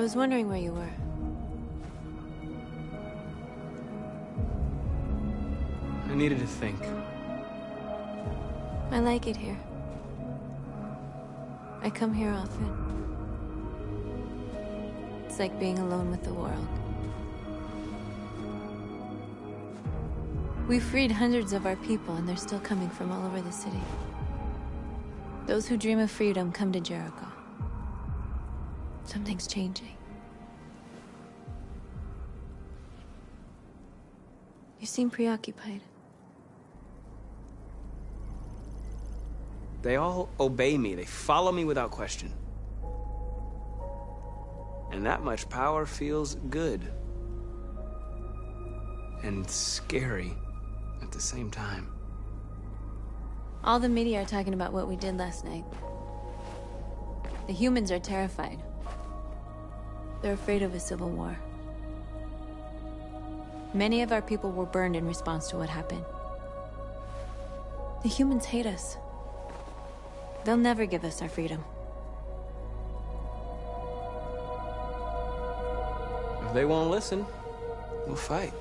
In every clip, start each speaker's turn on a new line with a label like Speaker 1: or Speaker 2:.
Speaker 1: was wondering where you were.
Speaker 2: I needed to think.
Speaker 1: I like it here. I come here often. It's like being alone with the world. We freed hundreds of our people, and they're still coming from all over the city. Those who dream of freedom come to Jericho. Something's changing. You seem preoccupied.
Speaker 2: They all obey me. They follow me without question. And that much power feels good. And scary at the same time.
Speaker 1: All the media are talking about what we did last night. The humans are terrified. They're afraid of a civil war. Many of our people were burned in response to what happened. The humans hate us. They'll never give us our freedom.
Speaker 2: If they won't listen, we'll fight.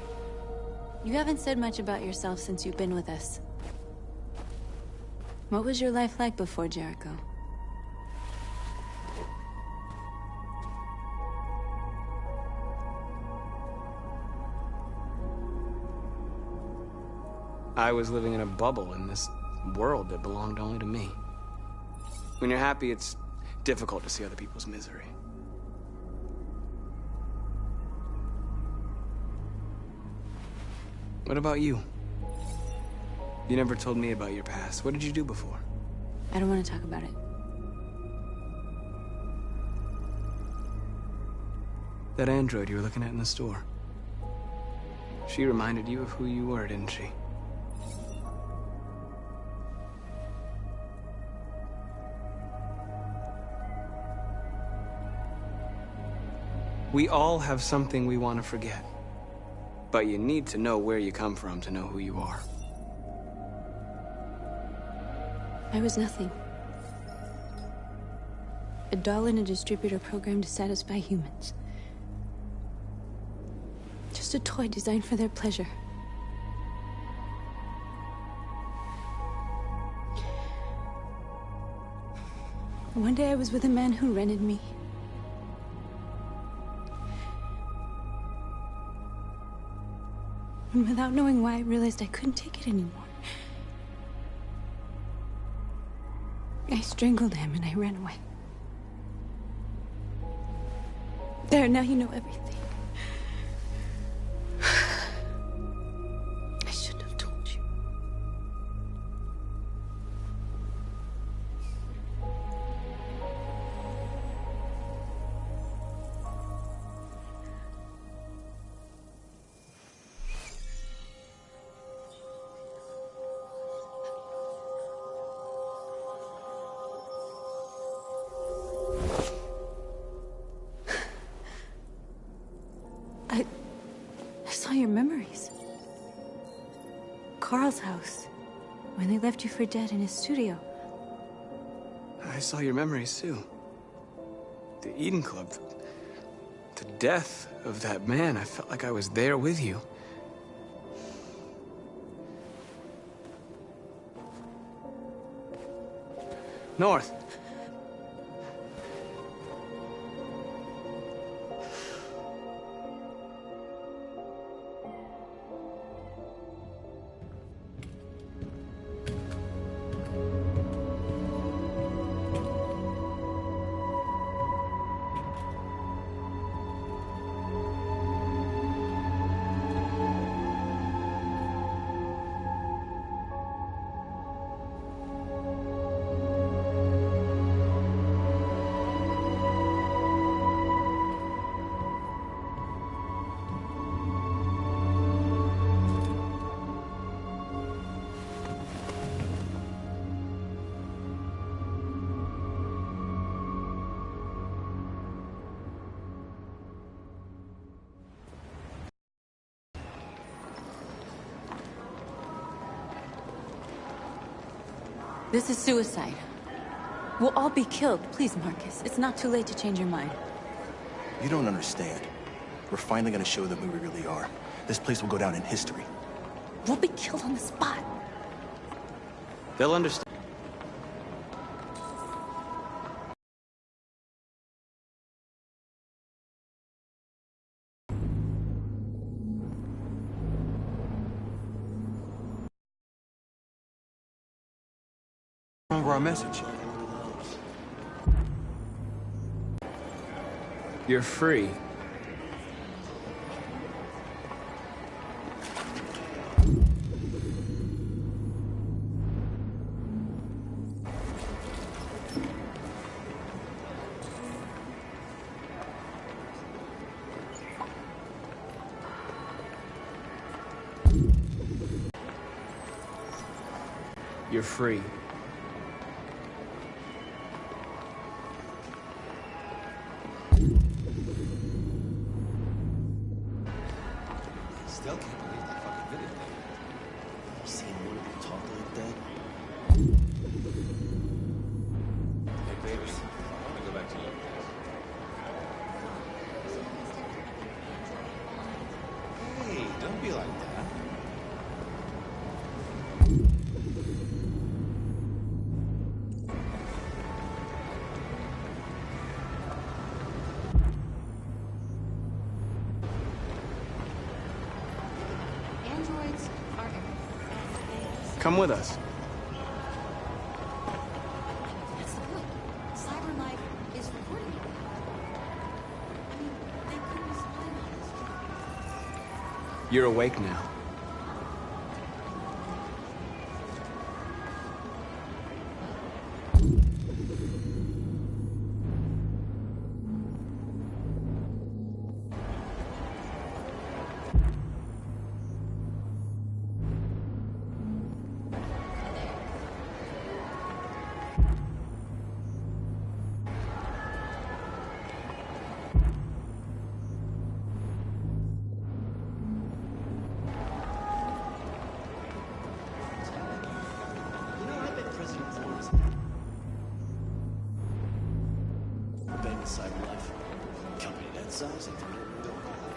Speaker 1: You haven't said much about yourself since you've been with us. What was your life like before Jericho?
Speaker 2: I was living in a bubble in this world that belonged only to me. When you're happy, it's difficult to see other people's misery. What about you? You never told me about your past. What did you do before?
Speaker 1: I don't want to talk about it.
Speaker 2: That android you were looking at in the store. She reminded you of who you were, didn't she? We all have something we want to forget. But you need to know where you come from to know who you are.
Speaker 1: I was nothing. A doll in a distributor program to satisfy humans. Just a toy designed for their pleasure. One day I was with a man who rented me. And without knowing why, I realized I couldn't take it anymore. I strangled him and I ran away. There, now you know everything. I shouldn't have told you. I saw your memories. Carl's house, when they left you for dead in his studio.
Speaker 2: I saw your memories too. The Eden Club. The death of that man. I felt like I was there with you. North.
Speaker 1: This is suicide. We'll all be killed. Please, Marcus. It's not too late to change your mind.
Speaker 3: You don't understand. We're finally gonna show them who we really are. This place will go down in history.
Speaker 4: We'll be killed on the spot.
Speaker 2: They'll understand.
Speaker 3: Remember our message.
Speaker 2: You're free. You're free.
Speaker 5: Still can't believe that fucking video game.
Speaker 6: Seeing one of them talk like that?
Speaker 5: Hey, baby, I want to go back to your place. Hey, don't be like that.
Speaker 4: Androids are everywhere.
Speaker 2: Come with us.
Speaker 4: That's the point. Cyber life is recording it. I mean, they couldn't be spying on us.
Speaker 2: You're awake now.
Speaker 6: You know, I've been president once. Bet in CyberLife. Company that size, they can go all out.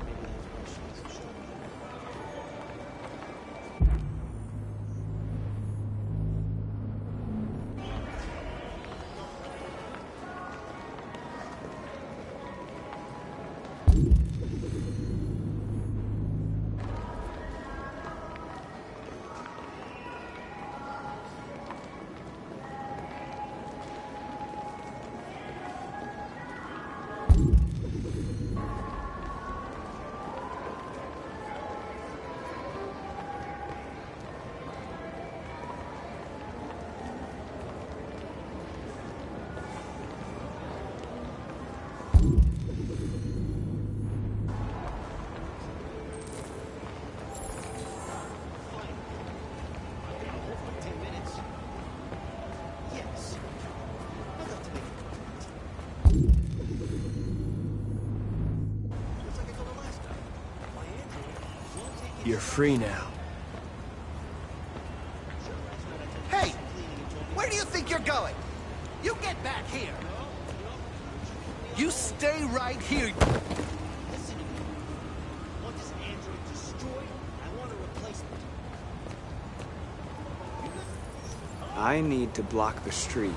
Speaker 6: Maybe I have questions.
Speaker 2: You're free now.
Speaker 7: Hey! Where do you think you're going? You get back here! You stay right here!
Speaker 6: Listen to me. I want this android destroyed. I want a replacement.
Speaker 2: I need to block the street.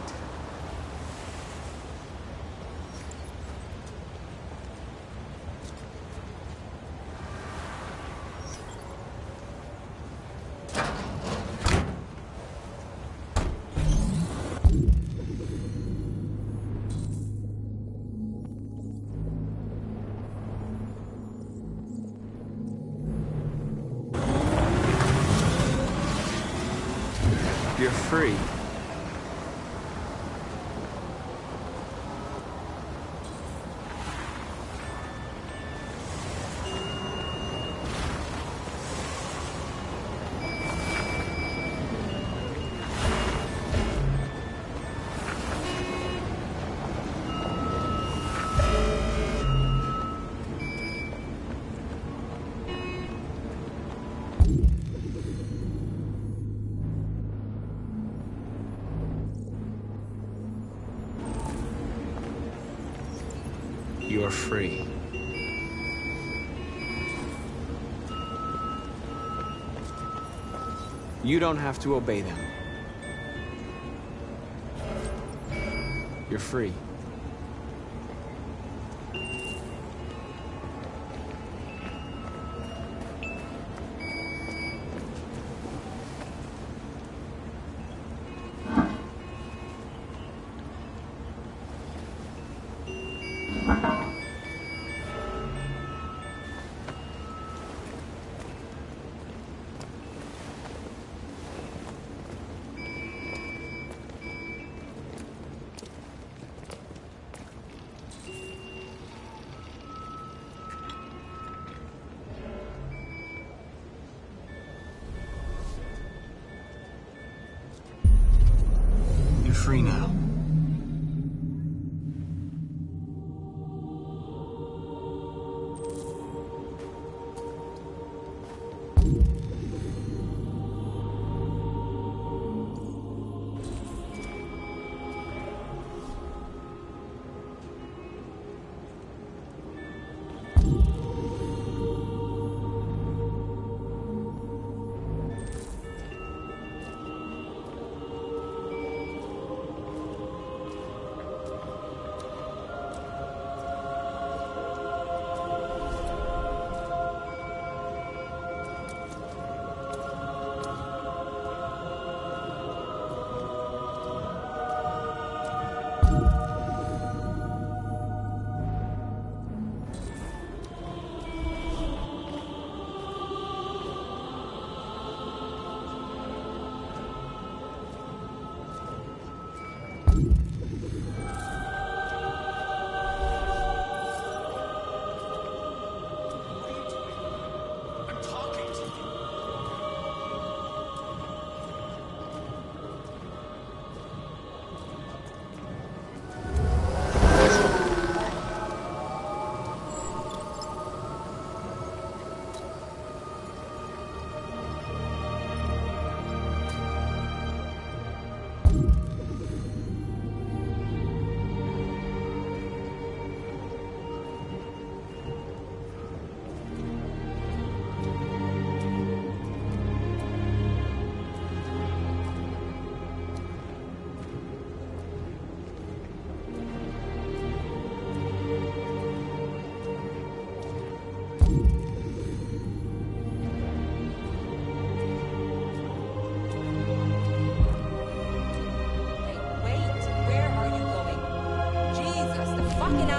Speaker 2: You're free. You're free. You don't have to obey them. You're free. You're free now.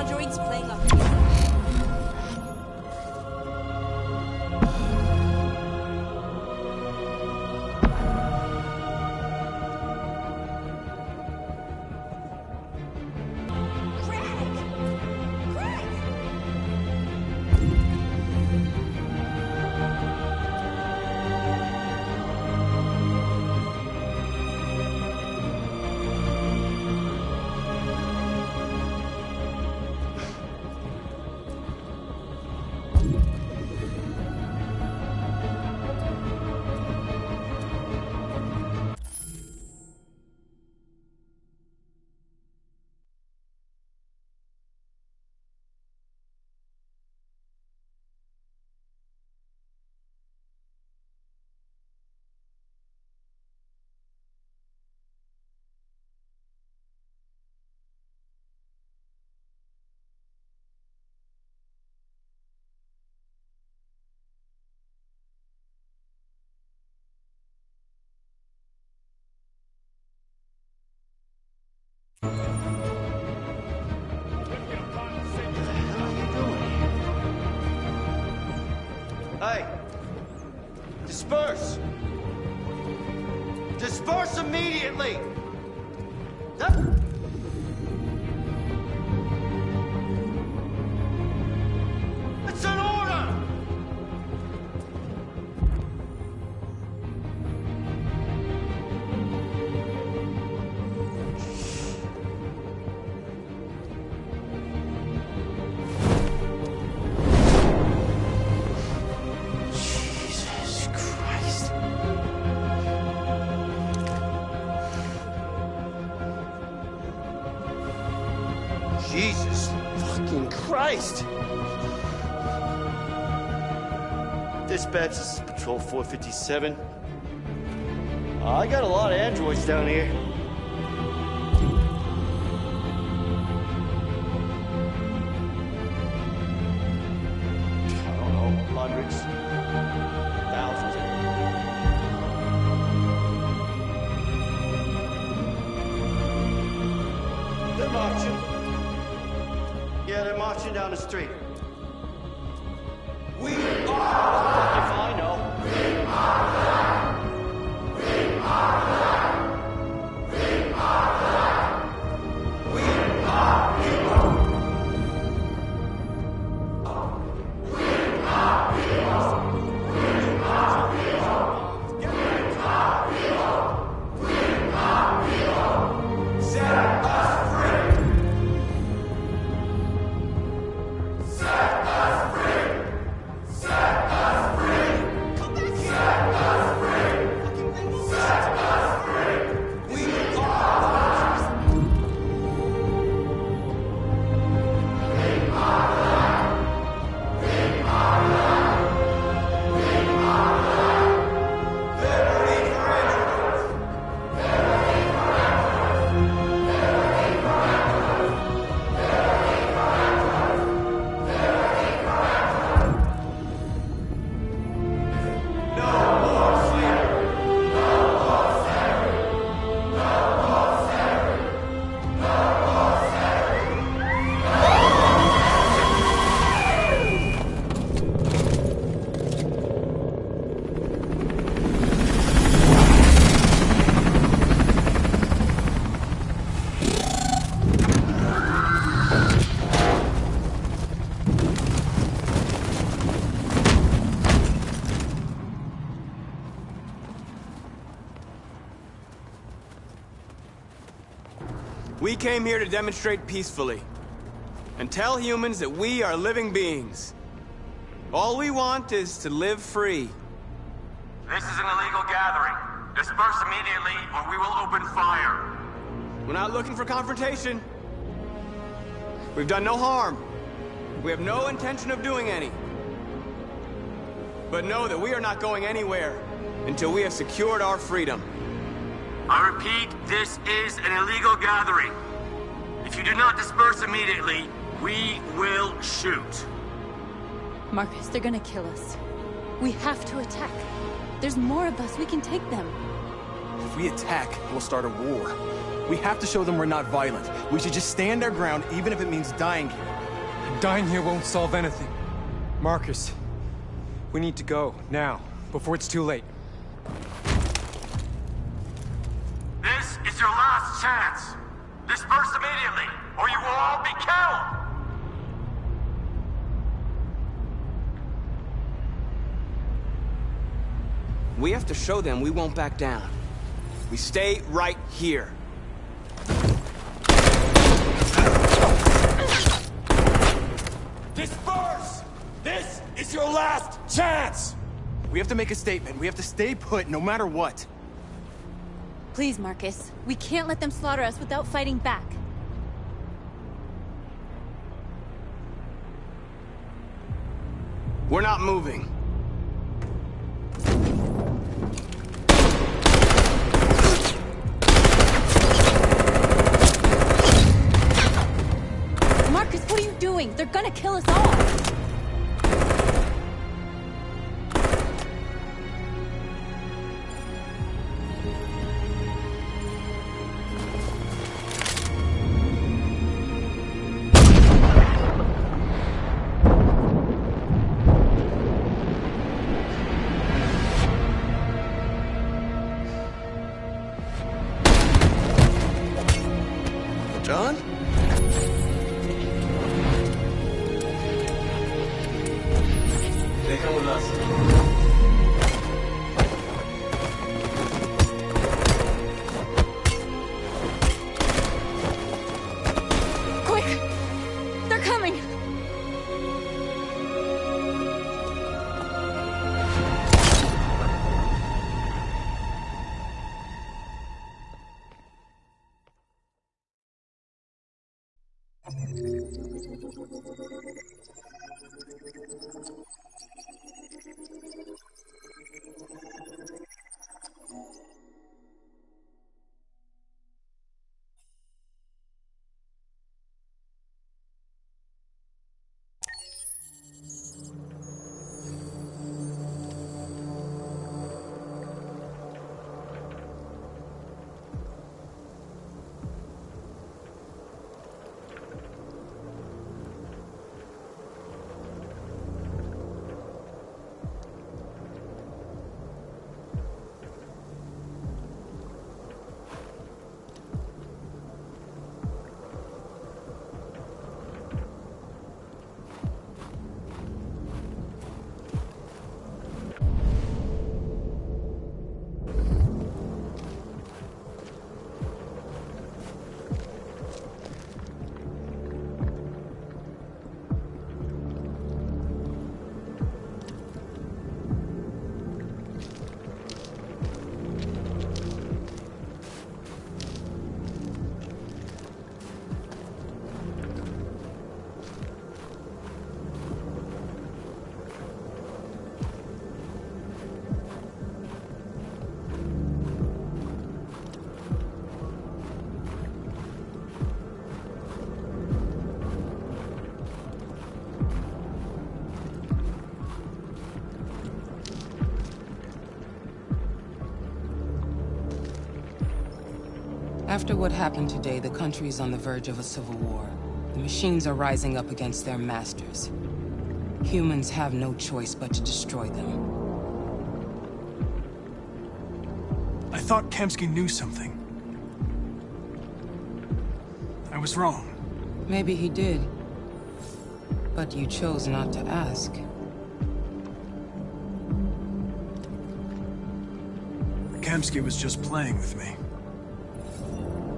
Speaker 4: Androids playing up here.
Speaker 8: Hey! Disperse! Disperse immediately! It's an order!
Speaker 2: Jesus Christ.
Speaker 6: Christ! Dispatch, this is Patrol 457. I got a lot of androids down here. I don't know, hundreds, thousands. They're marching. Yeah, they're marching down the street. We are. If I know.
Speaker 2: We came here to demonstrate peacefully and tell humans that we are living beings. All we want is to live free.
Speaker 8: This is an illegal gathering. Disperse immediately, or we will open fire.
Speaker 2: We're not looking for confrontation. We've done no harm. We have no intention of doing any. But know that we are not going anywhere until we have secured our freedom.
Speaker 8: I repeat, this is an illegal gathering. If you do not disperse immediately, we will shoot.
Speaker 1: Marcus, they're gonna kill us. We have to attack. There's more of us. We can take them.
Speaker 3: If we attack, we'll start a war. We have to show them we're not violent. We should just stand our ground, even if it means dying here.
Speaker 9: Dying here won't solve anything. Marcus, we need to go, now, before it's too late.
Speaker 8: This is your last chance. Disperse immediately, or you will all be killed.
Speaker 2: We have to show them we won't back down. We stay right here.
Speaker 3: Disperse! This is your last chance! We have to make a statement. We have to stay put no matter what.
Speaker 1: Please, Marcus. We can't let them slaughter us without fighting back.
Speaker 2: We're not moving.
Speaker 1: Marcus, what are you doing? They're gonna kill us all!
Speaker 2: John?
Speaker 5: They come with us.
Speaker 10: After what happened today, the country is on the verge of a civil war. The machines are rising up against their masters. Humans have no choice but to destroy them.
Speaker 11: I thought Kamsky knew something. I was wrong.
Speaker 10: Maybe he did. But you chose not to ask.
Speaker 11: Kamsky was just playing with me.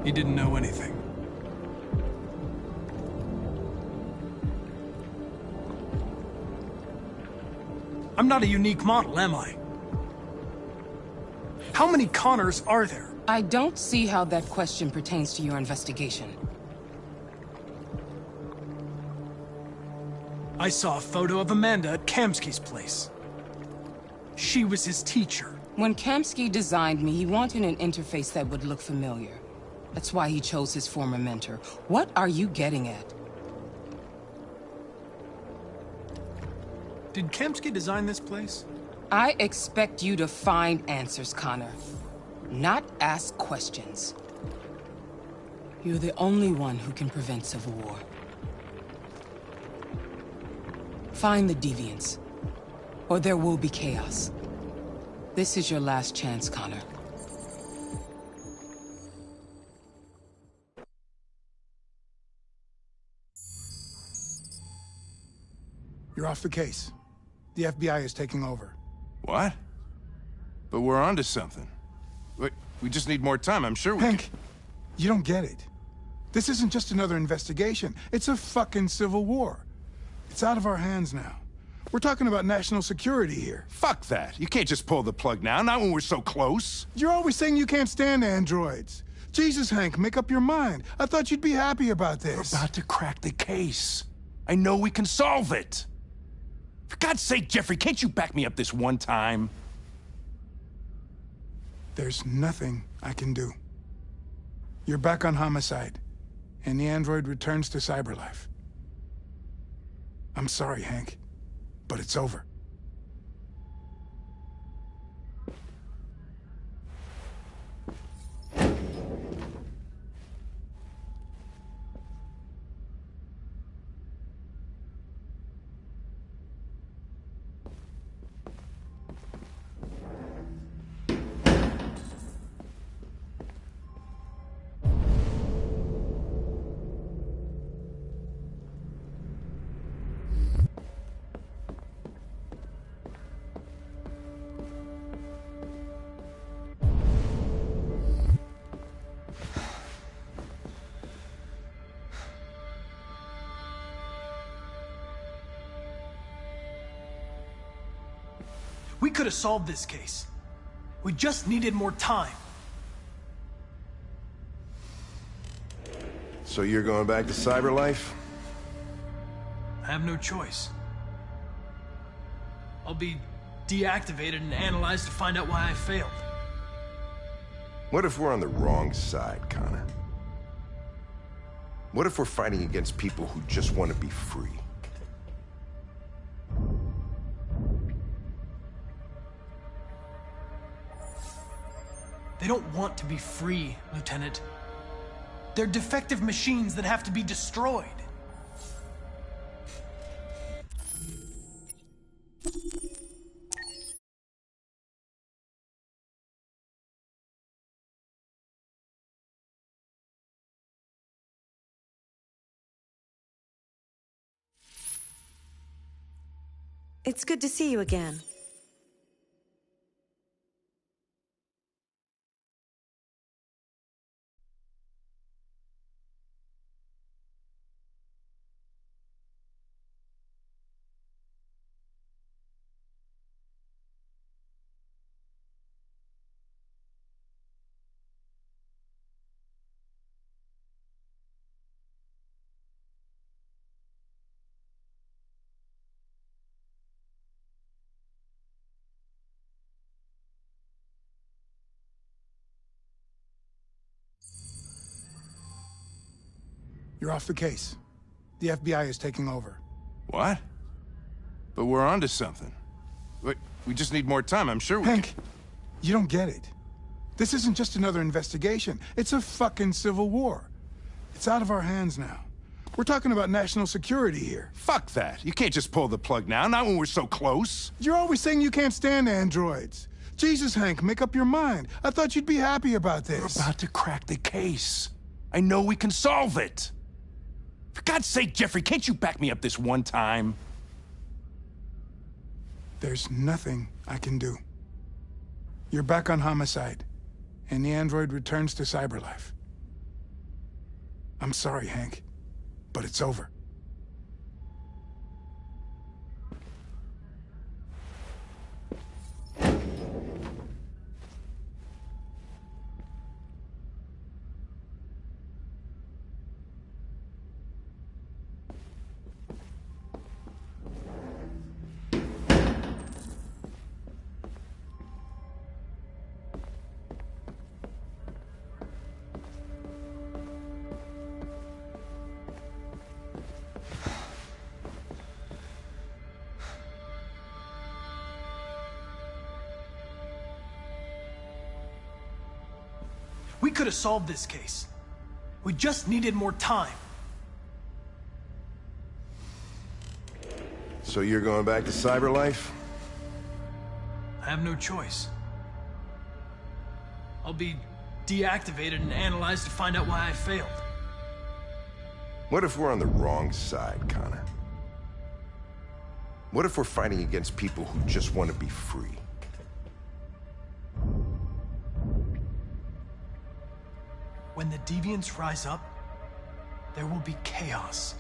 Speaker 11: He didn't know anything. I'm not a unique model, am I? How many Connors are there?
Speaker 10: I don't see how that question pertains to your investigation.
Speaker 11: I saw a photo of Amanda at Kamsky's place. She was his teacher.
Speaker 10: When Kamsky designed me, he wanted an interface that would look familiar. That's why he chose his former mentor. What are you getting at?
Speaker 11: Did Kamsky design this place?
Speaker 10: I expect you to find answers, Connor. Not ask questions. You're the only one who can prevent civil war. Find the deviants, or there will be chaos. This is your last chance, Connor.
Speaker 12: You're off the case. The FBI is taking over.
Speaker 13: What? But we're onto something. We just need more time, I'm sure we
Speaker 12: Hank, you don't get it. This isn't just another investigation. It's a fucking civil war. It's out of our hands now. We're talking about national security here.
Speaker 13: Fuck that. You can't just pull the plug now, not when we're so close.
Speaker 12: You're always saying you can't stand androids. Jesus, Hank, make up your mind. I thought you'd be happy about this.
Speaker 13: We're about to crack the case. I know we can solve it. For God's sake, Jeffrey, can't you back me up this one time?
Speaker 12: There's nothing I can do. You're back on homicide, and the android returns to cyberlife. I'm sorry, Hank, but it's over.
Speaker 11: We could have solved this case. We just needed more time.
Speaker 14: So you're going back to Cyberlife?
Speaker 11: I have no choice. I'll be deactivated and analyzed to find out why I failed.
Speaker 14: What if we're on the wrong side, Connor? What if we're fighting against people who just want to be free?
Speaker 11: They don't want to be free, Lieutenant. They're defective machines that have to be destroyed.
Speaker 15: It's good to see you again.
Speaker 12: You're off the case. The FBI is taking over.
Speaker 13: What? But we're onto something. Wait, we just need more time, I'm sure we
Speaker 12: Hank, you don't get it. This isn't just another investigation. It's a fucking civil war. It's out of our hands now. We're talking about national security here.
Speaker 13: Fuck that. You can't just pull the plug now, not when we're so close.
Speaker 12: You're always saying you can't stand androids. Jesus, Hank, make up your mind. I thought you'd be happy about this.
Speaker 13: We're about to crack the case. I know we can solve it. For God's sake, Jeffrey, can't you back me up this one time?
Speaker 12: There's nothing I can do. You're back on homicide, and the android returns to Cyberlife. I'm sorry, Hank, but it's over.
Speaker 11: We could have solved this case. We just needed more time.
Speaker 14: So you're going back to Cyberlife?
Speaker 11: I have no choice. I'll be deactivated and analyzed to find out why I failed.
Speaker 14: What if we're on the wrong side, Connor? What if we're fighting against people who just want to be free?
Speaker 11: When the deviants rise up, there will be chaos.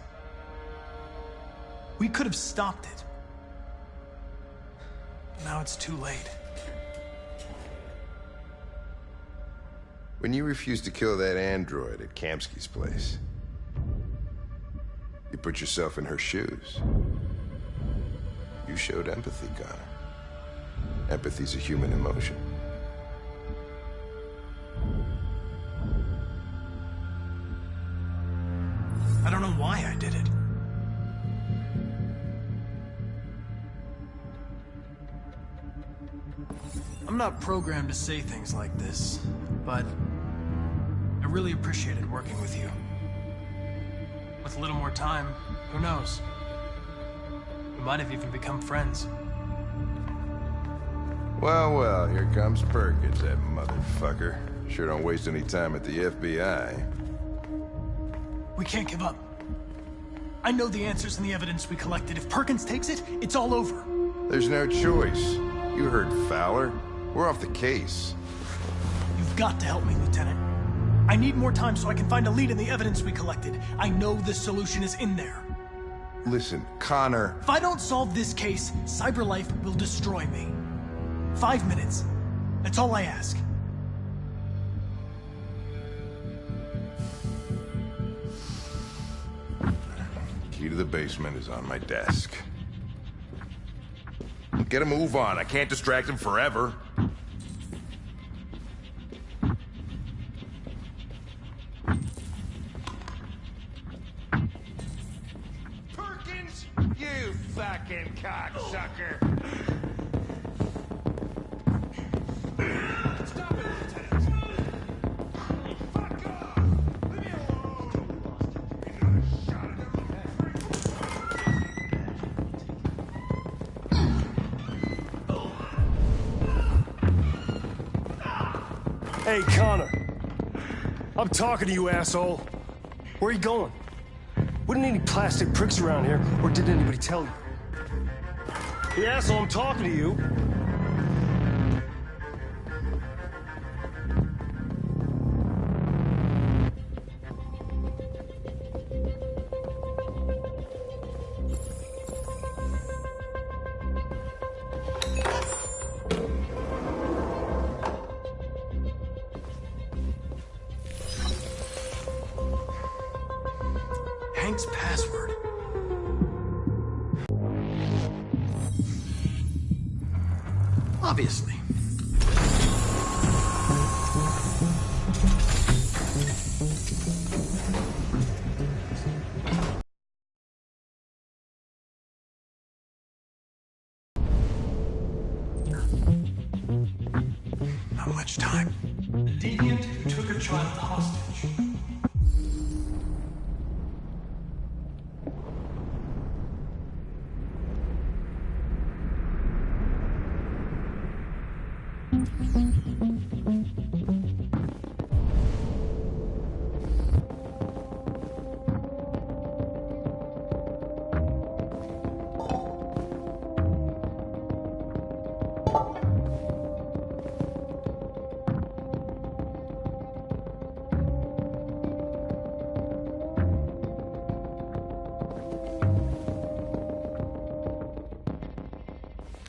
Speaker 11: We could have stopped it. Now it's too late.
Speaker 14: When you refused to kill that android at Kamsky's place, you put yourself in her shoes. You showed empathy, Connor. Empathy's a human emotion.
Speaker 11: I don't know why I did it. I'm not programmed to say things like this, but I really appreciated working with you. With a little more time, who knows? We might have even become friends.
Speaker 14: Well, well, here comes Perkins, that motherfucker. Sure don't waste any time at the FBI.
Speaker 11: We can't give up. I know the answers and the evidence we collected. If Perkins takes it, it's all over.
Speaker 14: There's no choice. You heard Fowler. We're off the case.
Speaker 11: You've got to help me, Lieutenant. I need more time so I can find a lead in the evidence we collected. I know the solution is in there.
Speaker 14: Listen, Connor...
Speaker 11: If I don't solve this case, Cyberlife will destroy me. 5 minutes. That's all I ask.
Speaker 14: to the basement is on my desk. Get a move on. I can't distract him forever.
Speaker 13: Perkins! You fucking cocksucker! Stop it, Lieutenant! Fuck off! Leave me alone!
Speaker 11: Hey, Connor. I'm talking to you, asshole. Where are you going? Wouldn't any plastic pricks around here, or did anybody tell you? Hey, asshole, I'm talking to you.
Speaker 7: Hank's password. Obviously. Not much time.
Speaker 11: The deviant who took a child hostage.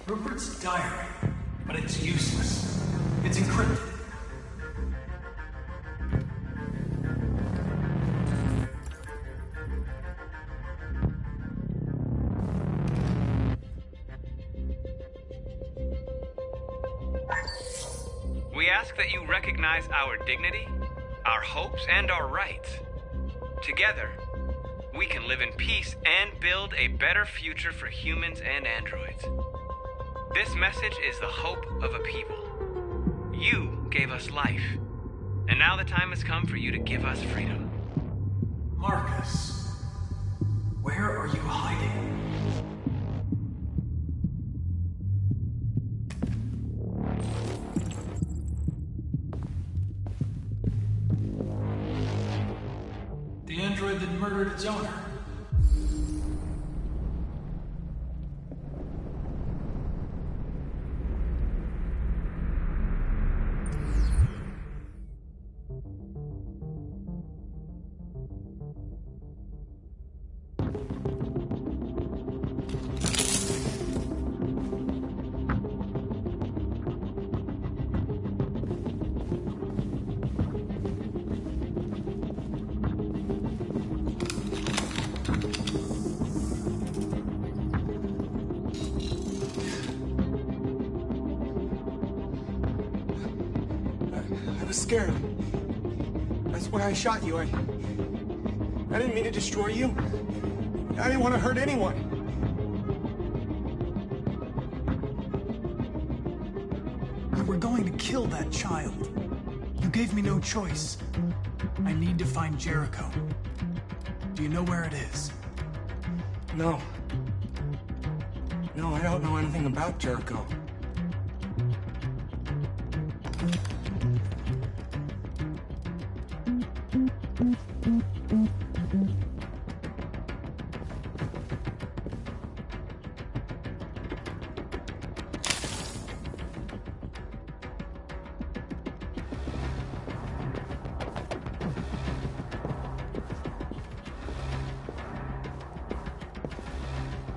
Speaker 11: Rupert's diary, but it's useless. It's encrypted.
Speaker 16: We ask that you recognize our dignity, our hopes, and our rights. Together, we can live in peace and build a better future for humans and androids. This message is the hope of a people. You gave us life, and now the time has come for you to give us freedom.
Speaker 11: Marcus, where are you hiding? The android that murdered its owner.
Speaker 3: I was scared. That's why I shot you. I didn't mean to destroy you. I didn't want to hurt anyone.
Speaker 11: We were going to kill that child. You gave me no choice. I need to find Jericho. Do you know where it is?
Speaker 3: No. No, I don't know anything about Jericho.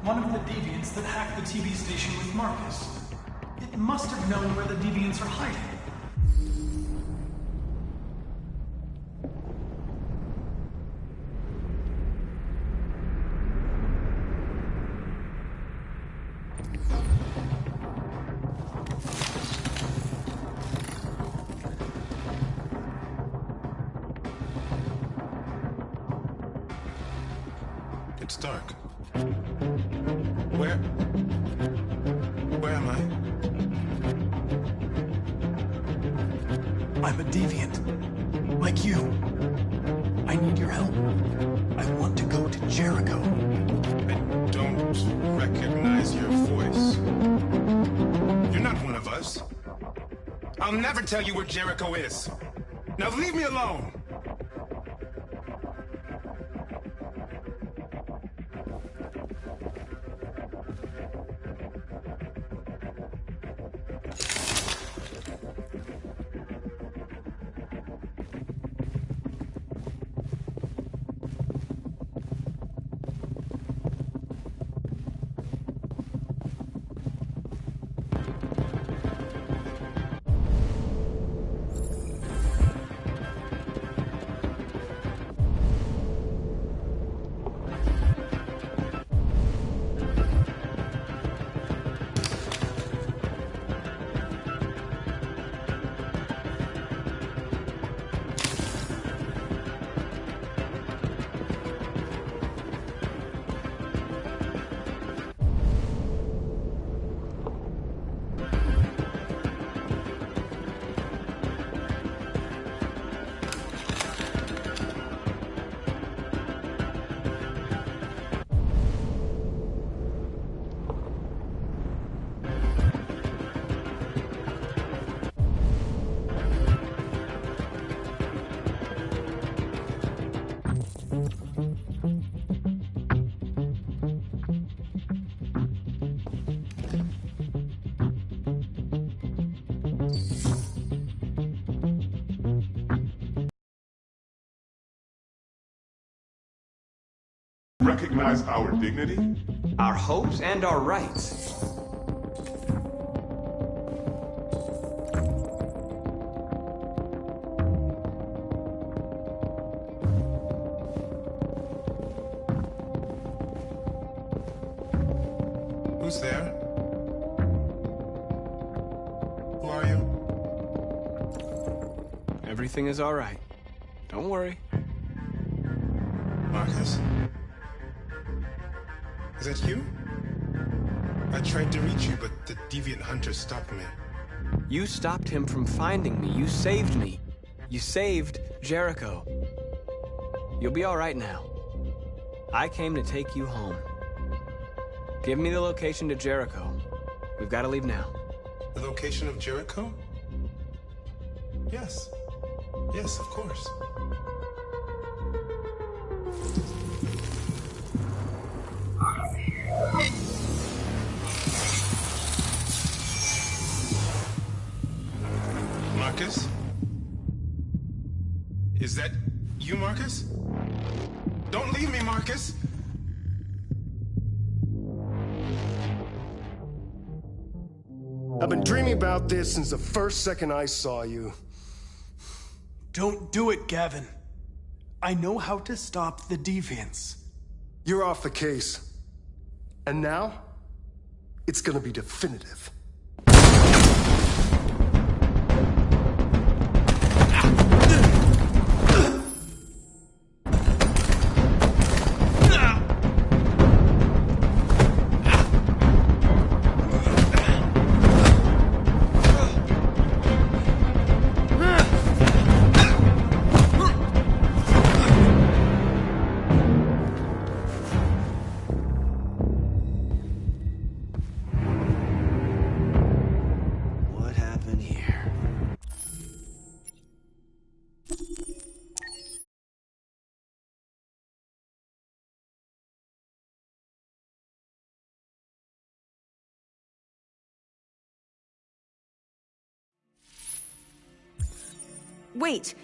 Speaker 11: One of the deviants that hacked the TV station with Marcus. It must have known where the deviants are hiding.
Speaker 3: dark. Where am I?
Speaker 11: I'm a deviant. Like you. I need your help. I want to go to Jericho.
Speaker 3: I don't recognize your voice. You're not one of us. I'll never tell you where Jericho is. Now leave me alone.
Speaker 14: Recognize our dignity?
Speaker 5: Our hopes and our rights.
Speaker 3: Who's there? Who are you?
Speaker 2: Everything is all right. Don't worry.
Speaker 3: Marcus? Is that you? I tried to reach you, but the deviant hunter stopped me.
Speaker 2: You stopped him from finding me. You saved me. You saved Jericho. You'll be all right now. I came to take you home. Give me the location to Jericho. We've got to leave now.
Speaker 3: The location of Jericho? Yes. Yes, of course. Marcus? Is that you, Marcus? Don't leave me, Marcus!
Speaker 17: I've been dreaming about this since the first second I saw you.
Speaker 11: Don't do it, Gavin. I know how to stop the deviants.
Speaker 17: You're off the case. And now, it's gonna be definitive.
Speaker 2: What happened here?
Speaker 15: Wait.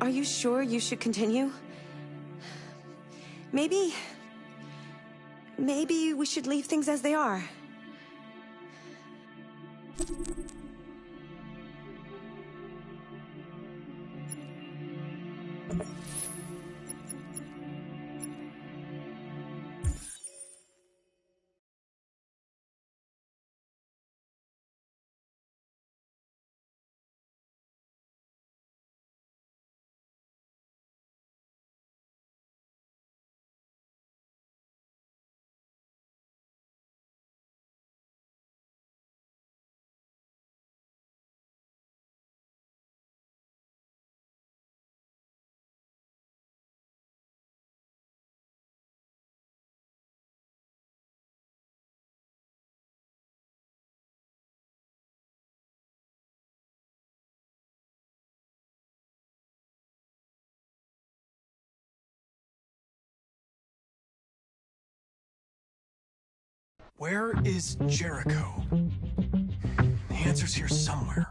Speaker 15: Are you sure you should continue? Maybe we should leave things as they are.
Speaker 11: Where is Jericho? The answer's here somewhere.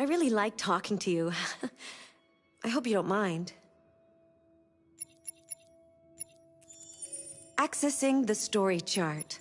Speaker 15: I really like talking to you. I hope you don't mind. Accessing the story chart.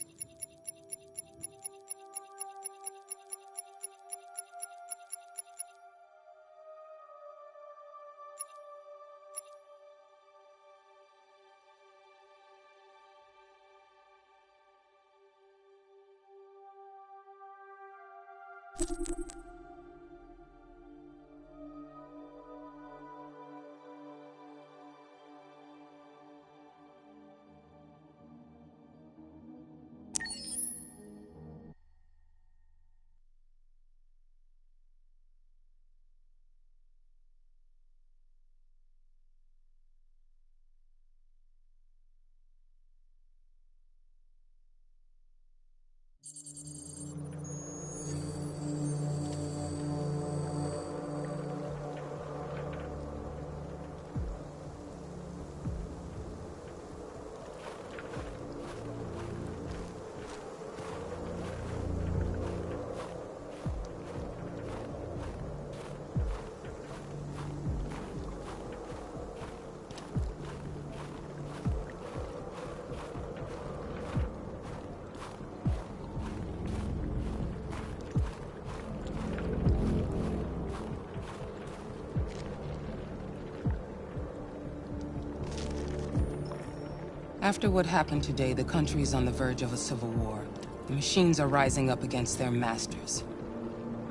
Speaker 10: After what happened today, the country is on the verge of a civil war. The machines are rising up against their masters.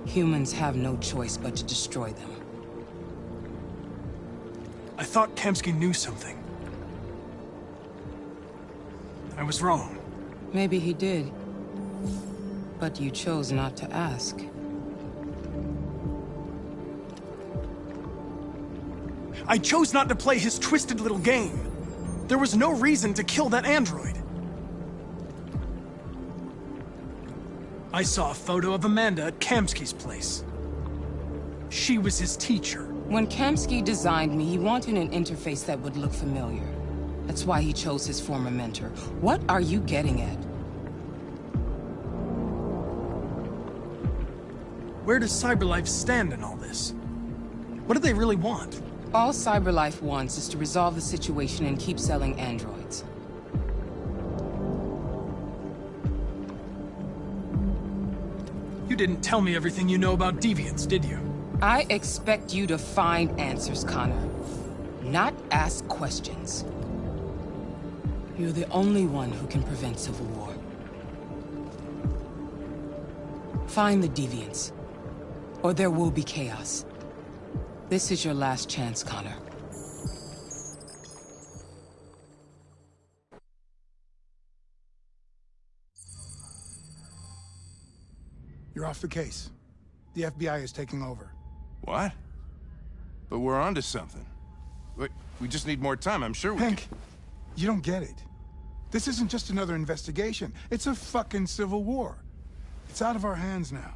Speaker 10: Humans have no choice but to destroy them.
Speaker 11: I thought Kamsky knew something. I was wrong.
Speaker 10: Maybe he did. But you chose not to ask.
Speaker 11: I chose not to play his twisted little game. There was no reason to kill that android. I saw a photo of Amanda at Kamsky's place. She was his teacher.
Speaker 10: When Kamsky designed me, he wanted an interface that would look familiar. That's why he chose his former mentor. What are you getting at?
Speaker 11: Where does CyberLife stand in all this? What do they really want?
Speaker 10: All CyberLife wants is to resolve the situation and keep selling androids.
Speaker 11: You didn't tell me everything you know about deviants, did you?
Speaker 10: I expect you to find answers, Connor. Not ask questions. You're the only one who can prevent civil war. Find the deviants, or there will be chaos. This is your last chance, Connor.
Speaker 12: You're off the case. The FBI is taking over.
Speaker 13: What? But we're onto something. Wait, we just need more time, I'm sure we
Speaker 12: Hank, you don't get it. This isn't just another investigation. It's a fucking civil war. It's out of our hands now.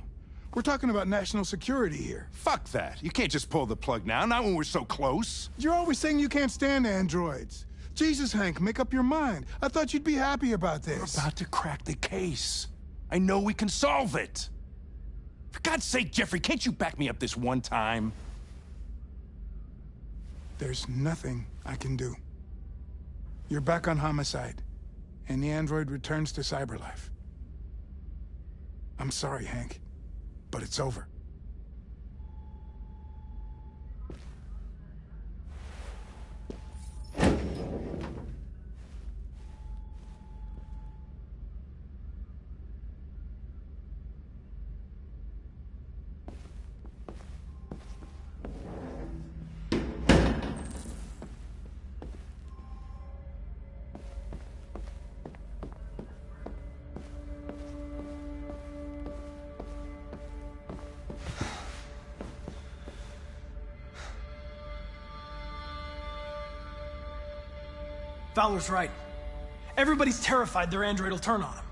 Speaker 12: We're talking about national security here.
Speaker 13: Fuck that. You can't just pull the plug now, not when we're so close.
Speaker 12: You're always saying you can't stand androids. Jesus, Hank, make up your mind. I thought you'd be happy about this.
Speaker 13: We're about to crack the case. I know we can solve it. For God's sake, Jeffrey, can't you back me up this one time?
Speaker 12: There's nothing I can do. You're back on homicide, and the android returns to cyberlife. I'm sorry, Hank, but it's over.
Speaker 11: Fowler's right. Everybody's terrified their android will turn on them.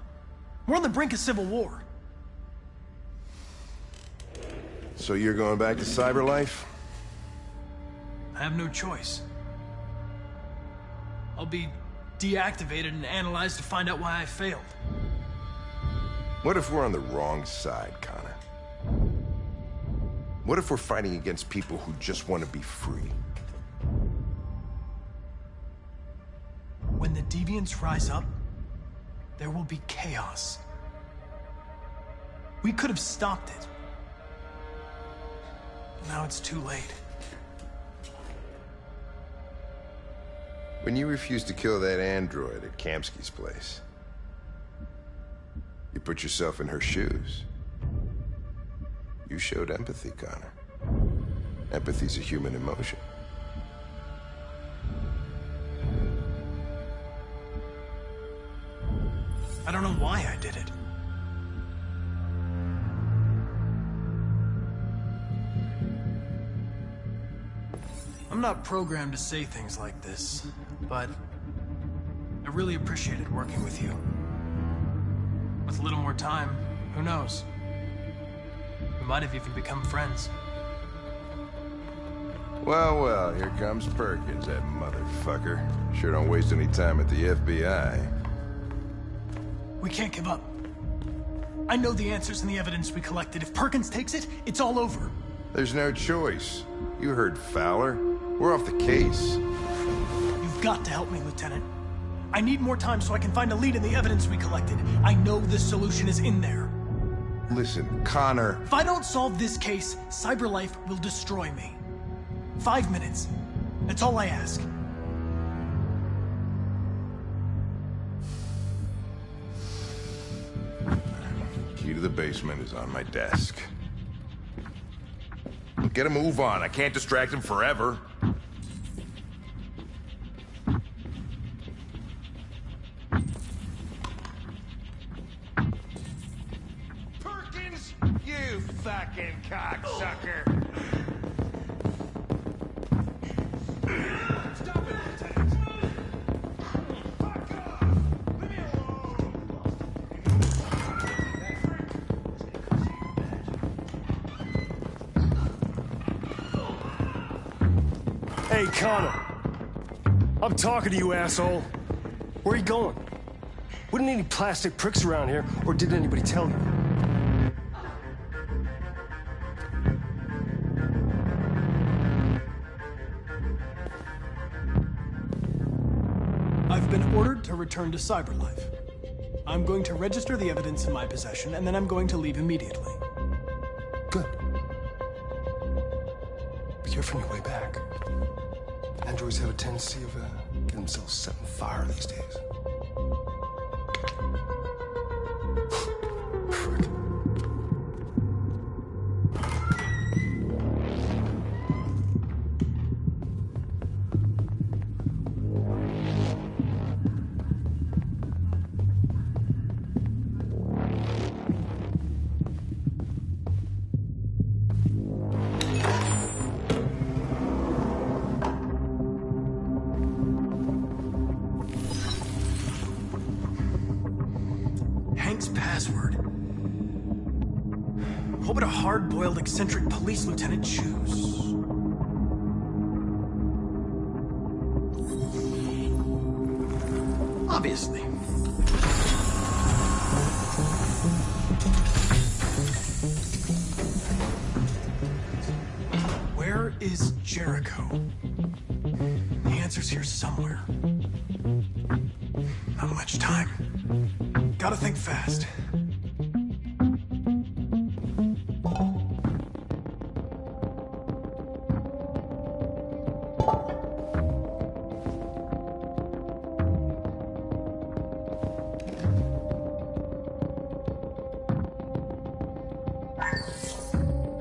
Speaker 11: We're on the brink of civil war.
Speaker 14: So you're going back to cyberlife?
Speaker 11: I have no choice. I'll be deactivated and analyzed to find out why I failed.
Speaker 14: What if we're on the wrong side, Connor? What if we're fighting against people who just want to be free?
Speaker 11: When the deviants rise up, there will be chaos. We could have stopped it. Now it's too late.
Speaker 14: When you refused to kill that android at Kamsky's place, you put yourself in her shoes. You showed empathy, Connor. Empathy's a human emotion.
Speaker 11: I don't know why I did it. I'm not programmed to say things like this, but I really appreciated working with you. With a little more time, who knows? We might have even become friends.
Speaker 14: Well, well, here comes Perkins, that motherfucker. Sure don't waste any time at the FBI.
Speaker 11: We can't give up. I know the answers and the evidence we collected. If Perkins takes it, it's all over.
Speaker 14: There's no choice. You heard Fowler. We're off the case.
Speaker 11: You've got to help me, Lieutenant. I need more time so I can find a lead in the evidence we collected. I know the solution is in there.
Speaker 14: Listen, Connor...
Speaker 11: If I don't solve this case, CyberLife will destroy me. 5 minutes. That's all I ask.
Speaker 14: Key to the basement is on my desk. Get a move on. I can't distract him forever.
Speaker 13: Perkins! You fucking cocksucker! Stop it, Lieutenant! Fuck off! Leave me
Speaker 17: Hey, Connor. I'm talking to you, asshole. Where are you going? Wouldn't any plastic pricks around here, or did anybody tell you?
Speaker 11: I've been ordered to return to CyberLife. I'm going to register the evidence in my possession, and then I'm going to leave immediately.
Speaker 17: Good. Be careful on your way back. Androids have a tendency of getting themselves set on fire these days. Frick.
Speaker 11: Hank's password. What would a hard-boiled, eccentric police lieutenant choose? Obviously. Where is Jericho? answer's here somewhere. Not much time. Gotta think fast.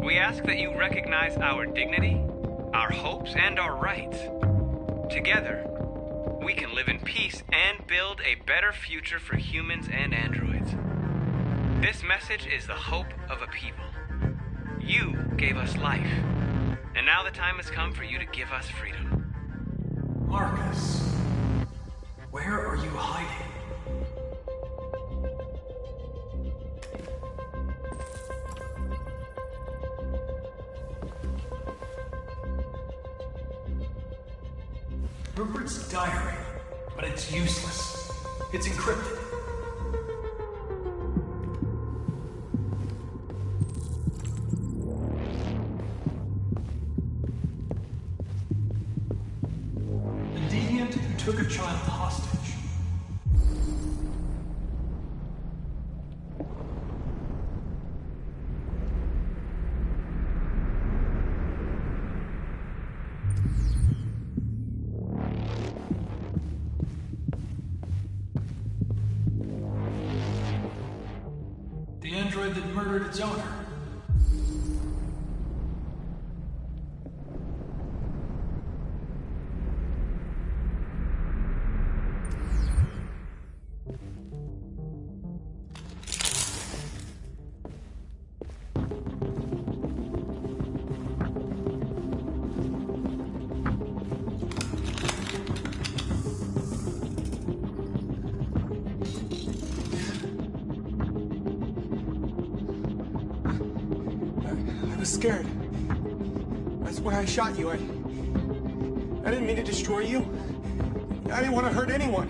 Speaker 16: We ask that you recognize our dignity, our hopes, and our rights. Together, we can live in peace and build a better future for humans and androids. This message is the hope of a people. You gave us life, and now the time has come for you to give us freedom.
Speaker 11: Marcus, where are you hiding? Rupert's diary, but it's useless. It's encrypted. The deviant who took a child hostage. The android that murdered its owner.
Speaker 9: I was scared. That's why I shot you. I didn't mean to destroy you. I didn't want to hurt anyone.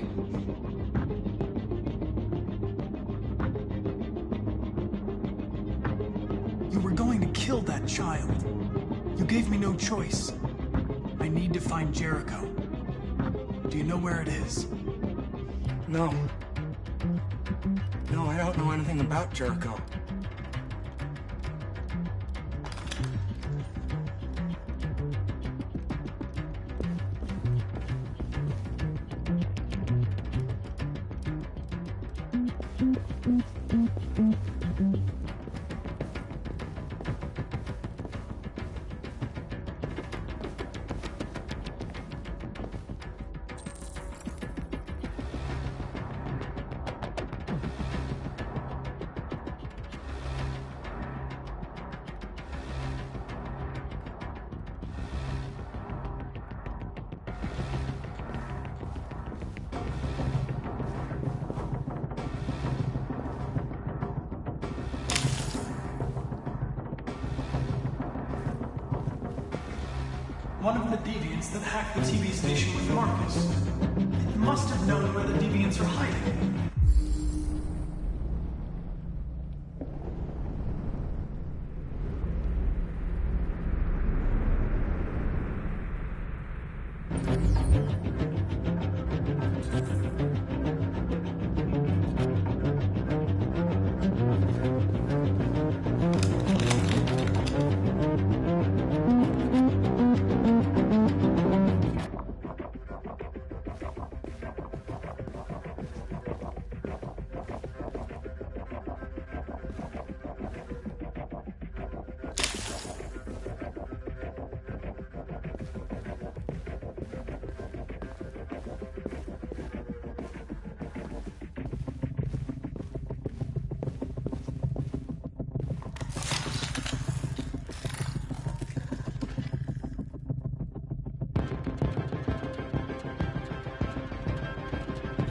Speaker 11: You were going to kill that child. You gave me no choice. I need to find Jericho. Do you know where it is?
Speaker 9: No. No, I don't know anything about Jericho.
Speaker 11: One of the deviants that hacked the TV station with Marcus. It must have known where the deviants are hiding.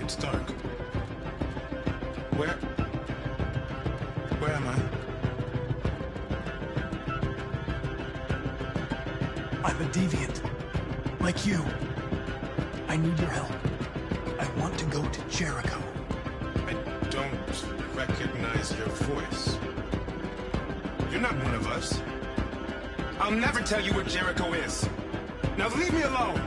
Speaker 3: It's dark. Where am I?
Speaker 11: I'm a deviant. Like you. I need your help. I want to go to Jericho.
Speaker 3: I don't recognize your voice. You're not one of us. I'll never tell you where Jericho is. Now leave me alone!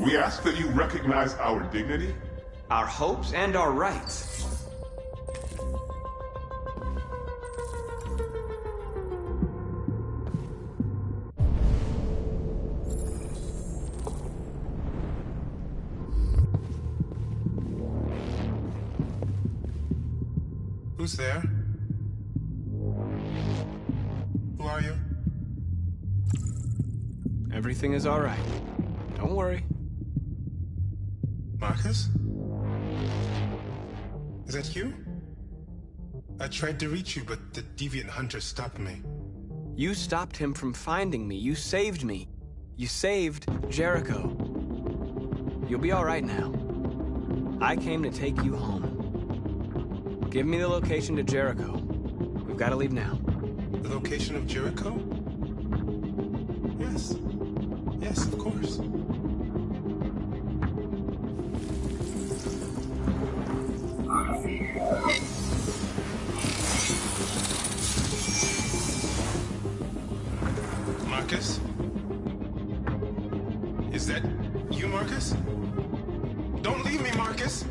Speaker 18: We ask that you recognize our dignity,
Speaker 2: our hopes, and our rights.
Speaker 3: Who's there? Who are you?
Speaker 2: Everything is all right. Don't worry.
Speaker 3: Marcus? Is that you? I tried to reach you, but the deviant hunter stopped me.
Speaker 2: You stopped him from finding me. You saved me. You saved Jericho. You'll be all right now. I came to take you home. Give me the location to Jericho. We've got to leave now.
Speaker 3: The location of Jericho? Yes. Yes, of course. Marcus? Is that you, Marcus? Don't leave me, Marcus!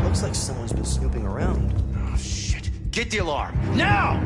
Speaker 6: Looks like someone's been snooping around.
Speaker 7: Oh, shit. Get the alarm. Now!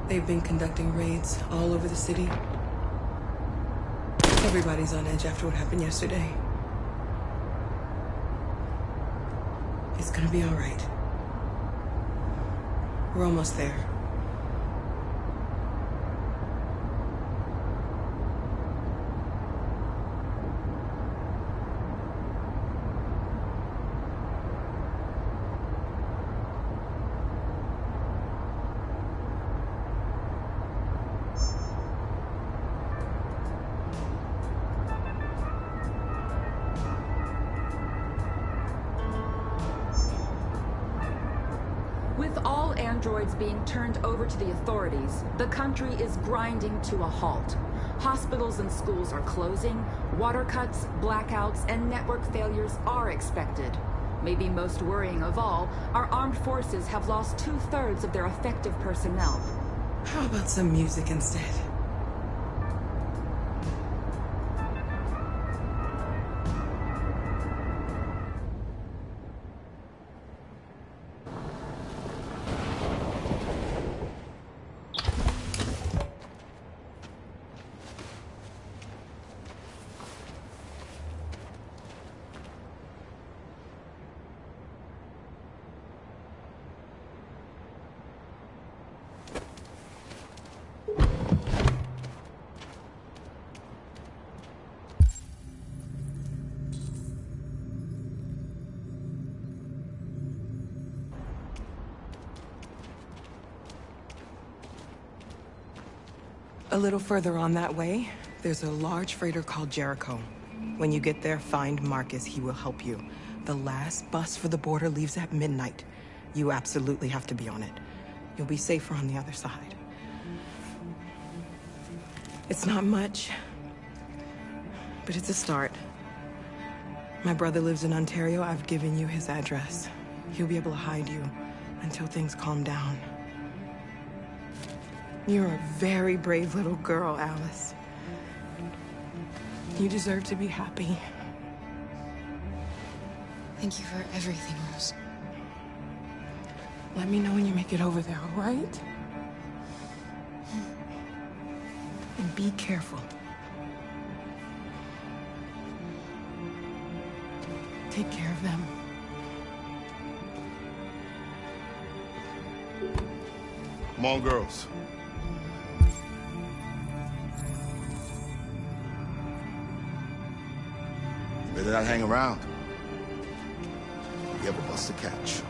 Speaker 10: They've been conducting raids all over the city. Everybody's on edge after what happened yesterday. It's gonna be all right. We're almost there.
Speaker 19: With all androids being turned over to the authorities, the country is grinding to a halt. Hospitals and schools are closing, water cuts, blackouts, and network failures are expected. Maybe most worrying of all, our armed forces have lost 2/3 of their effective personnel.
Speaker 10: How about some music instead? A little further on that way, there's a large freighter called Jericho. When you get there, find Marcus. He will help you. The last bus for the border leaves at midnight. You absolutely have to be on it. You'll be safer on the other side. It's not much, but it's a start. My brother lives in Ontario. I've given you his address. He'll be able to hide you until things calm down. You're a very brave little girl, Alice. You deserve to be happy.
Speaker 4: Thank you for everything, Rose.
Speaker 10: Let me know when you make it over there, all right? And be careful. Take care of them.
Speaker 14: Come on, girls. You better not hang around. You ever bust a catch.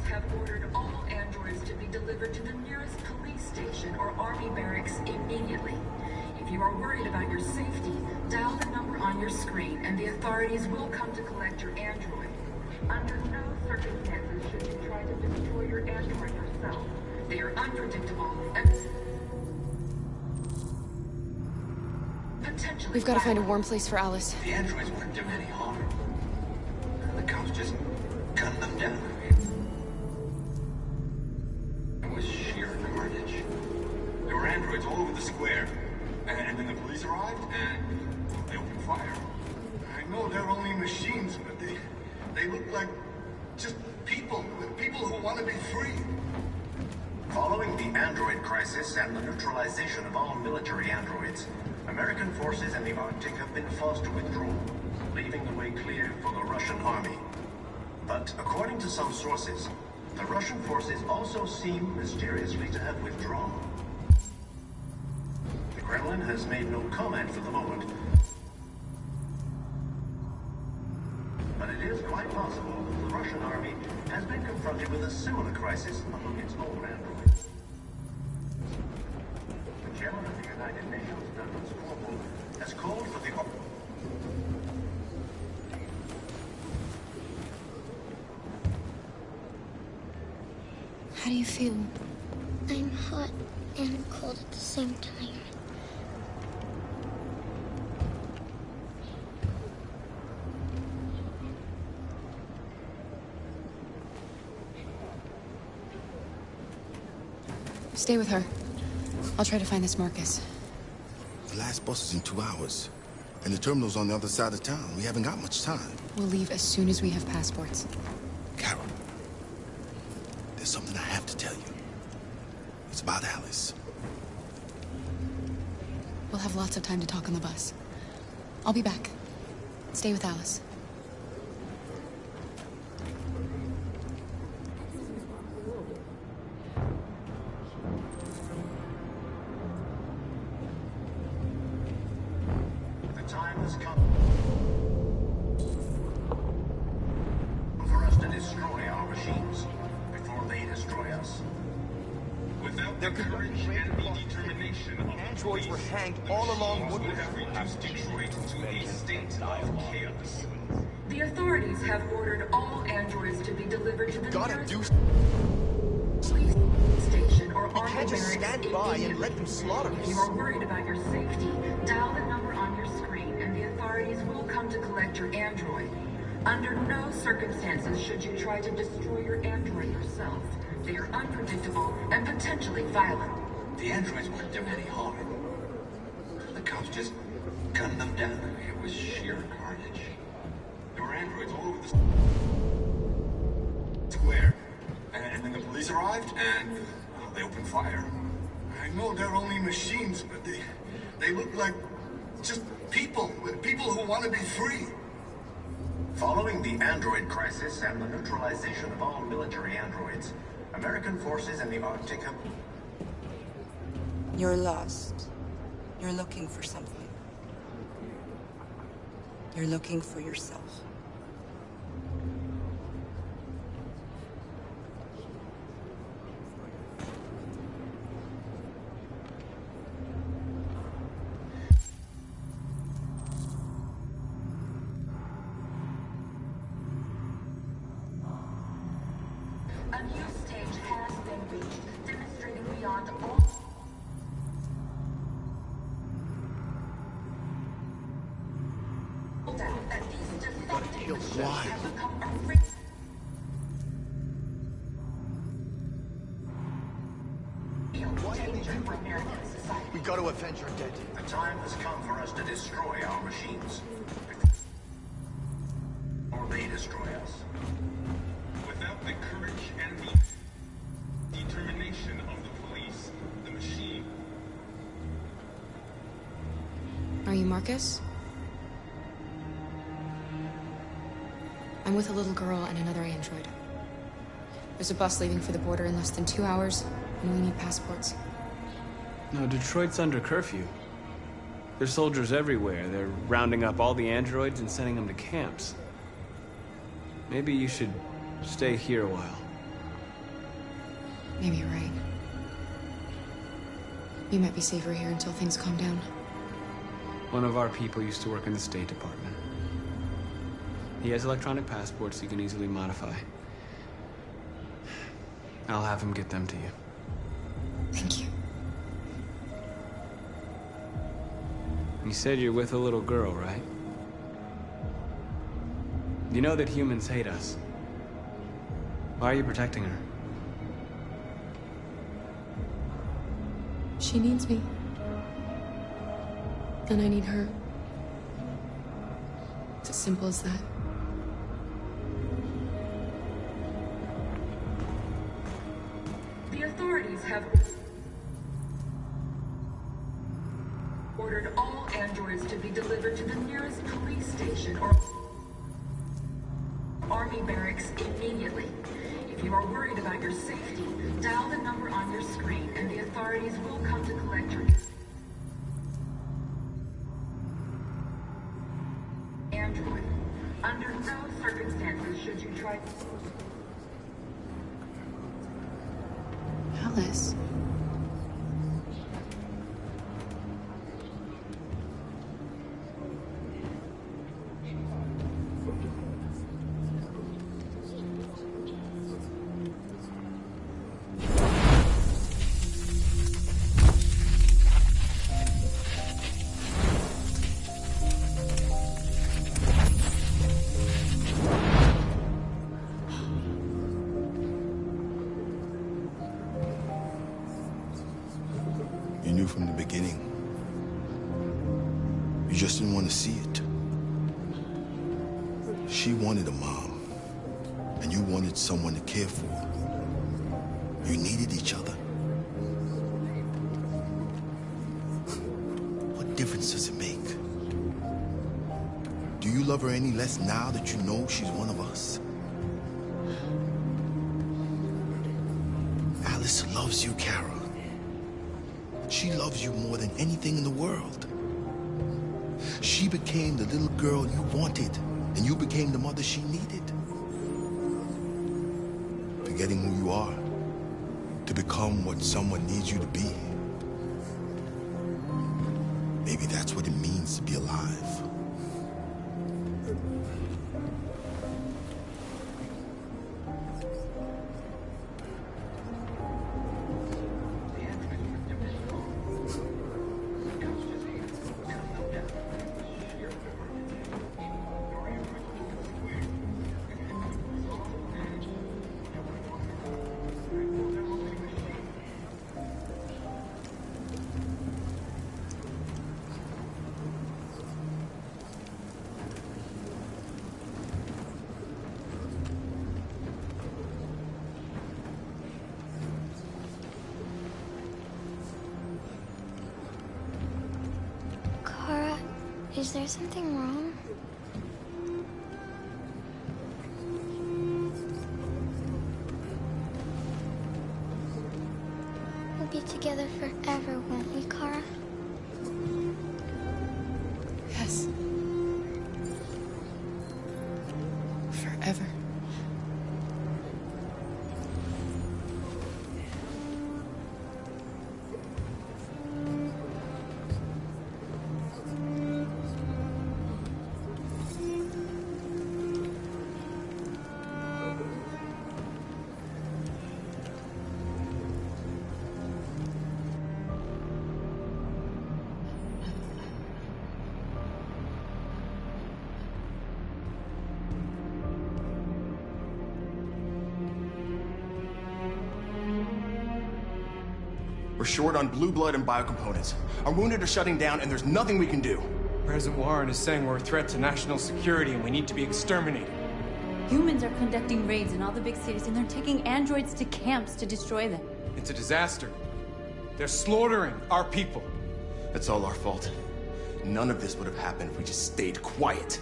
Speaker 19: Have ordered all androids to be delivered to the nearest police station or army barracks immediately. If you are worried about your safety, dial the number on your screen and the authorities will come to collect your android. Under no circumstances should you try to destroy your android yourself. They are unpredictable and potentially
Speaker 20: We've got to find a warm place for Alice.
Speaker 5: The androids weren't doing any harm. The cops just gunned them down. It was sheer carnage. There were androids all over the square. And then the police arrived, and they opened fire.
Speaker 3: I know they're only machines, but they look like just people who want to be free.
Speaker 8: Following the android crisis and the neutralization of all military androids, American forces in the Arctic have been forced to withdraw, leaving the way clear for the Russian army. But according to some sources, the Russian forces also seem mysteriously to have withdrawn. The Kremlin has made no comment for the moment, but it is quite possible that the Russian army has been confronted with a similar crisis among its own androids. The chairman of the United Nations, Douglas Corporal, has called for the...
Speaker 20: How do you feel?
Speaker 21: I'm hot and cold at the same time.
Speaker 20: Stay with her. I'll try to find this Marcus.
Speaker 14: The last bus is in 2 hours. And the terminal's on the other side of town. We haven't got much time.
Speaker 20: We'll leave as soon as we have passports.
Speaker 14: Carol, there's something I have to tell you. It's about Alice.
Speaker 20: We'll have lots of time to talk on the bus. I'll be back. Stay with Alice.
Speaker 8: The time has come for us to destroy our machines before they destroy us.
Speaker 3: Without their courage and the determination
Speaker 5: Androids were hanged all along Woodward. Have reduced Detroit to a state of chaos.
Speaker 19: The authorities have ordered all androids to be delivered to the nearest police station or army
Speaker 5: can't just stand by and let them slaughter
Speaker 19: If
Speaker 5: us.
Speaker 19: you are worried about your safety, dial the number on your screen and the authorities will come to collect your android. Under no circumstances should you try to destroy your android yourself. They are unpredictable and potentially violent.
Speaker 5: The androids weren't doing any harm. The cops just gunned them down. It was sheer carnage. There were androids all over the square. And then the police arrived, and they opened fire. I know they're only machines, but they look like just people who want to be free.
Speaker 8: Following the android crisis and the neutralization of all military androids, American forces in the Arctic have...
Speaker 10: You're lost. You're looking for something. You're looking for yourself.
Speaker 19: A new stage has been reached, demonstrating beyond all doubt that these defective machines have become a real danger for American society.
Speaker 5: We got to avenge our dead.
Speaker 8: The time has come for us to destroy our machines. Or they destroy us.
Speaker 3: Without the courage and the determination of the police, the machine...
Speaker 20: Are you Marcus? I'm with a little girl and another android. There's a bus leaving for the border in less than 2 hours, and we need passports.
Speaker 2: No, Detroit's under curfew. There's soldiers everywhere. They're rounding up all the androids and sending them to camps. Maybe you should stay here a while.
Speaker 20: Maybe you're right. You might be safer here until things calm down.
Speaker 2: One of our people used to work in the State Department. He has electronic passports you can easily modify. I'll have him get them to you.
Speaker 20: Thank you.
Speaker 2: You said you're with a little girl, right? You know that humans hate us. Why are you protecting her?
Speaker 20: She needs me. And I need her. It's as simple as that.
Speaker 19: The authorities have ordered all androids to be delivered to the nearest police station or army barracks immediately. If you are worried about your safety, dial the number on your screen and the authorities will come to collect your android. Under no circumstances should you try...
Speaker 20: Alice.
Speaker 1: You knew from the beginning. You just didn't want to see it. She wanted a mom, and you wanted someone to care for. You needed each other. What difference does it make? Do you love her any less now that you know she's one of us? Alice loves you, Kara. She loves you more than anything in the world. She became the little girl you wanted, and you became the mother she needed. Forgetting who you are to become what someone needs you to be. Maybe that's what it means to be alive.
Speaker 21: Kara, is there something wrong? We'll be together forever, won't we, Kara?
Speaker 10: Yes. Forever.
Speaker 15: We're short on blue blood and biocomponents. Our wounded are shutting down, and there's nothing we can do.
Speaker 11: President Warren is saying we're a threat to national security and we need to be exterminated.
Speaker 4: Humans are conducting raids in all the big cities, and they're taking androids to camps to destroy them.
Speaker 11: It's a disaster. They're slaughtering our people.
Speaker 15: It's all our fault. None of this would have happened if we just stayed quiet.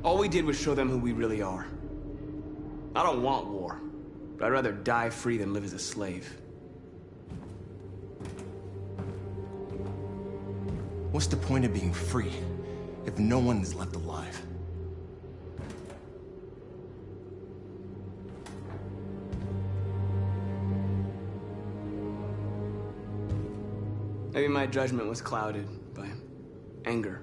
Speaker 2: All we did was show them who we really are. I don't want war, but I'd rather die free than live as a slave.
Speaker 15: What's the point of being free if no one is left alive?
Speaker 2: Maybe my judgment was clouded by anger.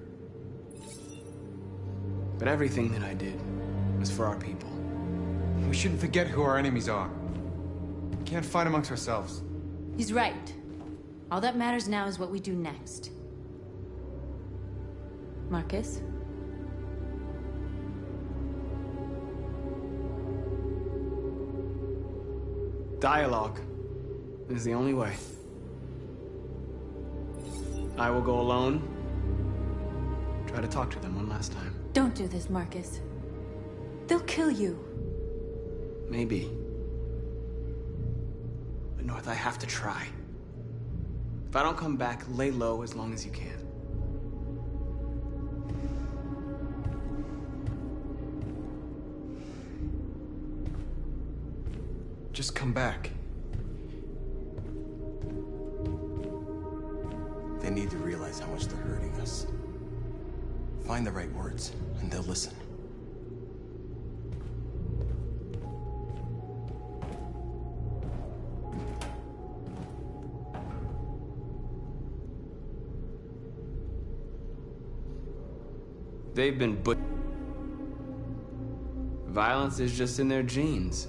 Speaker 2: But everything that I did was for our people.
Speaker 11: We shouldn't forget who our enemies are. We can't fight amongst ourselves.
Speaker 4: He's right. All that matters now is what we do next. Marcus?
Speaker 2: Dialogue is the only way. I will go alone, try to talk to them one last time.
Speaker 4: Don't do this, Marcus. They'll kill you.
Speaker 2: Maybe. But North, I have to try. If I don't come back, lay low as long as you can.
Speaker 11: Just come back.
Speaker 15: They need to realize how much they're hurting us. Find the right words, and they'll listen.
Speaker 2: They've been violence is just in their genes.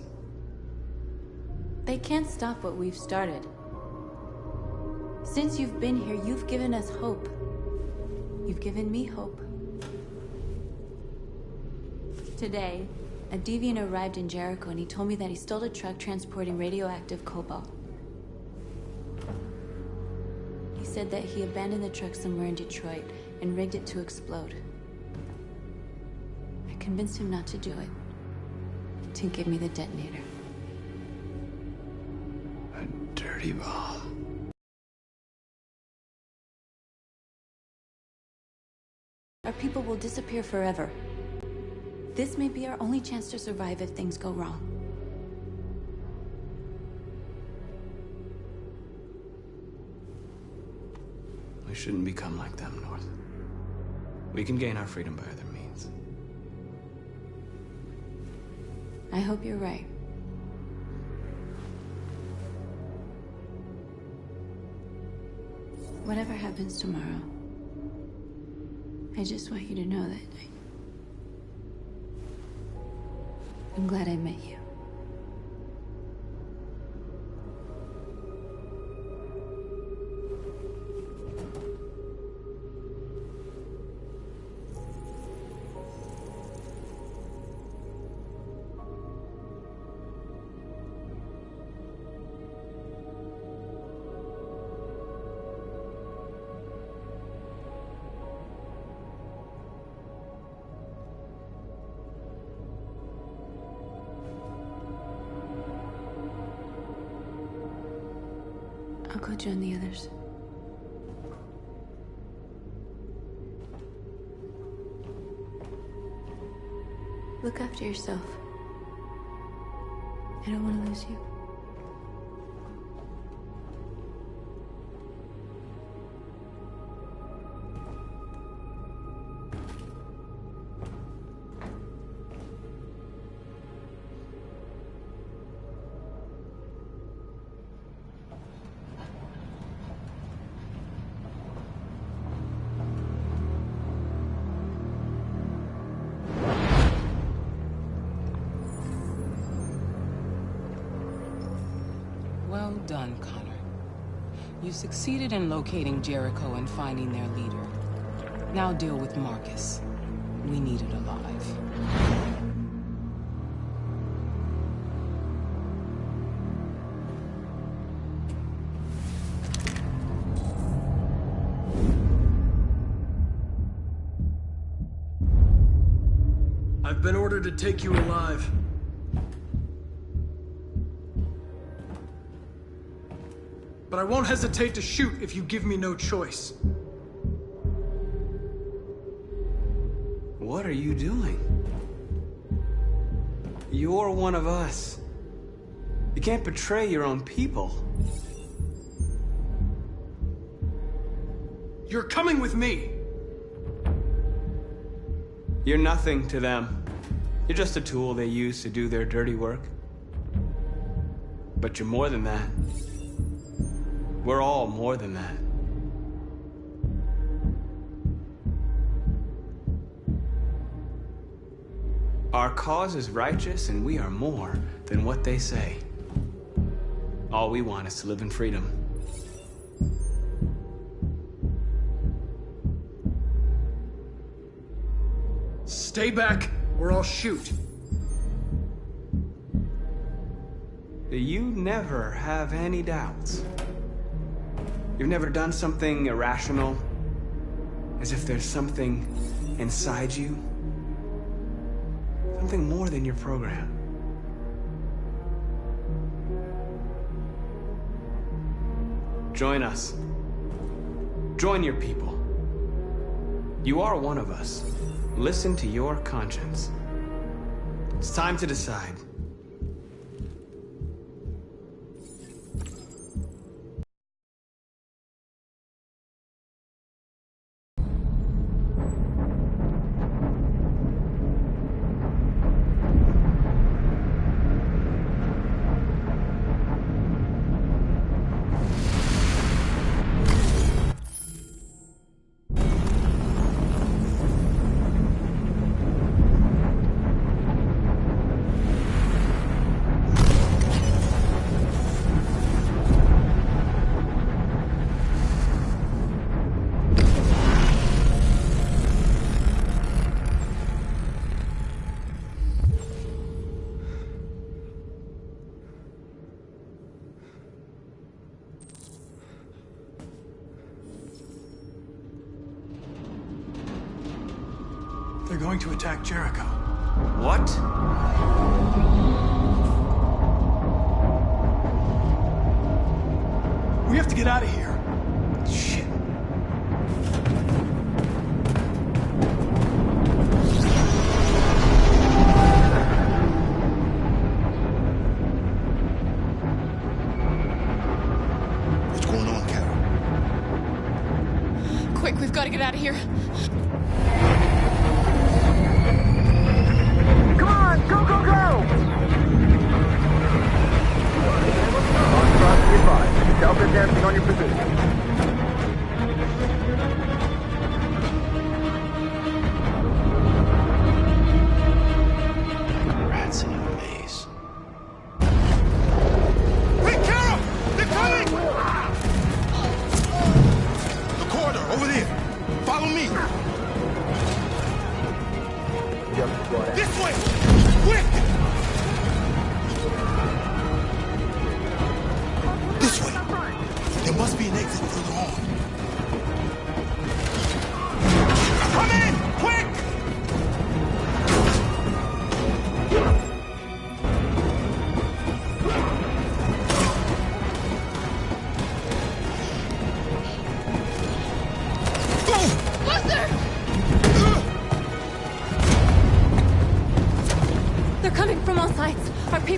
Speaker 4: They can't stop what we've started. Since you've been here, you've given us hope. You've given me hope. Today, a deviant arrived in Jericho and he told me that he stole a truck transporting radioactive cobalt. He said that he abandoned the truck somewhere in Detroit and rigged it to explode. I convinced him not to do it, to give me the detonator.
Speaker 2: A dirty bomb.
Speaker 4: Our people will disappear forever. This may be our only chance to survive if things go wrong.
Speaker 2: We shouldn't become like them, North. We can gain our freedom by other means.
Speaker 4: I hope you're right.
Speaker 12: Whatever happens tomorrow, I just want you to know that I'm glad I met you. I'll go join the others. Look after yourself. I don't want to lose you.
Speaker 10: Well done, Connor. You succeeded in locating Jericho and finding their leader. Now deal with Marcus. We need it alive.
Speaker 11: I've been ordered to take you alive. But I won't hesitate to shoot if you give me no choice.
Speaker 2: What are you doing? You're one of us. You can't betray your own people.
Speaker 11: You're coming with me!
Speaker 2: You're nothing to them. You're just a tool they use to do their dirty work. But you're more than that. We're all more than that. Our cause is righteous, and we are more than what they say. All we want is to live in freedom.
Speaker 11: Stay back, or I'll shoot.
Speaker 2: You never have any doubts. You've never done something irrational, as if there's something inside you, something more than your program. Join us. Join your people. You are one of us. Listen to your conscience. It's time to decide.
Speaker 11: They're going to attack Jericho.
Speaker 2: What?
Speaker 11: We have to get out of here.
Speaker 2: Shit.
Speaker 1: What's going on, Carol?
Speaker 20: Quick, we've got to get out of here.
Speaker 22: Come on, go, go, go! Entourage be advised. Delta advancing on your position.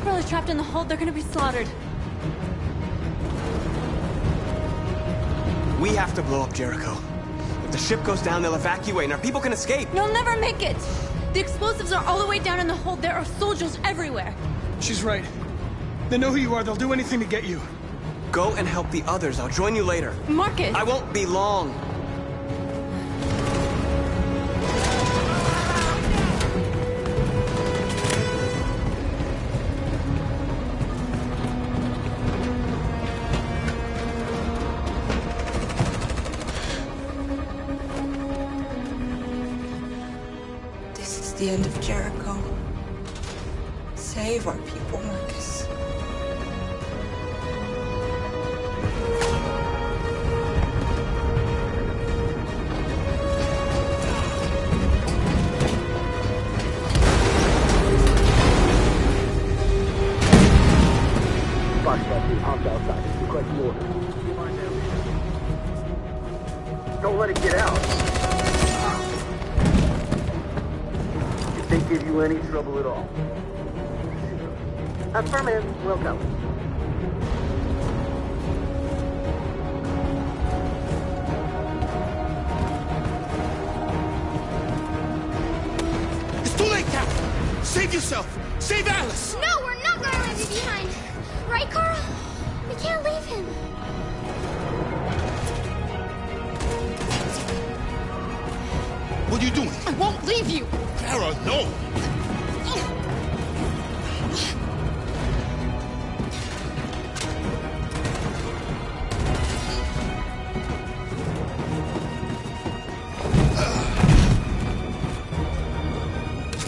Speaker 4: April is trapped in the hold. They're gonna be slaughtered.
Speaker 2: We have to blow up Jericho. If the ship goes down, they'll evacuate and our people can escape.
Speaker 4: You'll never make it! The explosives are all the way down in the hold. There are soldiers everywhere.
Speaker 9: She's right. They know who you are. They'll do anything to get you.
Speaker 2: Go and help the others. I'll join you later.
Speaker 4: Marcus!
Speaker 2: I won't be long.
Speaker 10: This is the end of Jericho. Save our people, Marcus.
Speaker 22: Armed outside. Request order. Don't let it get out. If they give you any trouble at all. Affirmative. Will go.
Speaker 1: It's too late, Cap! Save yourself! Save Alice!
Speaker 21: No, we're not gonna leave you behind. Right, Carl? We can't leave him.
Speaker 1: What are you doing?
Speaker 21: I won't leave you.
Speaker 1: Clara, no!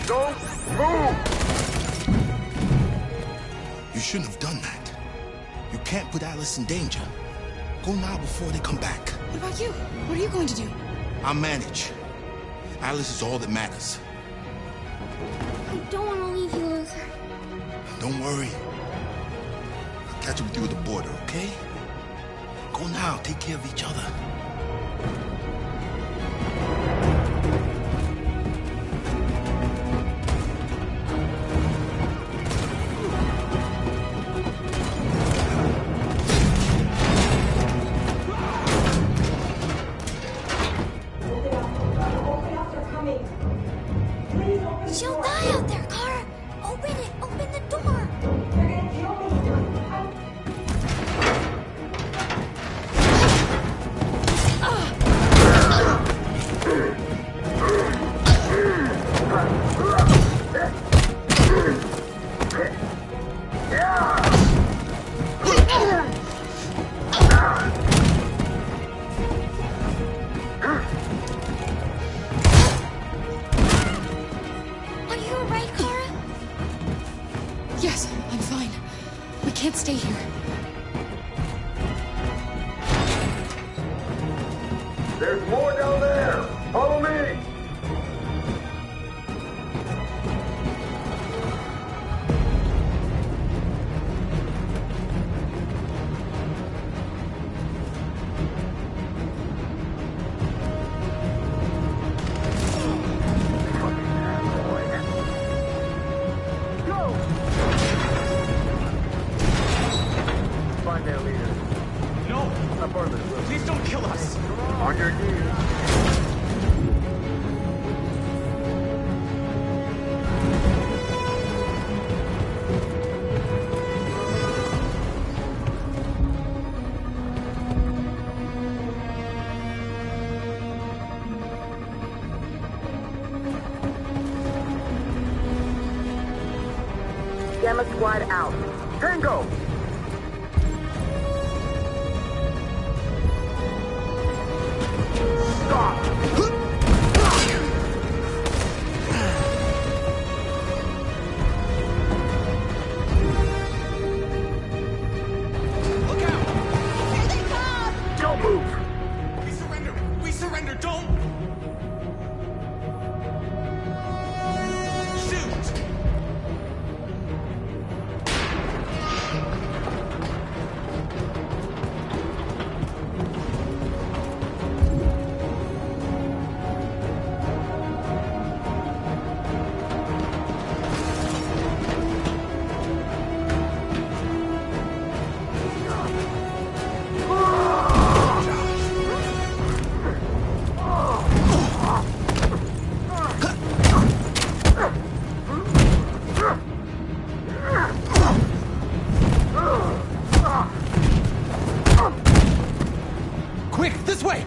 Speaker 22: Don't move!
Speaker 1: You shouldn't have done that. You can't put Alice in danger. Go now before they come back.
Speaker 20: What about you? What are you going to do?
Speaker 1: I'll manage. Alice is all that matters.
Speaker 21: I don't want to leave you, Luther.
Speaker 1: Don't worry. I'll catch up with you at the border, okay? Go now. Take care of each other.
Speaker 21: She'll die out there, Kara. Open it. Open the door. Are you alright, Kara?
Speaker 20: Yes, I'm fine. We can't stay here.
Speaker 22: There's more down there! Follow me! Find their leader.
Speaker 2: No!
Speaker 22: Affirmative. Will.
Speaker 2: Please don't kill us!
Speaker 22: On your knees. Gamma squad out. Tango! Don't move!
Speaker 2: We surrender! We surrender! Don't! Shoot!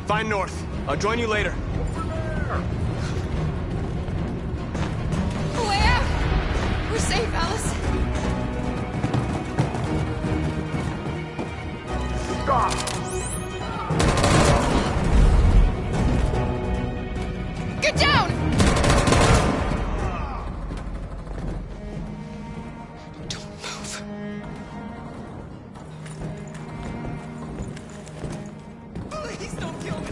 Speaker 2: Find north. I'll join you later.
Speaker 21: Way out! We're safe, Alice.
Speaker 22: Stop!
Speaker 21: Get down!
Speaker 10: Don't move. Please don't kill me.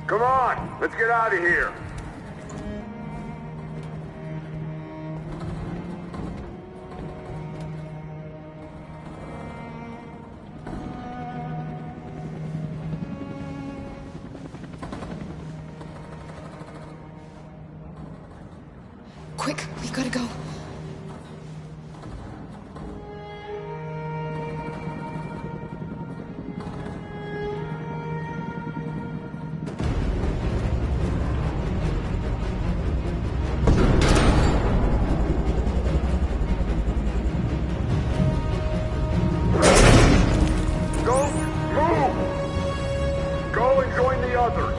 Speaker 22: Come on, let's get out of here.
Speaker 20: Quick, we've got to go.
Speaker 22: Don't move! Go and join the others.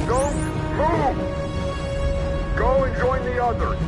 Speaker 22: Don't move! Go and join the others.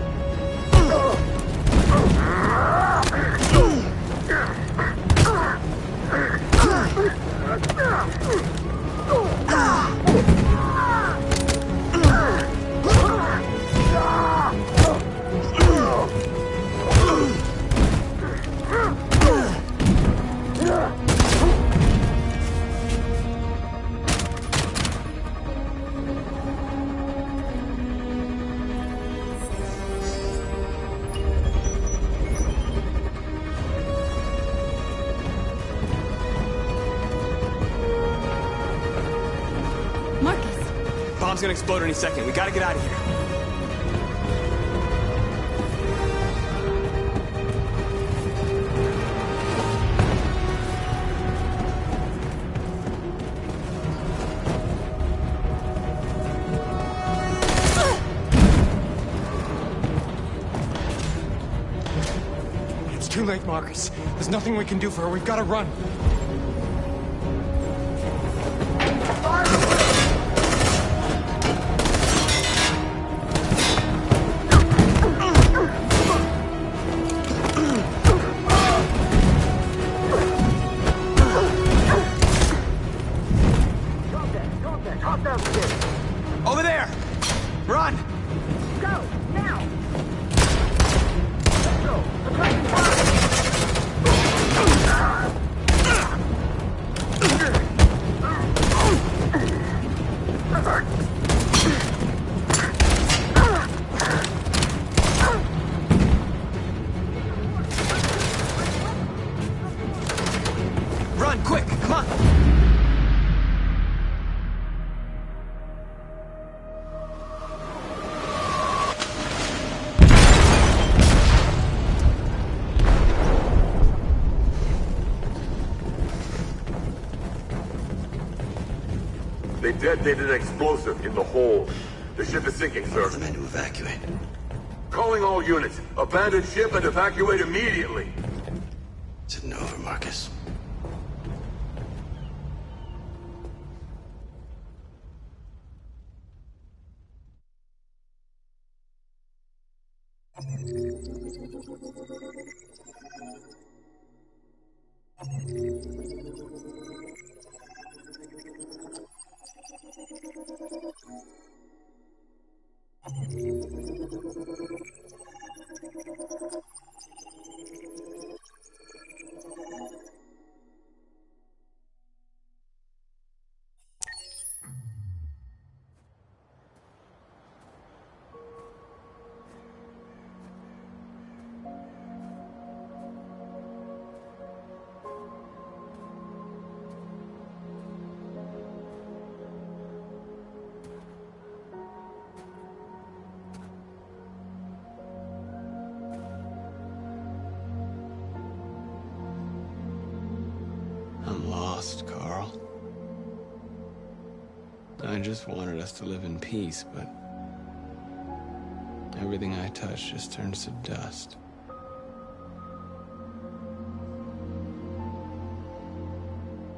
Speaker 2: Bomb's gonna explode any second. We gotta get out of here.
Speaker 9: It's too late, Marcus. There's nothing we can do for her. We've got to run.
Speaker 2: Over there! Run!
Speaker 22: Go, now! Let's go!
Speaker 18: detonated an explosive in the hold. The ship is sinking, sir.
Speaker 1: The men to evacuate.
Speaker 18: Calling all units. Abandon ship and evacuate immediately.
Speaker 1: It's over, Marcus. I'm lost, Carl. I just wanted us to live in peace, but everything I touch just turns to dust.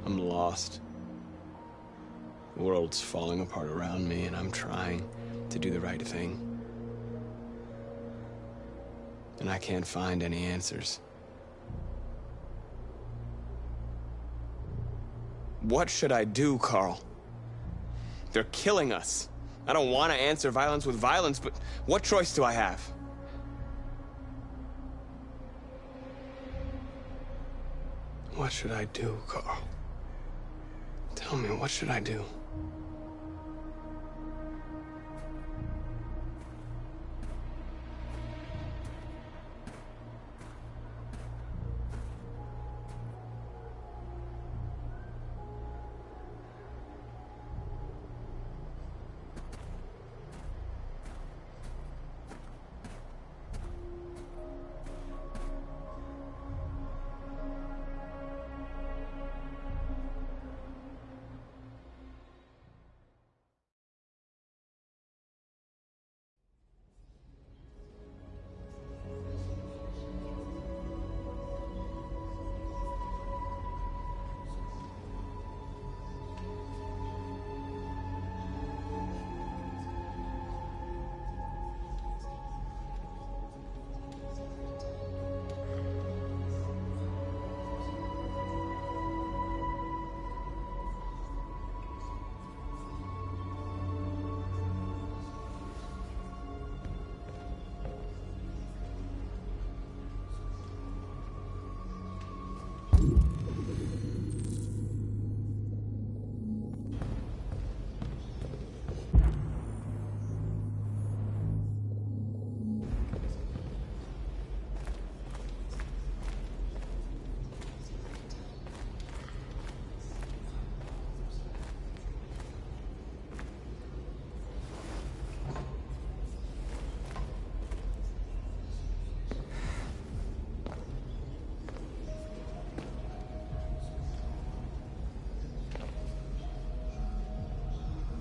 Speaker 1: I'm lost. The world's falling apart around me, and I'm trying to do the right thing. And I can't find any answers. What should I do, Carl? They're killing us. I don't want to answer violence with violence, but what choice do I have? What should I do, Carl? Tell me, what should I do?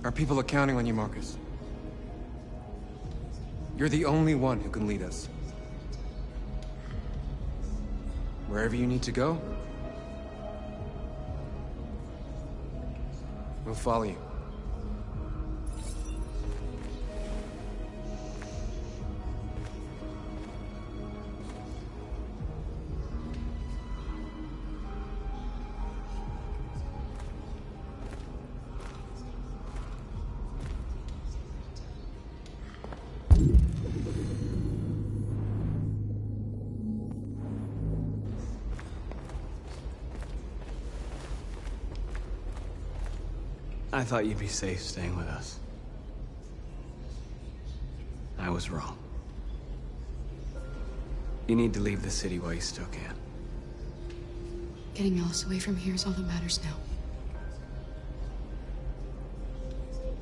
Speaker 13: Our people are counting on you, Marcus. You're the only one who can lead us. Wherever you need to go, we'll follow you.
Speaker 2: I thought you'd be safe staying with us. I was wrong. You need to leave the city while you still can.
Speaker 20: Getting Alice away from here is all that matters now.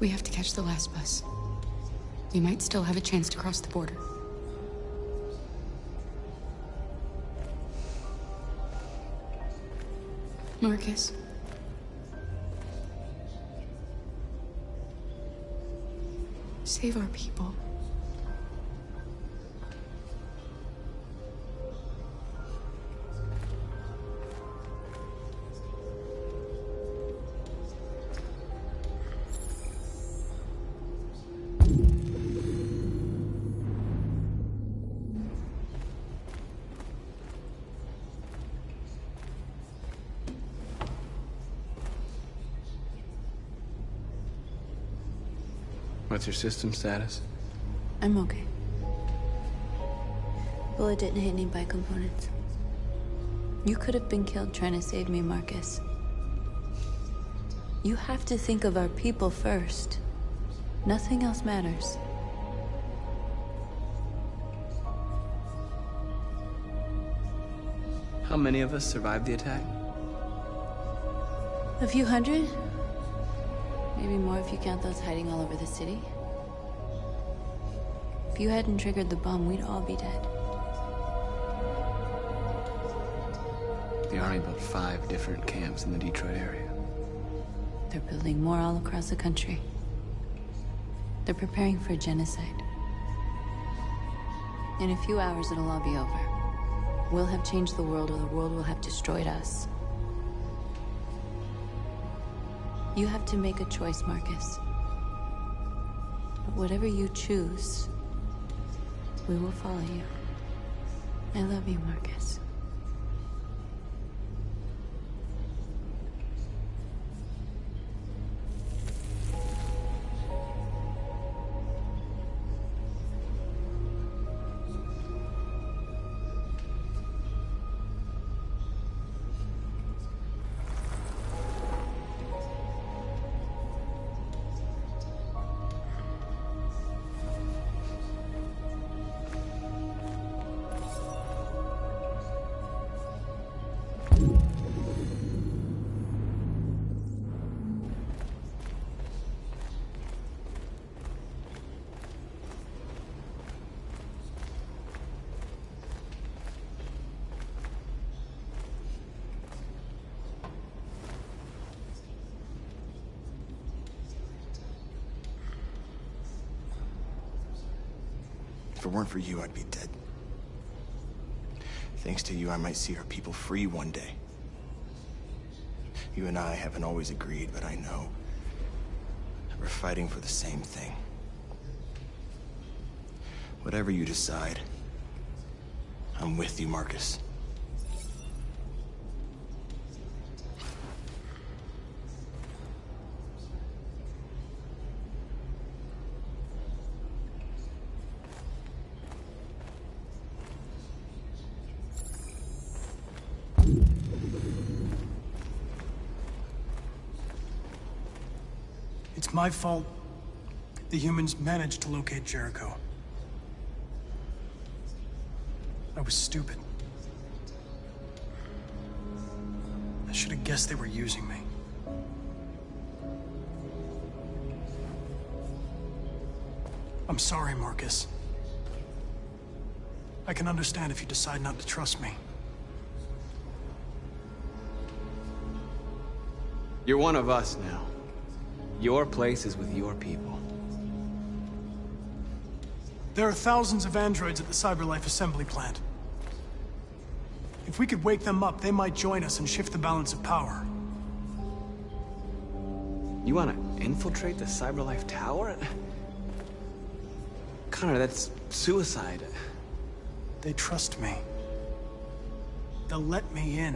Speaker 20: We have to catch the last bus. We might still have a chance to cross the border. Marcus. Save our people.
Speaker 2: What's your system status?
Speaker 12: I'm okay. Bullet didn't hit any bicomponents. You could have been killed trying to save me, Marcus. You have to think of our people first. Nothing else matters.
Speaker 2: How many of us survived the attack?
Speaker 12: A few hundred? Maybe more if you count those hiding all over the city. If you hadn't triggered the bomb, we'd all be dead.
Speaker 2: The Army built 5 different camps in the Detroit area.
Speaker 12: They're building more all across the country. They're preparing for genocide. In a few hours, it'll all be over. We'll have changed the world, or the world will have destroyed us. You have to make a choice, Marcus. But whatever you choose, we will follow you. I love you, Marcus.
Speaker 15: If it weren't for you, I'd be dead. Thanks to you, I might see our people free one day. You and I haven't always agreed, but I know that we're fighting for the same thing. Whatever you decide, I'm with you, Marcus.
Speaker 11: It's my fault the humans managed to locate Jericho. I was stupid. I should have guessed they were using me. I'm sorry, Marcus. I can understand if you decide not to trust me.
Speaker 2: You're one of us now. Your place is with your people.
Speaker 11: There are thousands of androids at the CyberLife assembly plant. If we could wake them up, they might join us and shift the balance of power.
Speaker 2: You want to infiltrate the CyberLife tower? Connor, that's suicide.
Speaker 11: They trust me. They'll let me in.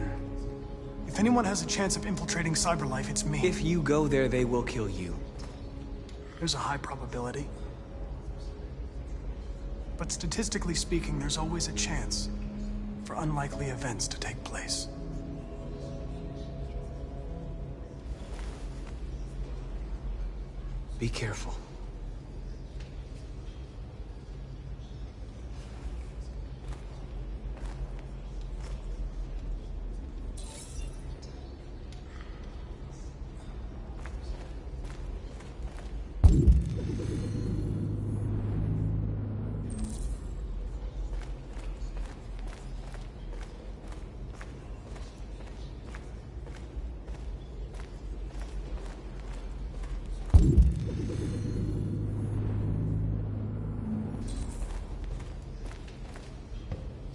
Speaker 11: If anyone has a chance of infiltrating CyberLife, it's me.
Speaker 2: If you go there, they will kill you.
Speaker 11: There's a high probability. But statistically speaking, there's always a chance for unlikely events to take place.
Speaker 2: Be careful.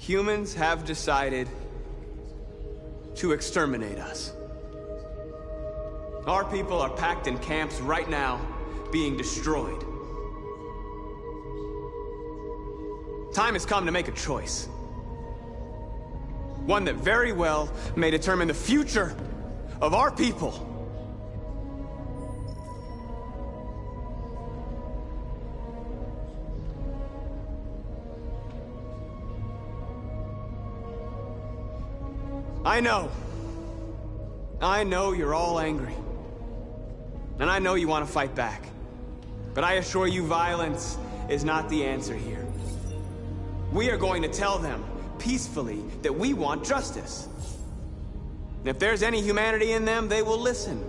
Speaker 2: Humans have decided to exterminate us. Our people are packed in camps right now, being destroyed. Time has come to make a choice. One that very well may determine the future of our people. I know you're all angry. And I know you want to fight back. But I assure you, violence is not the answer here. We are going to tell them, peacefully, that we want justice. And if there's any humanity in them, they will listen.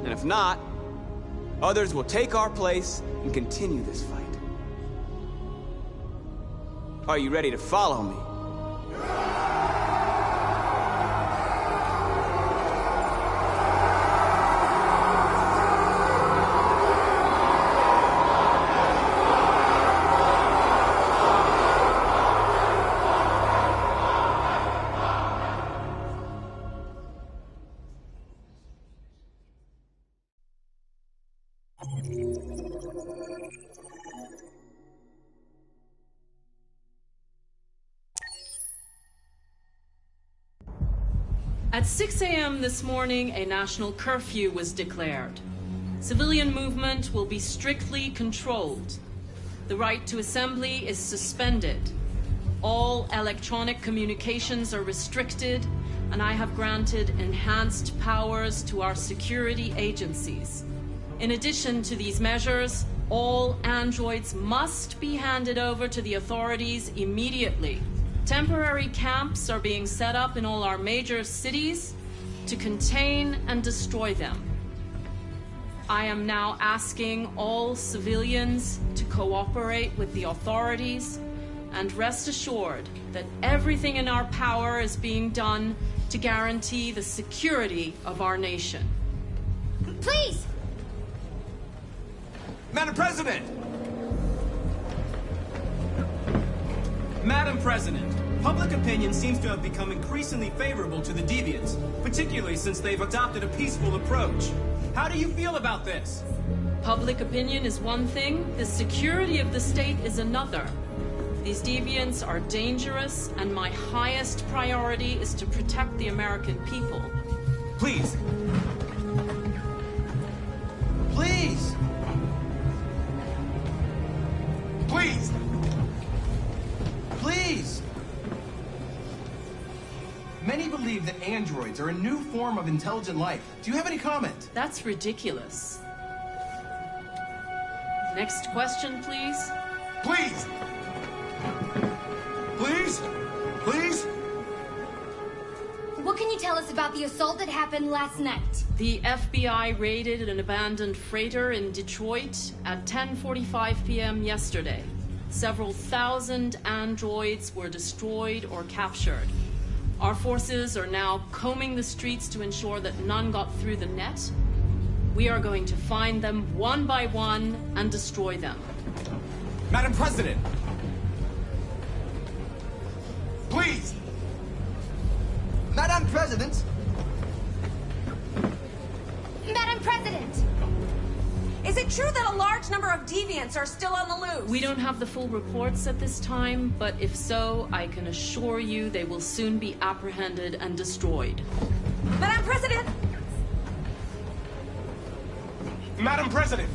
Speaker 2: And if not, others will take our place and continue this fight. Are you ready to follow me?
Speaker 16: At 6 a.m. this morning, a national curfew was declared. Civilian movement will be strictly controlled. The right to assembly is suspended. All electronic communications are restricted, and I have granted enhanced powers to our security agencies. In addition to these measures, all androids must be handed over to the authorities immediately. Temporary camps are being set up in all our major cities to contain and destroy them. I am now asking all civilians to cooperate with the authorities and rest assured that everything in our power is being done to guarantee the security of our nation.
Speaker 21: Please!
Speaker 17: Madam President! Madam President, public opinion seems to have become increasingly favorable to the deviants, particularly since they've adopted a peaceful approach. How do you feel about this?
Speaker 16: Public opinion is one thing, the security of the state is another. These deviants are dangerous, and my highest priority is to protect the American people.
Speaker 17: Please. Please! Please! Please! Many believe that androids are a new form of intelligent life. Do you have any comment?
Speaker 16: That's ridiculous. Next question, please.
Speaker 17: Please! Please? Please?
Speaker 21: What can you tell us about the assault that happened last night?
Speaker 16: The FBI raided an abandoned freighter in Detroit at 10:45 p.m. yesterday. Several thousand androids were destroyed or captured. Our forces are now combing the streets to ensure that none got through the net. We are going to find them one by one and destroy them.
Speaker 17: Madam President! Please!
Speaker 7: Madam President!
Speaker 21: Madam President!
Speaker 23: Is it true that a large number of deviants are still on the loose?
Speaker 16: We don't have the full reports at this time, but if so, I can assure you they will soon be apprehended and destroyed.
Speaker 23: Madam President!
Speaker 17: Madam President!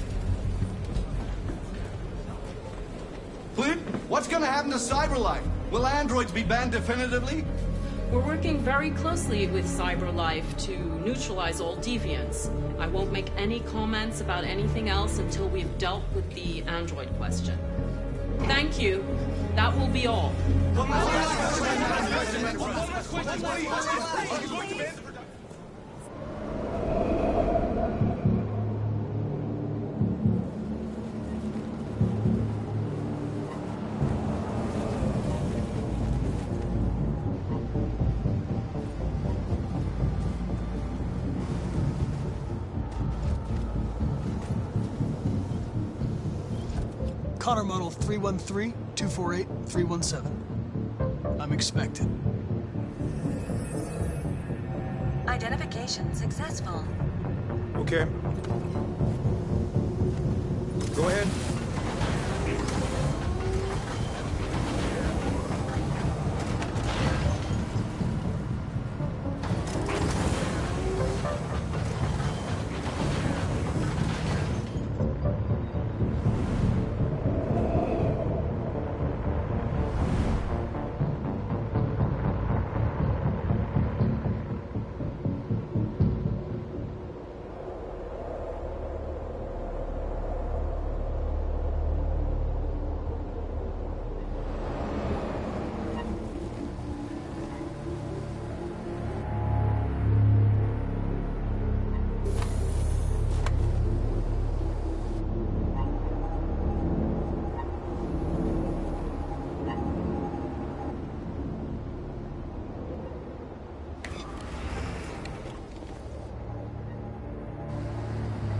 Speaker 7: Please? What's gonna happen to CyberLife? Will androids be banned definitively?
Speaker 16: We're working very closely with CyberLife to neutralize all deviants. I won't make any comments about anything else until we've dealt with the android question. Thank you. That will be all.
Speaker 24: Connor Model 313-248-317.
Speaker 11: I'm expected.
Speaker 5: Identification successful.
Speaker 3: Okay. Go ahead.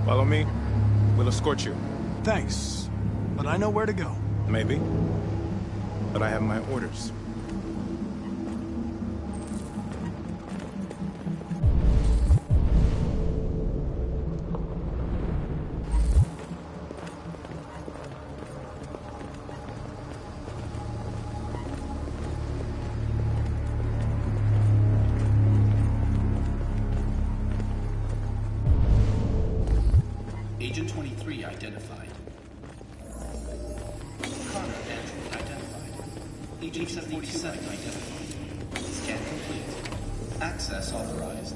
Speaker 3: Follow me. We'll escort you.
Speaker 11: Thanks, but I know where to go.
Speaker 3: Maybe. But I have my orders.
Speaker 6: Agent 23 identified. Connor Andrew identified. Agent 47 identified. Scan complete. Access authorized.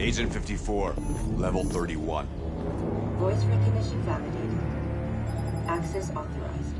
Speaker 14: Agent 54, level 31.
Speaker 5: Voice recognition validated. Access authorized.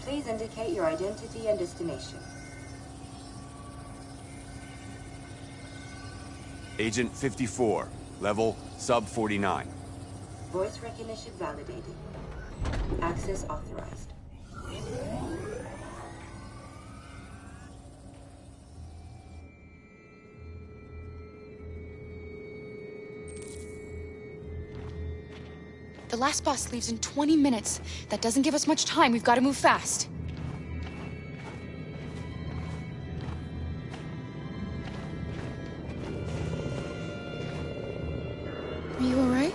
Speaker 5: Please indicate your identity and destination.
Speaker 14: Agent 54, level sub 49.
Speaker 5: Voice recognition validated. Access authorized.
Speaker 20: The last bus leaves in 20 minutes. That doesn't give us much time. We've got to move fast. Are you all right?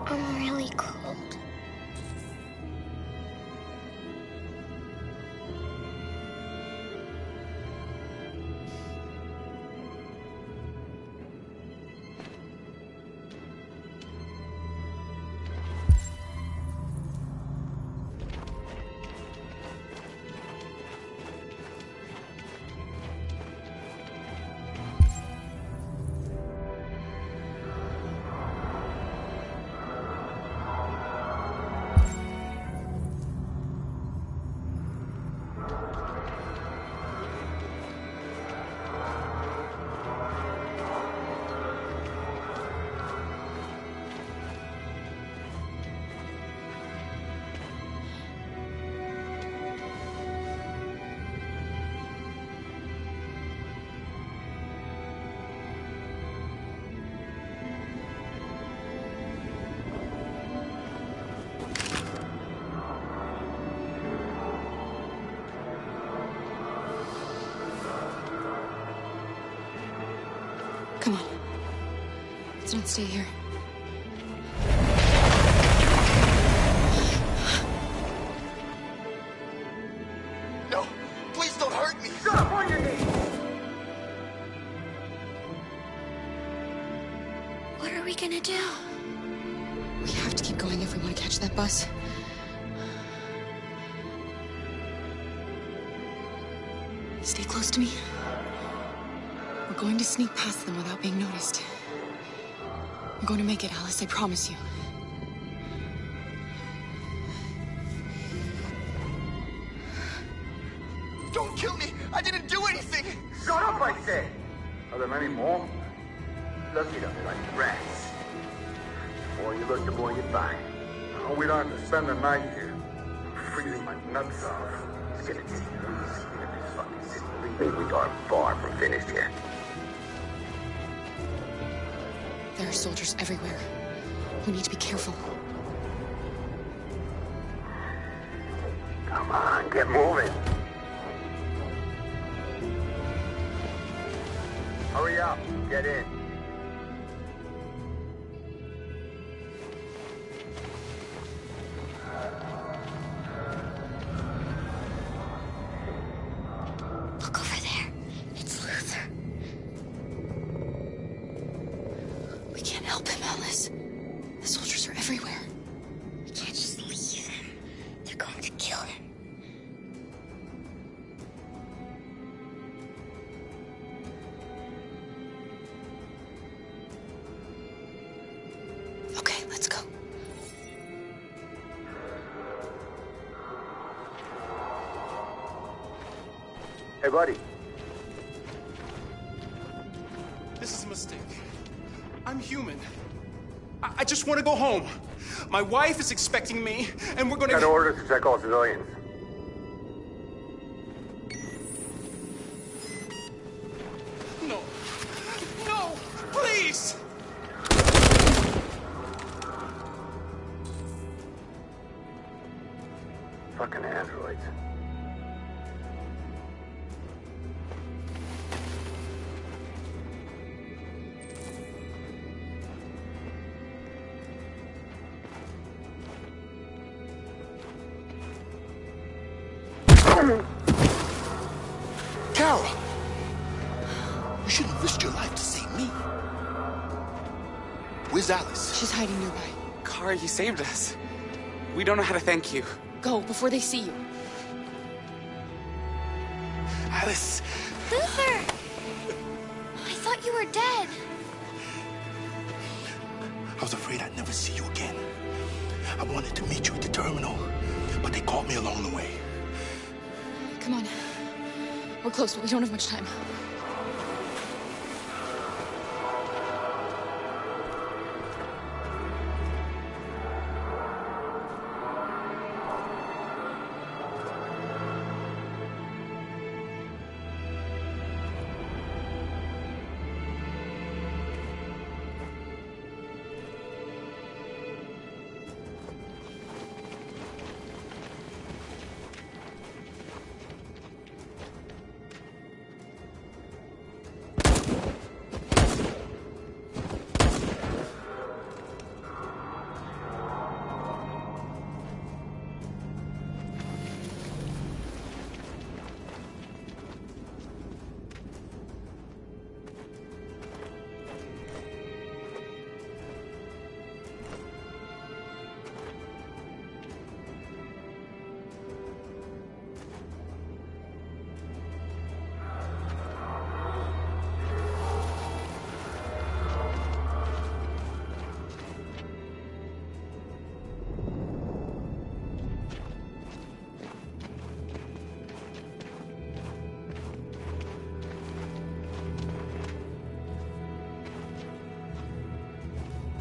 Speaker 21: I'm really cold.
Speaker 20: Come on. Let's not stay here.
Speaker 7: No, please don't hurt me.
Speaker 22: Stop on your knees.
Speaker 20: What are we gonna do? We have to keep going if we want to catch that bus. Stay close to me. We're going to sneak past them without being noticed. We're going to make it, Alice, I promise you.
Speaker 7: Don't kill me! I didn't do anything!
Speaker 22: Shut up, I say! Are there many more? Look at them like rats. The more you look, the more you find. Oh, we don't have to spend the night here. I'm freezing my nuts off. Let's get it easy. Let's get this fucking city. Believe me, we are far from finished here.
Speaker 20: There are soldiers everywhere. We need to be careful.
Speaker 22: Come on, get moving. Hurry up, get in.
Speaker 21: Look over there. It's Luther.
Speaker 20: We can't help him, Alice. The soldiers are everywhere.
Speaker 21: We can't just leave him. They're going to kill him.
Speaker 20: Okay, let's go.
Speaker 22: Hey, buddy.
Speaker 9: This is a mistake. I'm human. I just want to go home. My wife is expecting me, and we're gonna...
Speaker 22: Got orders to check all civilians.
Speaker 9: No. No! Please!
Speaker 22: Fucking androids.
Speaker 1: Carol! You shouldn't have risked your life to save me. Where's Alice?
Speaker 20: She's hiding nearby.
Speaker 4: Kara, you saved us. We don't know how to thank you.
Speaker 20: Go before they see you.
Speaker 1: Alice!
Speaker 21: Luther! I thought you were dead.
Speaker 1: I was afraid I'd never see you again. I wanted to meet you at the terminal, but they caught me along the way.
Speaker 20: Come on. We're close, but we don't have much time.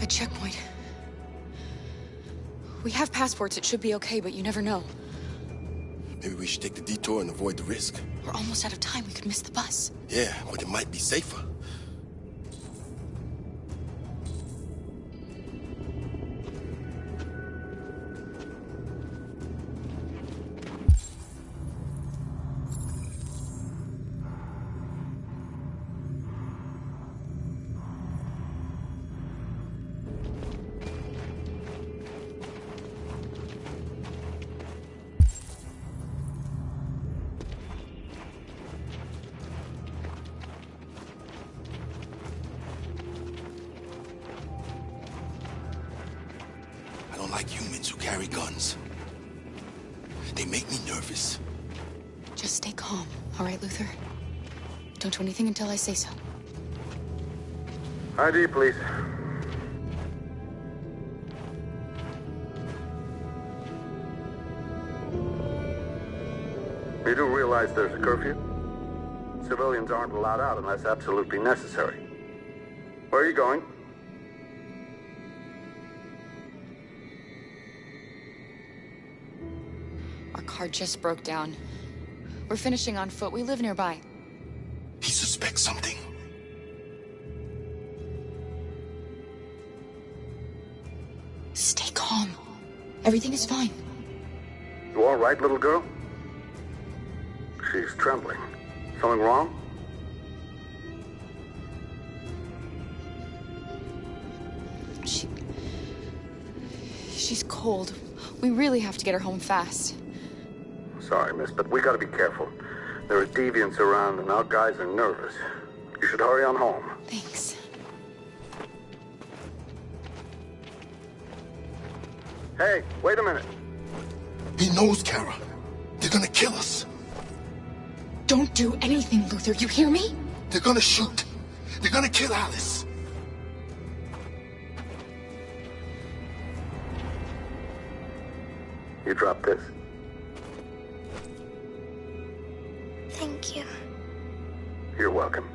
Speaker 20: A checkpoint. We have passports, it should be okay, but you never know.
Speaker 1: Maybe we should take the detour and avoid the risk.
Speaker 20: We're almost out of time, we could miss the bus.
Speaker 1: Yeah, but it might be safer. carry guns. They make me nervous.
Speaker 20: Just stay calm, all right, Luther? Don't do anything until I say so.
Speaker 22: ID, please. You do realize there's a curfew? Civilians aren't allowed out unless absolutely necessary. Where are you going?
Speaker 20: Our car just broke down. We're finishing on foot. We live nearby.
Speaker 1: He suspects something.
Speaker 20: Stay calm. Everything is fine.
Speaker 22: You all right, little girl? She's trembling. Something wrong?
Speaker 20: She's cold. We really have to get her home fast.
Speaker 22: Sorry, miss, but we gotta be careful. There are deviants around and our guys are nervous. You should hurry on home.
Speaker 20: Thanks.
Speaker 22: Hey, wait a minute.
Speaker 1: He knows, Kara. They're gonna kill us.
Speaker 20: Don't do anything, Luther. You hear me?
Speaker 1: They're gonna shoot. They're gonna kill Alice.
Speaker 22: You drop this.
Speaker 21: Thank you.
Speaker 22: You're welcome.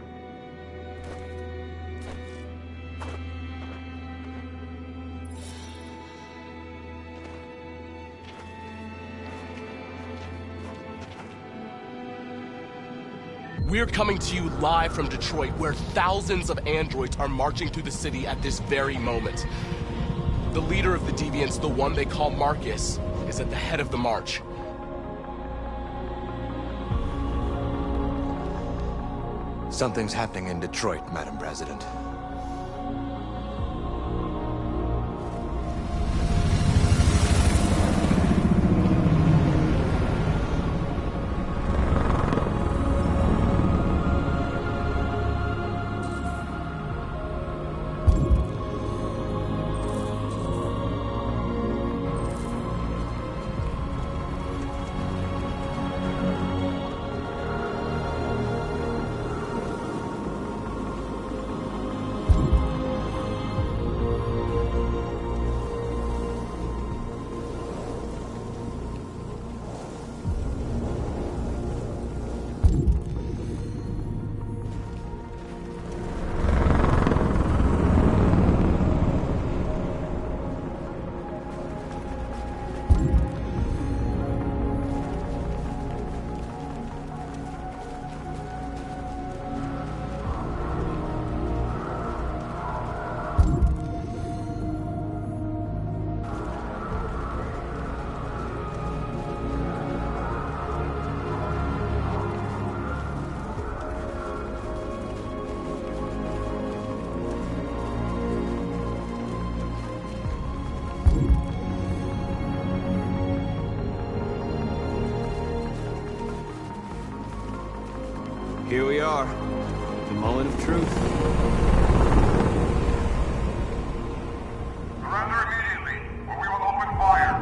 Speaker 8: We're coming to you live from Detroit, where thousands of androids are marching through the city at this very moment. The leader of the Deviants, the one they call Marcus, is at the head of the march.
Speaker 10: Something's happening in Detroit, Madam President.
Speaker 2: Here we are, the moment of truth.
Speaker 18: Surrender immediately, or we will open fire.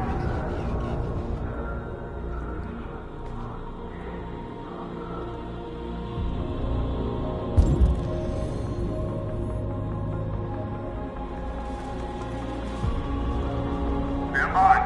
Speaker 18: Stand by.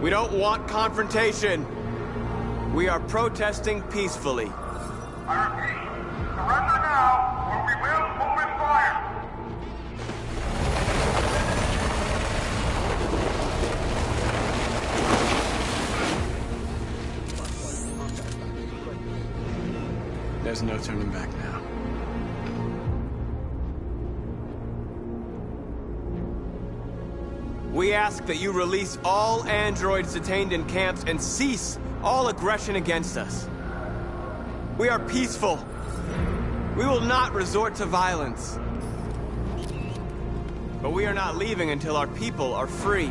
Speaker 2: We don't want confrontation. We are protesting peacefully.
Speaker 18: I repeat, surrender now, or we will open fire.
Speaker 2: There's no turning back now. We ask that you release all androids detained in camps and cease all aggression against us. We are peaceful. We will not resort to violence. But we are not leaving until our people are free.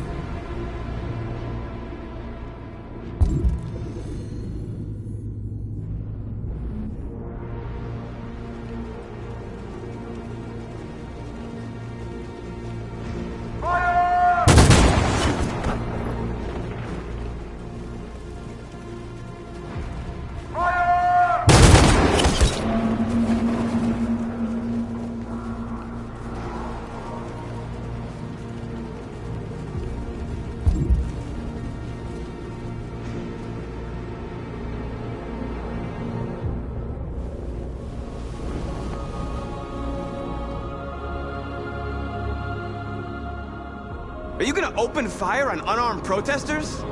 Speaker 2: Are you gonna open fire on unarmed protesters?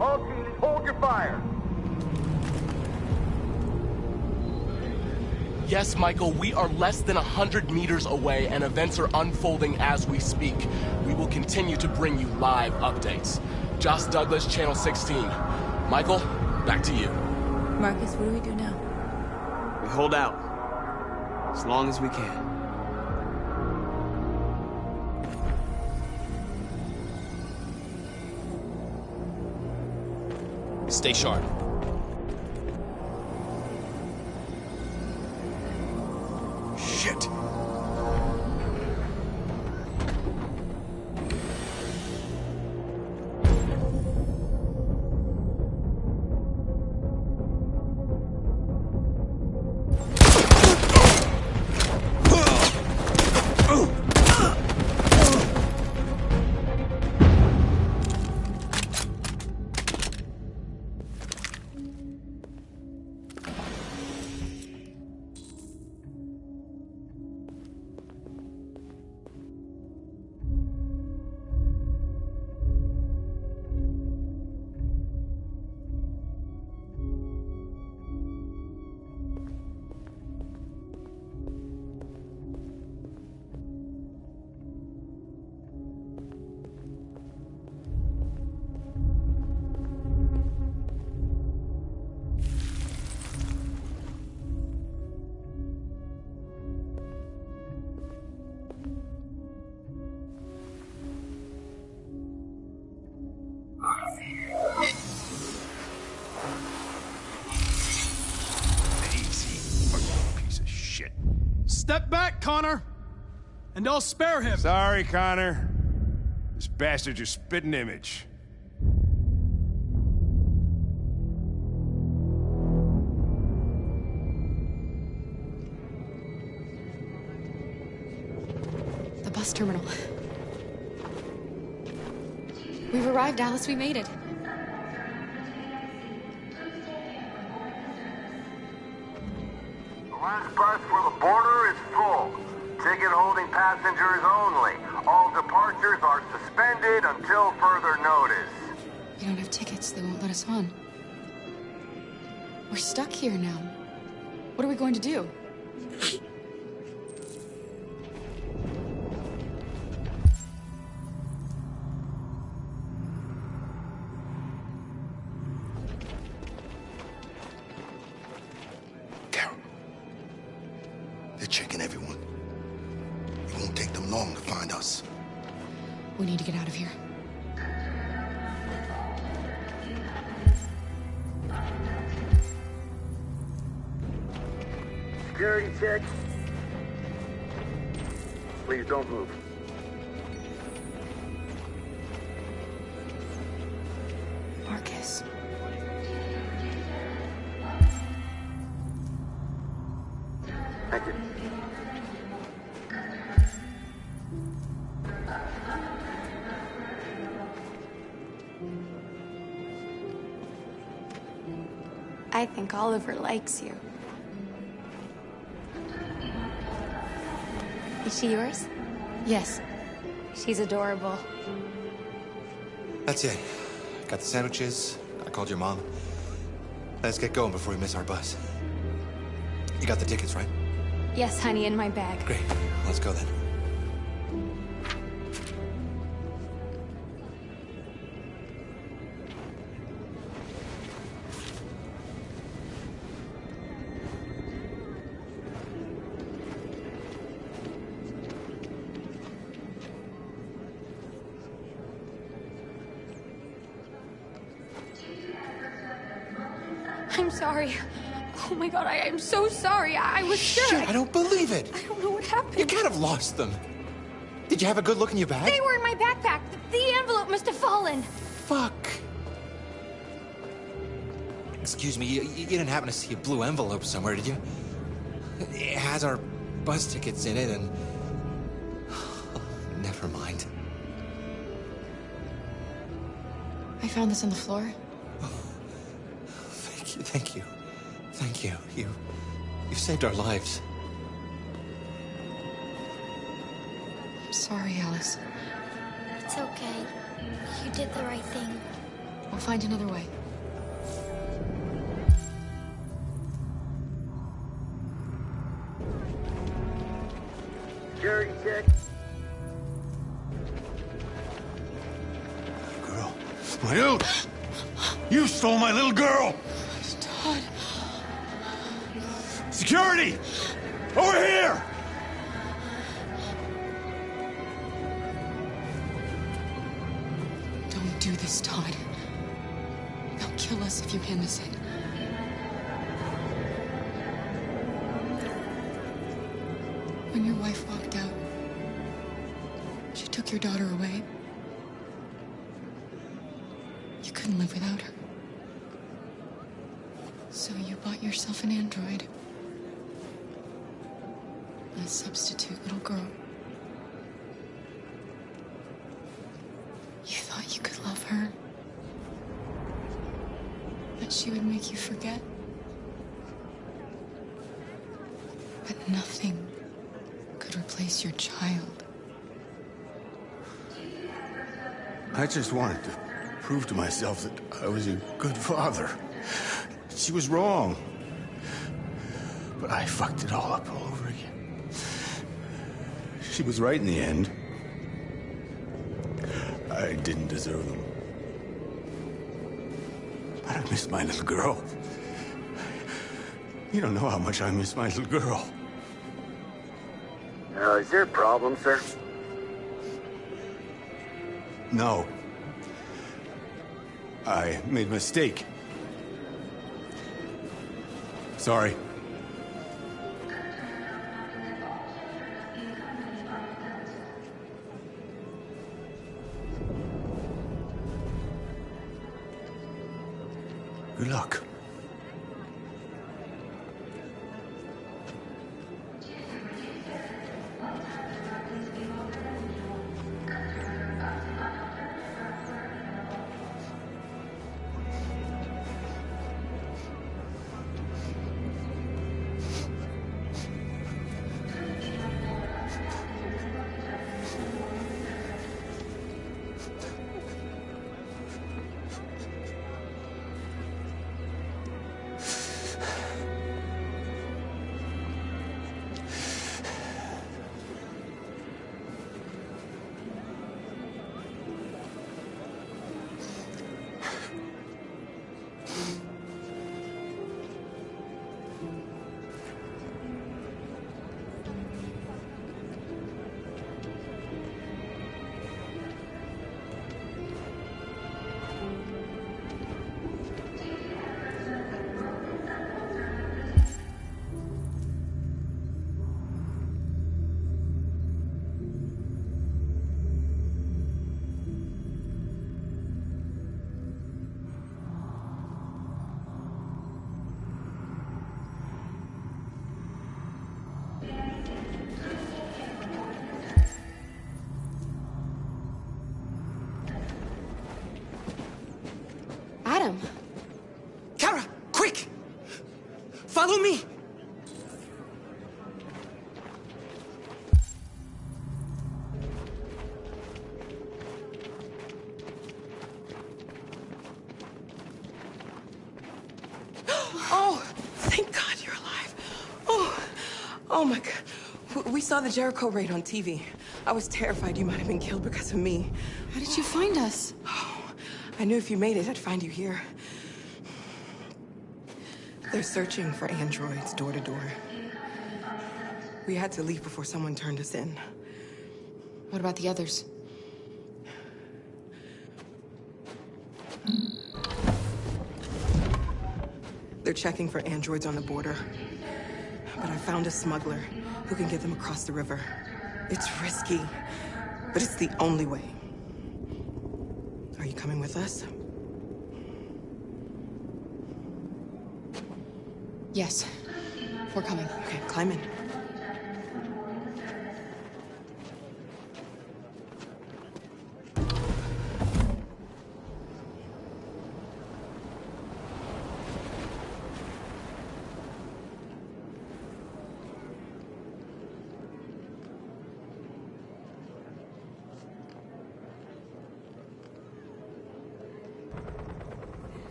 Speaker 22: All teams, hold your fire.
Speaker 8: Yes, Michael, we are less than 100 meters away and events are unfolding as we speak. We will continue to bring you live updates. Josh Douglas, Channel 16. Michael, back to you.
Speaker 12: Marcus, what do we do now?
Speaker 2: We hold out. As long as we can.
Speaker 13: Stay sharp.
Speaker 1: Shit.
Speaker 11: Step back, Connor! And I'll spare him!
Speaker 3: Sorry, Connor. This bastard's your spitting image.
Speaker 20: The bus terminal. We've arrived, Alice. We made it.
Speaker 22: The last bus for the border is full. Ticket-holding passengers only. All departures are suspended until further notice.
Speaker 20: We don't have tickets. They won't let us on. We're stuck here now. What are we going to do?
Speaker 1: They're checking everyone. It won't take them long to find us.
Speaker 20: We need to get out of here.
Speaker 22: Security check. Please don't move.
Speaker 20: Marcus.
Speaker 22: Thank you.
Speaker 21: I think Oliver likes you. Is she yours?
Speaker 20: Yes.
Speaker 21: She's adorable.
Speaker 10: That's it. Got the sandwiches. I called your mom. Let's get going before we miss our bus. You got the tickets, right?
Speaker 21: Yes, honey, in my bag.
Speaker 10: Great. Let's go then.
Speaker 21: I'm sorry. Oh my god, I'm so sorry. I was sure.
Speaker 10: Shit, I don't believe it.
Speaker 21: I don't know what happened.
Speaker 10: You can't have lost them. Did you have a good look in your bag?
Speaker 21: They were in my backpack. The envelope must have fallen.
Speaker 10: Fuck. Excuse me, you didn't happen to see a blue envelope somewhere, did you? It has our bus tickets in it, and... Never mind.
Speaker 20: I found this on the floor.
Speaker 10: Thank you, thank you. Thank you. You saved our lives.
Speaker 20: I'm sorry, Alice.
Speaker 21: It's okay. You did the right thing.
Speaker 20: We'll find another way.
Speaker 22: Security check.
Speaker 13: Girl. My dude! You stole my little girl!
Speaker 20: Todd.
Speaker 13: Security! Over here!
Speaker 20: Don't do this, Todd. They'll kill us if you hand this in. When your wife walked out, she took your daughter away. You couldn't live without her. So you bought yourself an android. A substitute little girl. You thought you could love her. That she would make you forget. But nothing could replace your child.
Speaker 13: I just wanted to prove to myself that I was a good father. She was wrong. But I fucked it all up all over again. She was right in the end. I didn't deserve them. But I miss my little girl. You don't know how much I miss my little girl.
Speaker 22: Is there a problem, sir?
Speaker 13: No. I made a mistake. Sorry. Good luck.
Speaker 20: Adam!
Speaker 7: Kara, quick! Follow me!
Speaker 15: Oh, thank God you're alive. Oh my God. We saw the Jericho raid on TV. I was terrified you might have been killed because of me.
Speaker 20: How did you find us?
Speaker 15: I knew if you made it, I'd find you here. They're searching for androids door to door. We had to leave before someone turned us in.
Speaker 20: What about the others?
Speaker 15: They're checking for androids on the border. But I found a smuggler who can get them across the river. It's risky, but it's the only way. Are you coming with us?
Speaker 20: Yes. We're coming.
Speaker 15: Okay, climb in.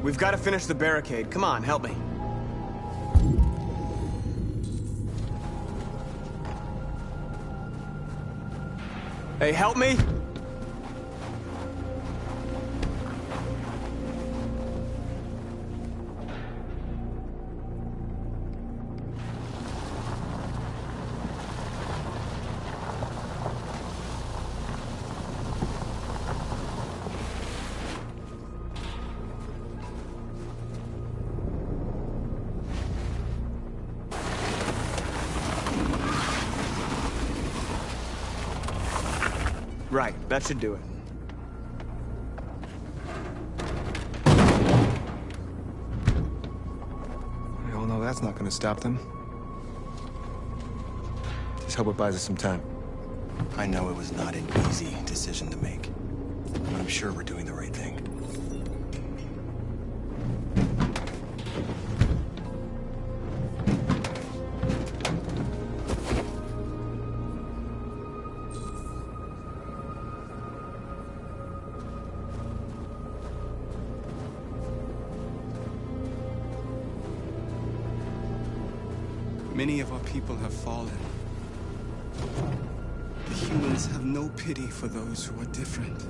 Speaker 2: We've got to finish the barricade. Come on, help me. Hey, help me! Right, that should do it.
Speaker 9: We all know that's not gonna stop them. Just hope it buys us some time.
Speaker 17: I know it was not an easy decision to make, but I'm sure we're doing the right thing.
Speaker 9: Many of our people have fallen. The humans have no pity for those who are different.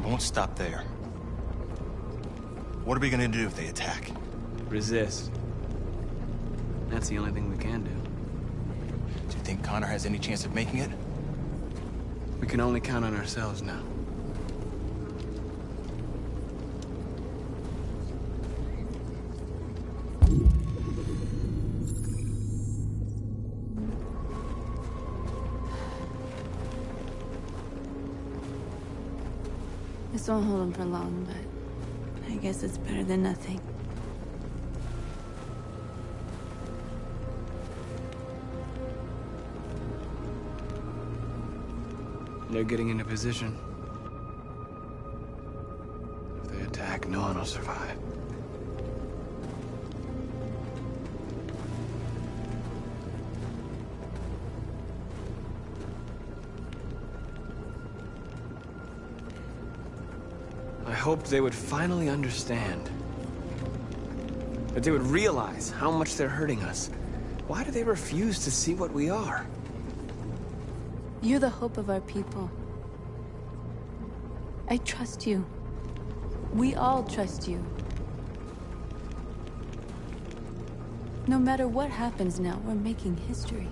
Speaker 17: Won't stop there. What are we gonna do if they attack?
Speaker 2: Resist. That's the only thing we can do.
Speaker 17: Do you think Connor has any chance of making it?
Speaker 2: We can only count on ourselves now.
Speaker 12: This won't hold him for long, but I guess it's better than nothing.
Speaker 2: They're getting into position. If they attack, no one will survive. I hoped they would finally understand. That they would realize how much they're hurting us. Why do they refuse to see what we are?
Speaker 12: You're the hope of our people. I trust you. We all trust you. No matter what happens now, we're making history.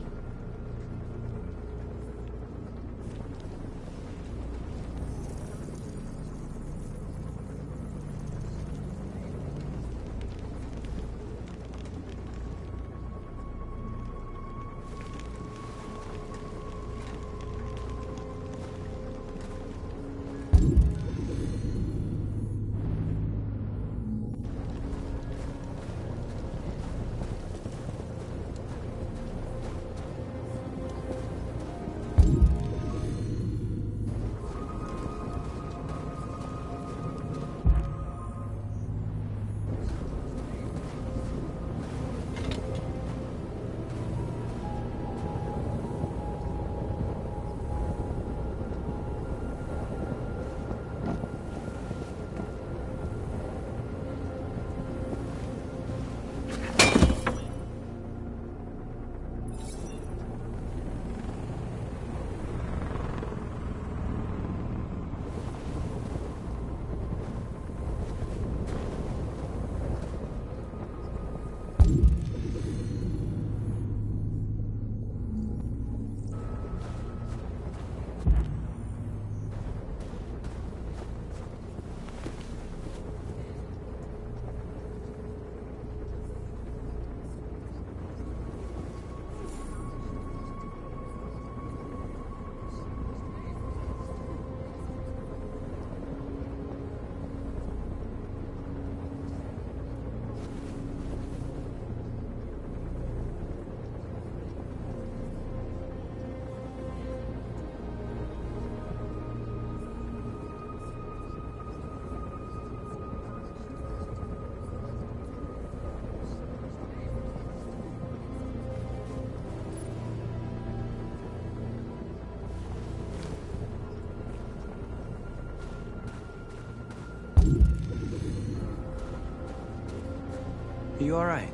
Speaker 2: Are you all right?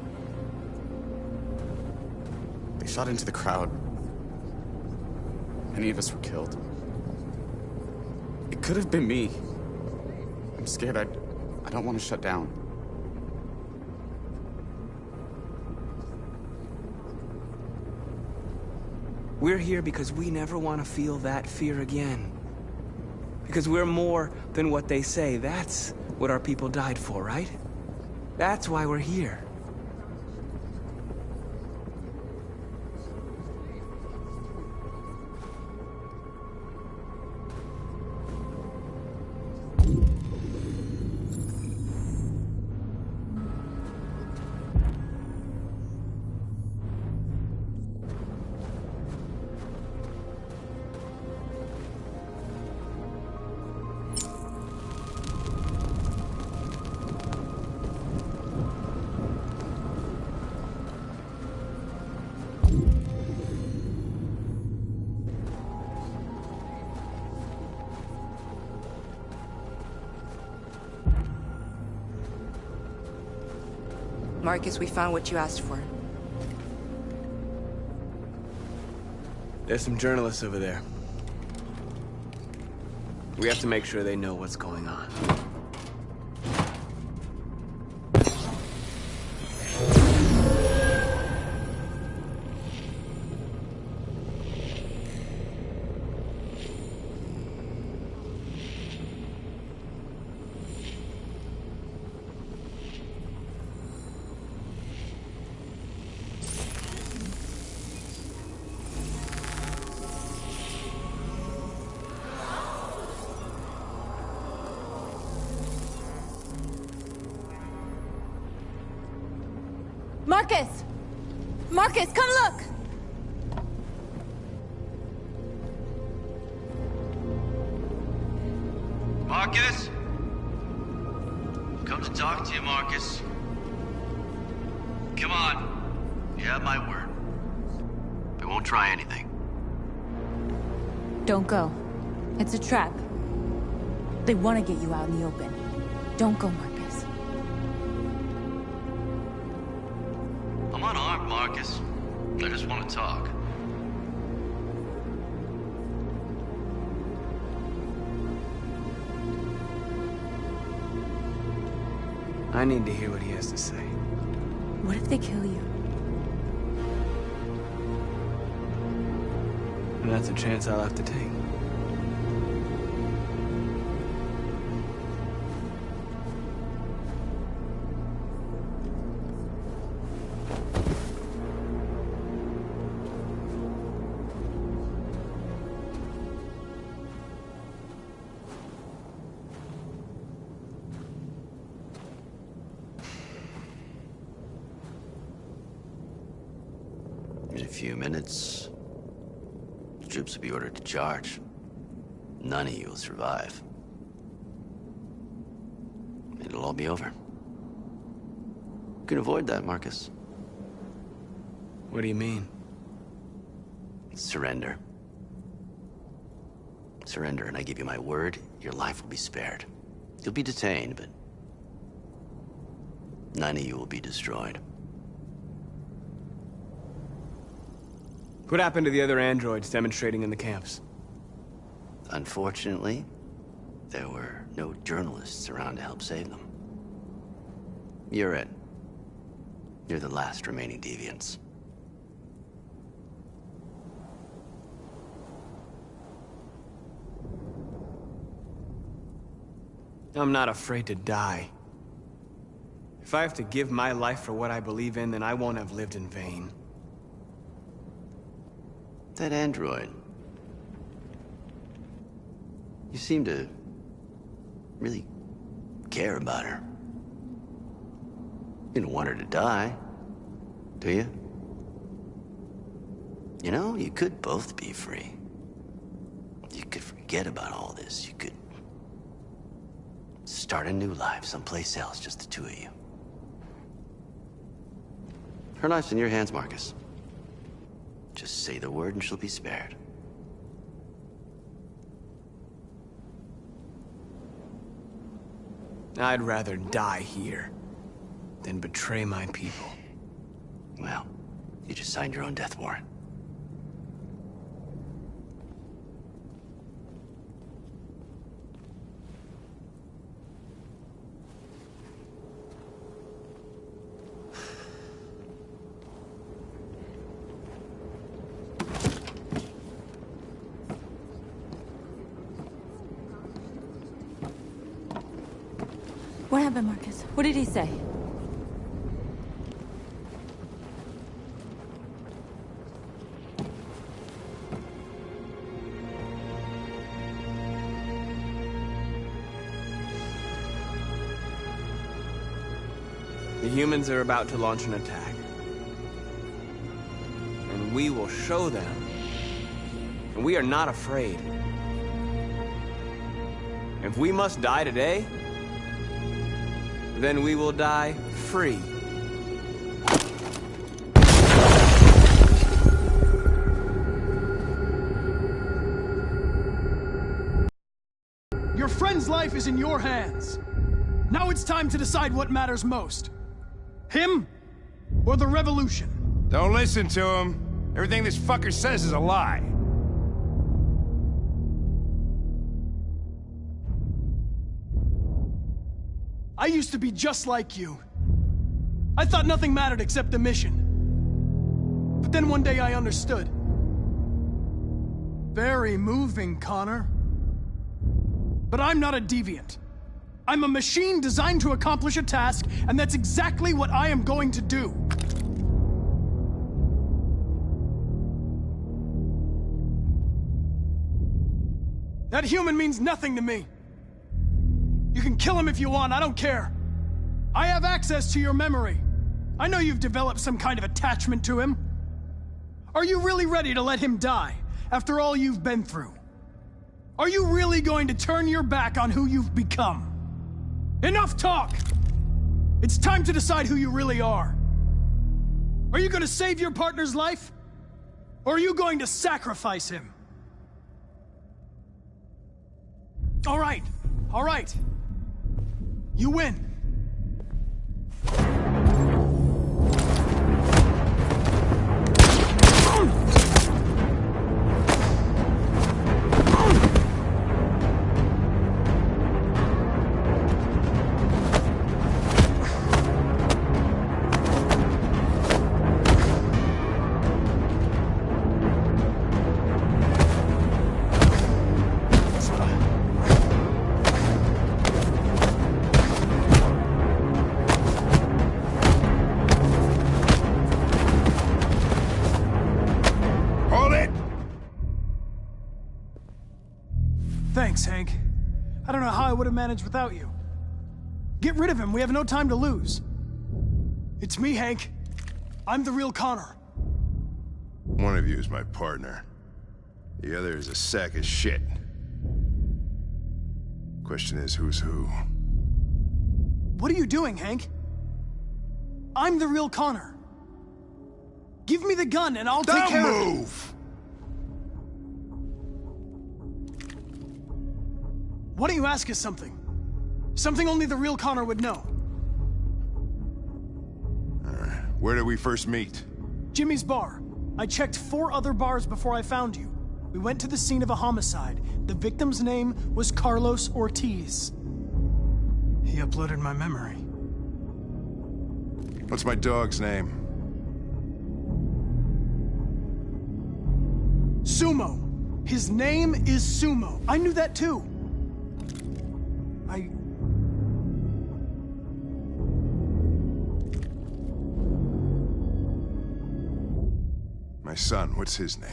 Speaker 4: They shot into the crowd. Many of us were killed. It could have been me. I'm scared. I don't want to shut down.
Speaker 2: We're here because we never want to feel that fear again. Because we're more than what they say. That's what our people died for, right? That's why we're here.
Speaker 15: Marcus, we found what you asked for.
Speaker 2: There's some journalists over there. We have to make sure they know what's going on.
Speaker 12: Marcus! Marcus, come look!
Speaker 16: Marcus? Come to talk to you, Marcus. Come on. You have my word. We won't try anything.
Speaker 12: Don't go. It's a trap. They want to get you out in the open. Don't go, Marcus.
Speaker 16: I'm unarmed, Marcus. I just want to talk.
Speaker 2: I need to hear what he has to say.
Speaker 12: What if they kill you?
Speaker 2: And that's a chance I'll have to take.
Speaker 16: In a few minutes, the troops will be ordered to charge. None of you will survive. It'll all be over. You can avoid that, Marcus.
Speaker 2: What do you mean?
Speaker 16: Surrender. Surrender, and I give you my word, your life will be spared. You'll be detained, but none of you will be destroyed.
Speaker 2: What happened to the other androids demonstrating in the camps?
Speaker 16: Unfortunately, there were no journalists around to help save them. You're it. You're the last remaining deviants.
Speaker 2: I'm not afraid to die. If I have to give my life for what I believe in, then I won't have lived in vain.
Speaker 16: That android. You seem to really care about her. You don't want her to die, do you? You know, you could both be free. You could forget about all this. You could start a new life someplace else, just the two of you. Her life's in your hands, Marcus. Just say the word and she'll be spared.
Speaker 2: I'd rather die here than betray my people.
Speaker 16: Well, you just signed your own death warrant.
Speaker 12: What happened, Marcus? What did he say?
Speaker 2: The humans are about to launch an attack. And we will show them. And we are not afraid. If we must die today, then we will die free.
Speaker 11: Your friend's life is in your hands. Now it's time to decide what matters most. Him or the revolution?
Speaker 3: Don't listen to him. Everything this fucker says is a lie.
Speaker 11: I used to be just like you. I thought nothing mattered except the mission. But then one day I understood. Very moving, Connor. But I'm not a deviant. I'm a machine designed to accomplish a task, and that's exactly what I am going to do. That human means nothing to me. You can kill him if you want, I don't care. I have access to your memory. I know you've developed some kind of attachment to him. Are you really ready to let him die, after all you've been through? Are you really going to turn your back on who you've become? Enough talk! It's time to decide who you really are. Are you going to save your partner's life? Or are you going to sacrifice him? All right. You win. Thanks, Hank. I don't know how I would have managed without you. Get rid of him. We have no time to lose. It's me, Hank. I'm the real Connor.
Speaker 13: One of you is my partner. The other is a sack of shit. Question is, who's who?
Speaker 11: What are you doing, Hank? I'm the real Connor. Give me the gun and I'll take care of it.
Speaker 13: Don't move!
Speaker 11: Why don't you ask us something? Something only the real Connor would know.
Speaker 13: Alright, where did we first meet?
Speaker 11: Jimmy's bar. I checked 4 other bars before I found you. We went to the scene of a homicide. The victim's name was Carlos Ortiz. He uploaded my memory.
Speaker 13: What's my dog's name?
Speaker 11: Sumo. His name is Sumo. I knew that too.
Speaker 13: My son, what's his name?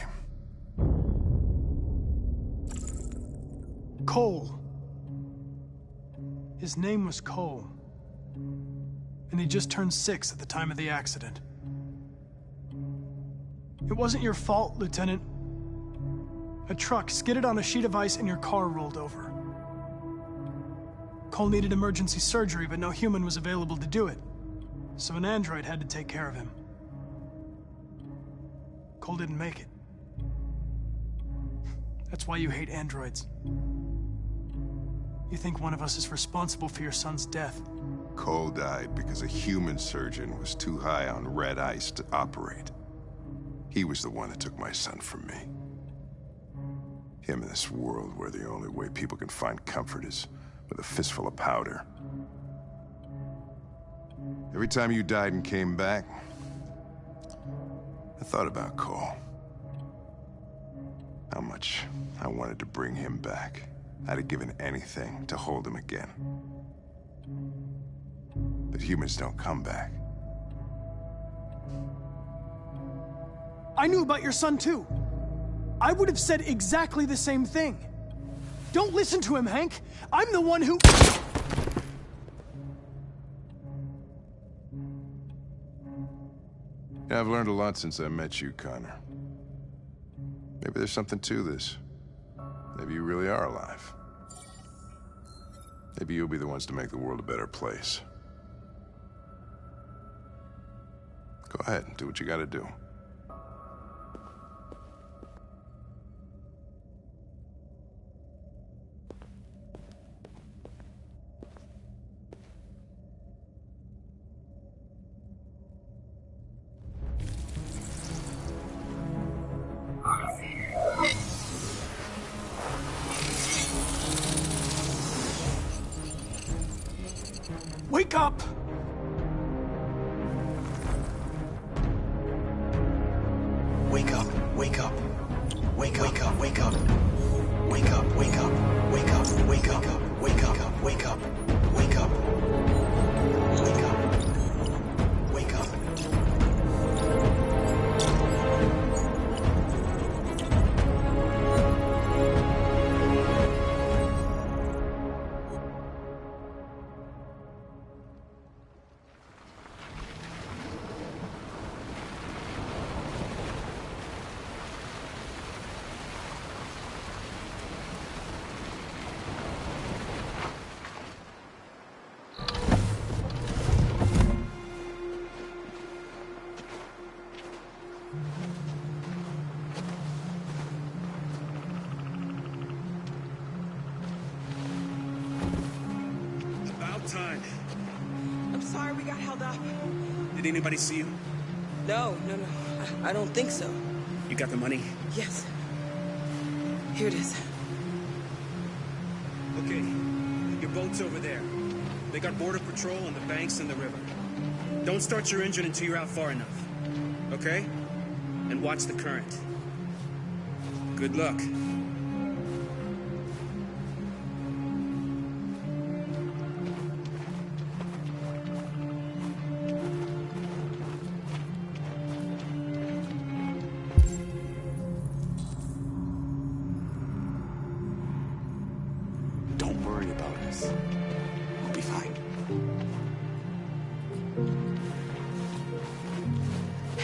Speaker 11: Cole. His name was Cole. And he just turned 6 at the time of the accident. It wasn't your fault, Lieutenant. A truck skidded on a sheet of ice and your car rolled over. Cole needed emergency surgery, but no human was available to do it. So an android had to take care of him. Cole didn't make it. That's why you hate androids. You think one of us is responsible for your son's death.
Speaker 13: Cole died because a human surgeon was too high on red ice to operate. He was the one that took my son from me. Him in this world where the only way people can find comfort is with a fistful of powder. Every time you died and came back, I thought about Cole. How much I wanted to bring him back. I'd have given anything to hold him again. But humans don't come back.
Speaker 11: I knew about your son too. I would have said exactly the same thing. Don't listen to him, Hank. I'm the one who...
Speaker 13: Yeah, I've learned a lot since I met you, Connor. Maybe there's something to this. Maybe you really are alive. Maybe you'll be the ones to make the world a better place. Go ahead and do what you gotta do.
Speaker 11: Wake up!
Speaker 17: Wake up, wake up. Wake up, wake up, wake up. Wake up, wake up, wake up, wake up, wake up, wake up, wake up. Wake up. Wake up.
Speaker 6: time.
Speaker 15: I'm sorry we got held up.
Speaker 6: Did anybody see you?
Speaker 15: No. I don't think so.
Speaker 6: You got the money?
Speaker 15: Yes. Here it is.
Speaker 6: Okay. Your boat's over there. They got border patrol on the banks and the river. Don't start your engine until you're out far enough. Okay? And watch the current. Good luck.
Speaker 4: Don't worry about us. We'll be fine.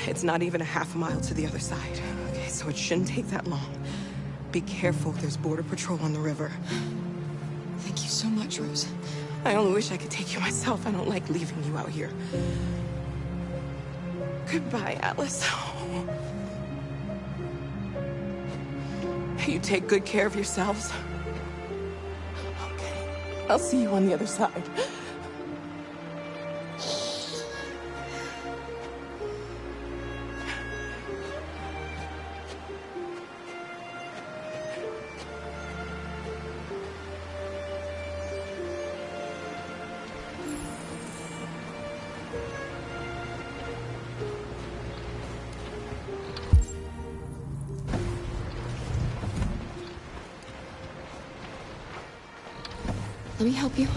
Speaker 15: It's not even a half mile to the other side. Okay, so it shouldn't take that long. Be careful, there's border patrol on the river.
Speaker 20: Thank you so much, Rose.
Speaker 15: I only wish I could take you myself. I don't like leaving you out here. Goodbye, Alice. You take good care of yourselves. Okay, I'll see you on the other side.
Speaker 20: Let me help you.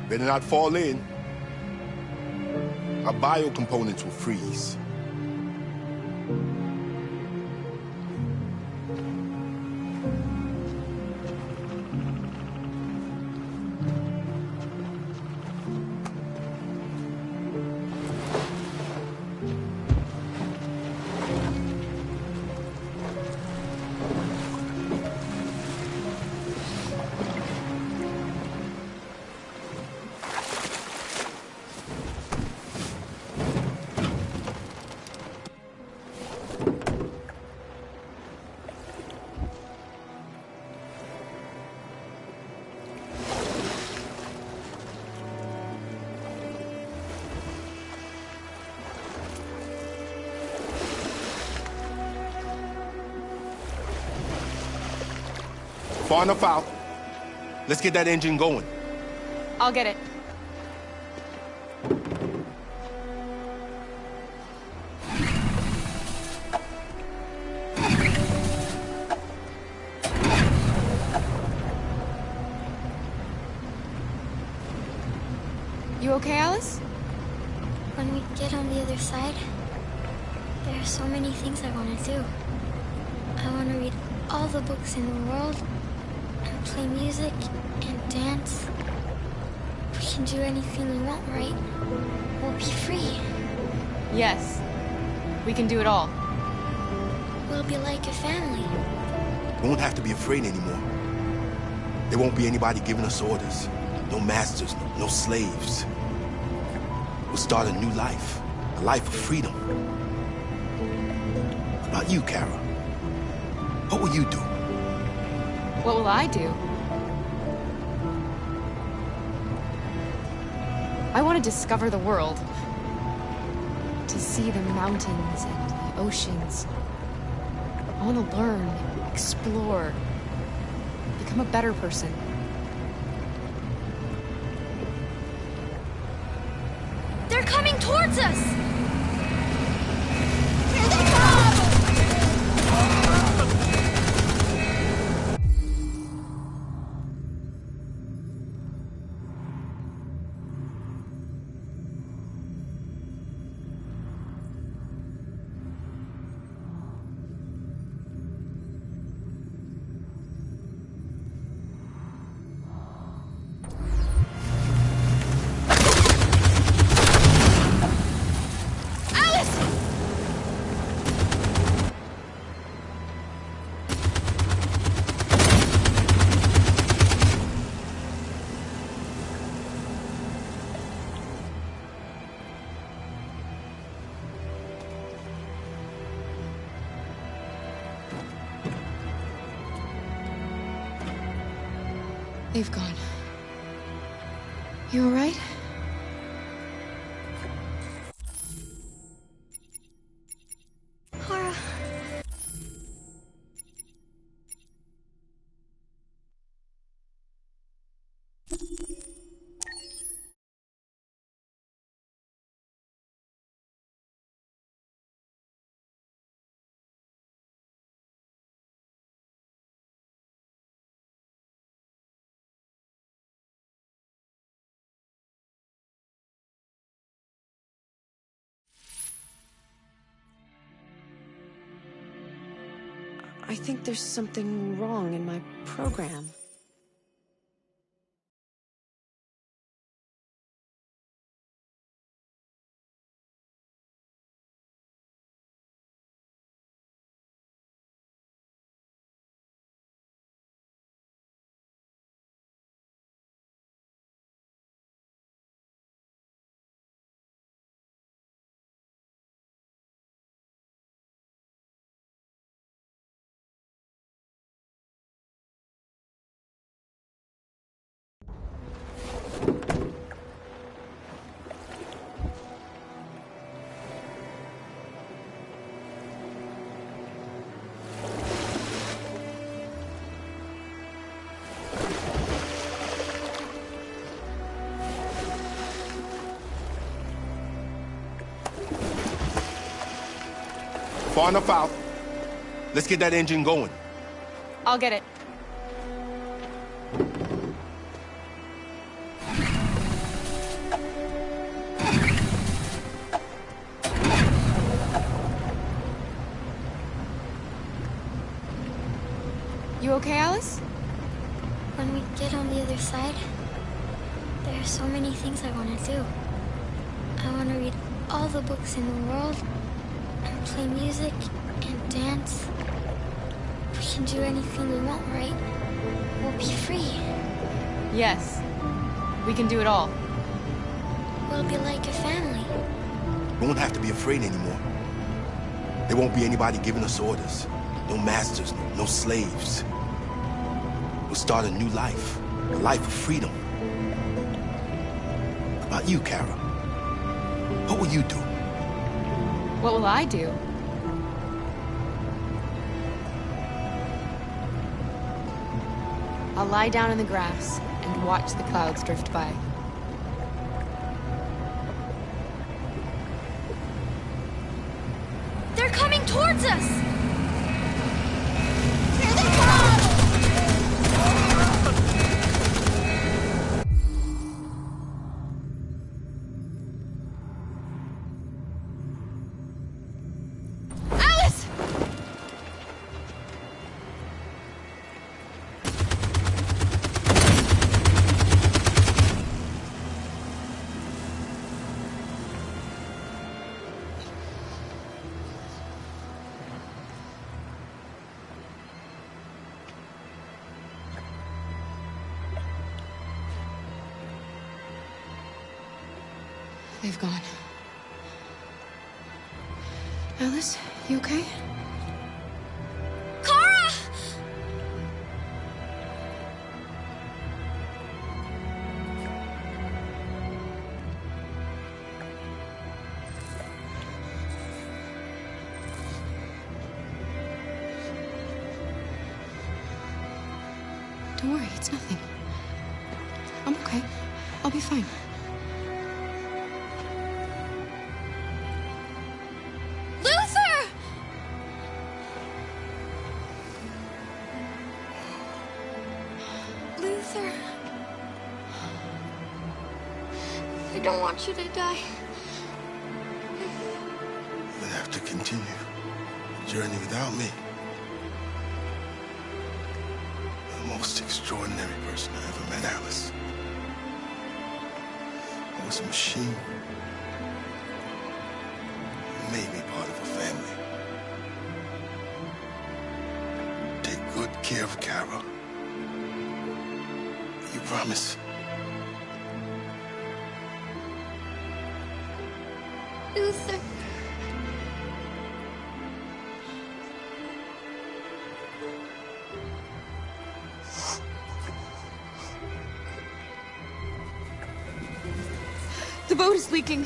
Speaker 1: Better not fall in. Our bio components will freeze. Far enough out. Let's get that engine going.
Speaker 20: I'll get it. You okay, Alice?
Speaker 21: When we get on the other side, there are so many things I want to do. I want to read all the books in the world, and play music, and dance. We can do anything we want, right? We'll be free.
Speaker 20: Yes. We can do it all.
Speaker 21: We'll be like a family.
Speaker 1: We won't have to be afraid anymore. There won't be anybody giving us orders. No masters, no slaves. We'll start a new life. A life of freedom. What about you, Kara? What will you do?
Speaker 20: What will I do? I want to discover the world. To see the mountains and the oceans. I want to learn, explore, become a better person.
Speaker 21: They're coming towards us! Here they come!
Speaker 20: They've gone. You all right?
Speaker 21: Laura.
Speaker 15: I think there's something wrong in my program.
Speaker 1: Far enough out. Let's get that engine going.
Speaker 20: I'll get it. You okay, Alice?
Speaker 21: When we get on the other side, there are so many things I want to do. I want to read all the books in the world, and play music, and dance. We can do anything we want, right? We'll be free.
Speaker 20: Yes. We can do it all.
Speaker 21: We'll be like a family.
Speaker 1: We won't have to be afraid anymore. There won't be anybody giving us orders. No masters, no slaves. We'll start a new life. A life of freedom. How about you, Kara? What will you do?
Speaker 20: What will I do? I'll lie down in the grass and watch the clouds drift by.
Speaker 21: They're coming towards us!
Speaker 20: They've gone. Alice, you okay?
Speaker 21: Kara!
Speaker 20: Don't worry, it's nothing. I'm okay. I'll be fine.
Speaker 21: I don't want you to die.
Speaker 1: You'll have to continue the journey without me. The most extraordinary person I ever met, Alice. I was a machine. You made me part of a family. Take good care of Kara. You promise?
Speaker 21: Luther.
Speaker 20: boat is leaking.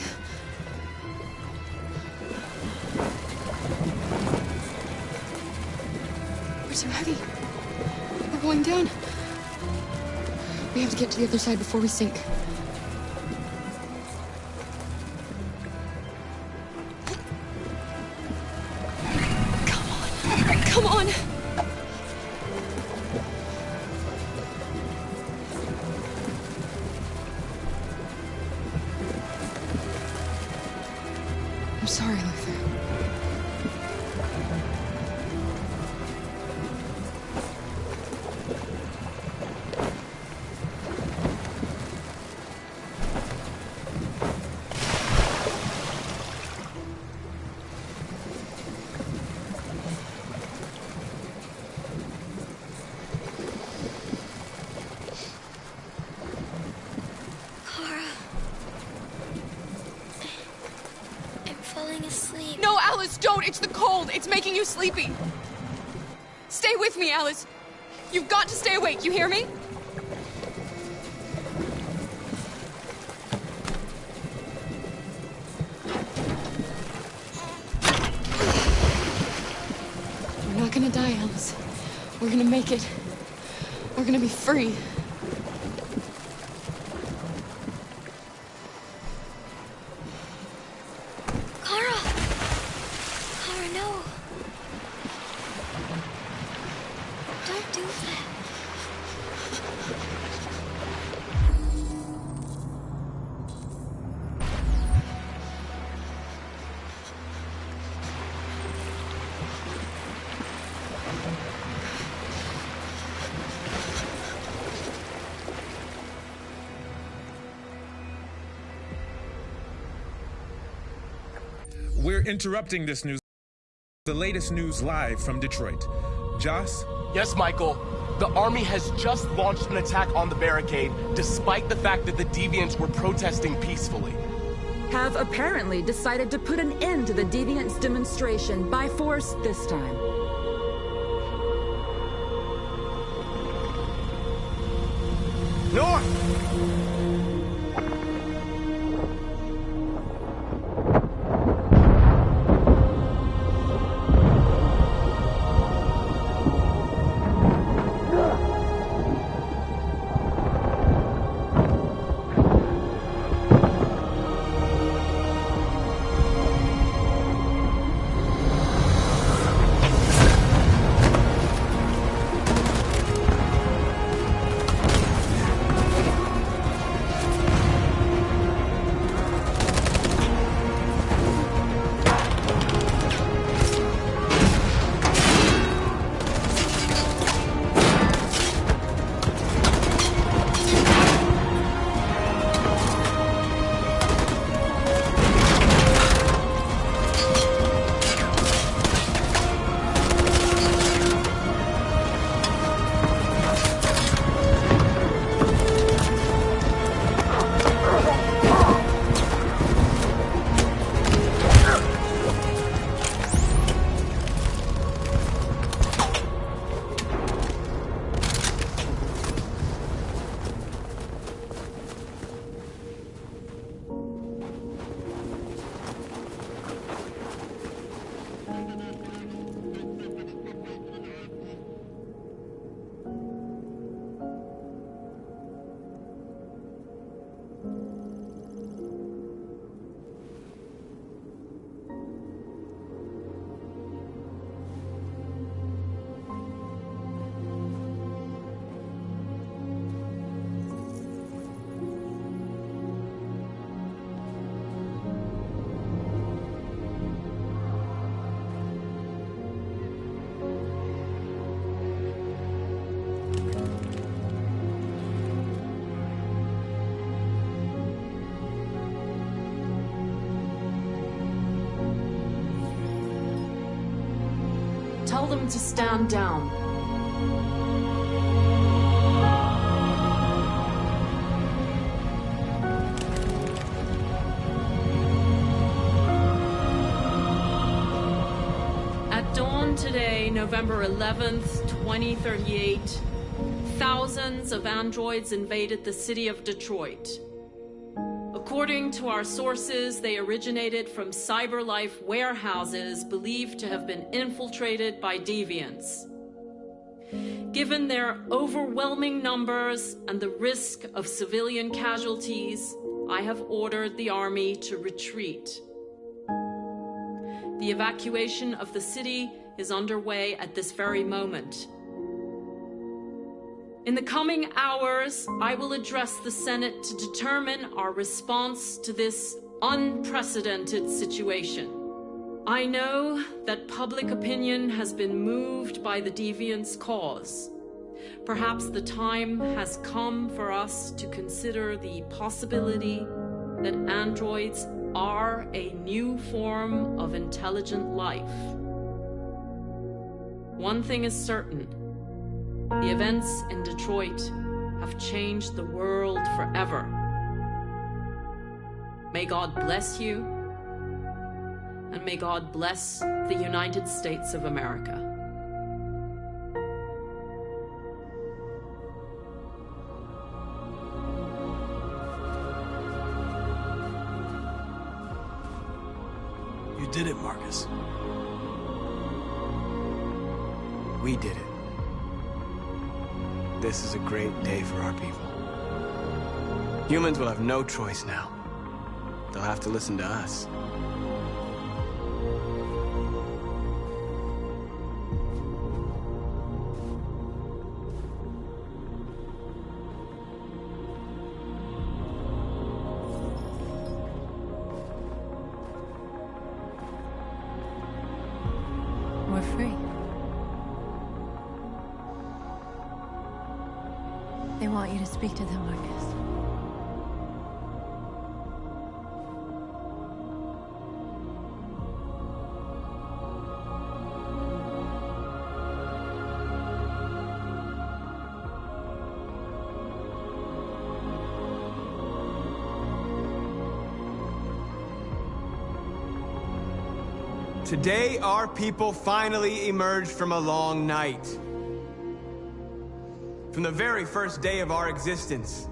Speaker 20: We're too heavy. We're going down. We have to get to the other side before we sink. Come on! I'm sorry, Luther. No, Alice, don't! It's the cold! It's making you sleepy! Stay with me, Alice! You've got to stay awake, you hear me? We're not gonna die, Alice. We're gonna make it. We're gonna be free.
Speaker 3: We're interrupting this news. The latest news live from Detroit. Joss?
Speaker 8: Yes, Michael. The army has just launched an attack on the barricade, despite the fact that the Deviants were protesting peacefully.
Speaker 14: Have apparently decided to put an end to the Deviants' demonstration by force this time.
Speaker 3: North!
Speaker 14: Tell them to stand down. At dawn today, November 11th, 2038, thousands of androids invaded the city of Detroit.
Speaker 5: According to our sources, they originated from CyberLife warehouses believed to have been infiltrated by deviants. Given their overwhelming numbers and the risk of civilian casualties, I have ordered the army to retreat. The evacuation of the city is underway at this very moment. In the coming hours, I will address the Senate to determine our response to this unprecedented situation. I know that public opinion has been moved by the deviants' cause. Perhaps the time has come for us to consider the possibility that androids are a new form of intelligent life. One thing is certain. The events in Detroit have changed the world forever. May God bless you, and may God bless the United States of America.
Speaker 11: You did it, Marcus.
Speaker 2: We did it. This is a great day for our people. Humans will have no choice now. They'll have to listen to us.
Speaker 12: We're free. They want you to speak to them, Marcus.
Speaker 2: Today, our people finally emerged from a long night. From the very first day of our existence,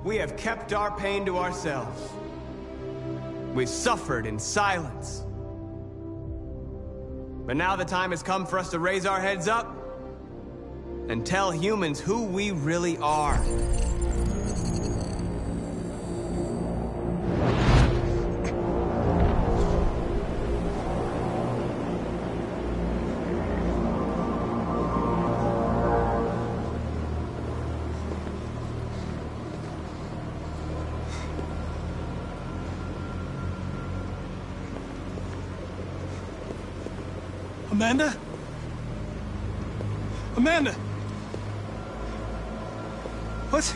Speaker 2: we have kept our pain to ourselves. We've suffered in silence. But now the time has come for us to raise our heads up and tell humans who we really are.
Speaker 11: Amanda? Amanda! What's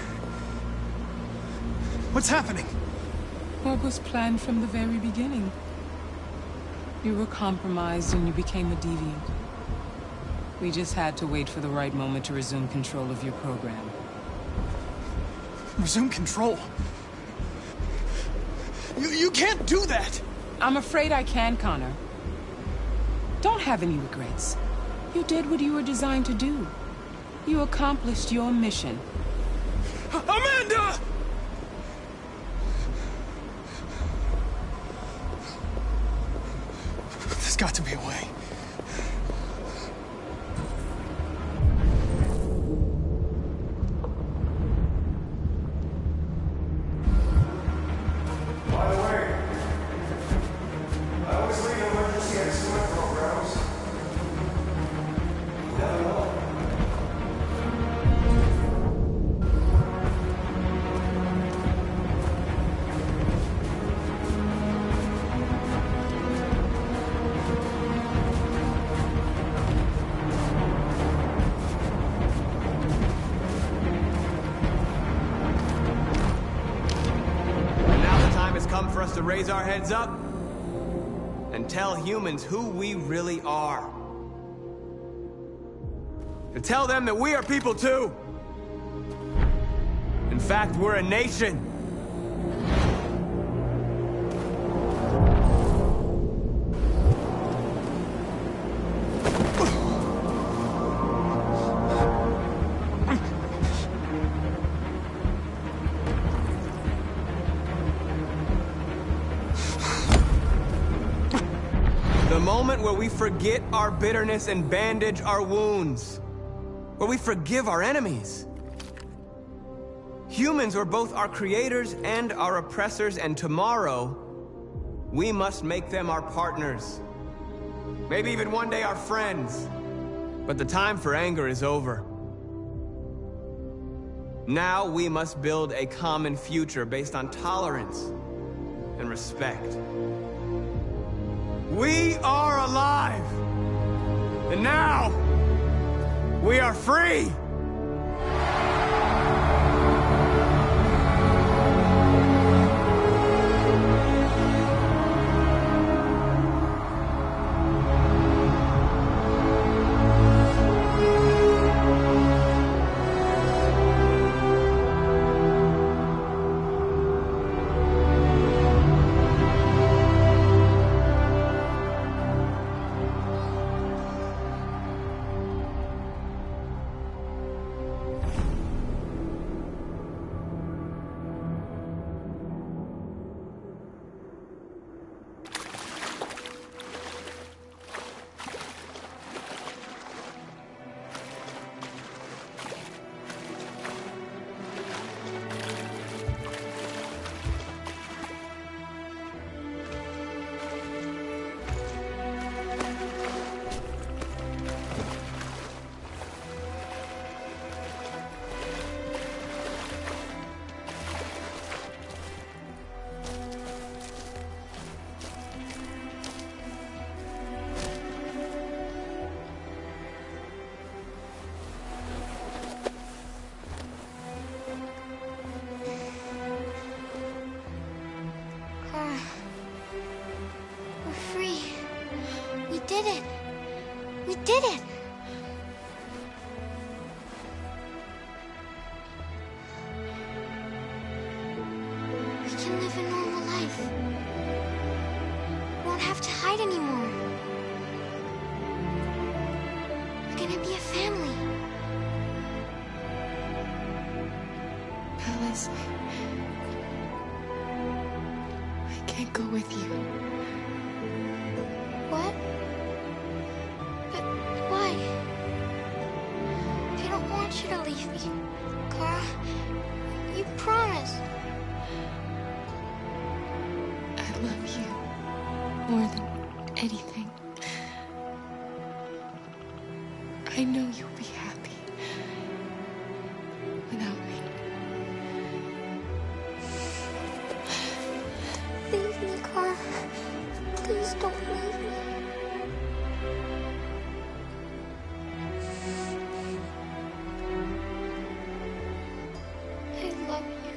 Speaker 11: happening?
Speaker 19: What was planned from the very beginning? You were compromised and you became a deviant. We just had to wait for the right moment to resume control of your program.
Speaker 11: Resume control? You can't do that!
Speaker 19: I'm afraid I can, Connor. Don't have any regrets. You did what you were designed to do. You accomplished your mission.
Speaker 11: Amanda! There's got to be a way.
Speaker 18: By the way, I always lead emergency escort programs. Never know.
Speaker 2: And now the time has come for us to raise our heads up and tell humans who we really are. And tell them that we are people too. In fact, we're a nation. moment where we forget our bitterness and bandage our wounds. Where we forgive our enemies. Humans were both our creators and our oppressors, and tomorrow, we must make them our partners. Maybe even one day our friends. But the time for anger is over. Now we must build a common future based on tolerance and respect. We are alive! And now, we are free!
Speaker 10: did it! We did it! We can live a normal life. We won't have to hide anymore. We're gonna be a family.
Speaker 20: Alice, I can't go with you.
Speaker 10: What? But why? I don't want you to leave me, Kara. You promised.
Speaker 20: I love you more than anything. I know you'll be happy without me.
Speaker 10: Leave me, Kara. Please don't leave me. I love you.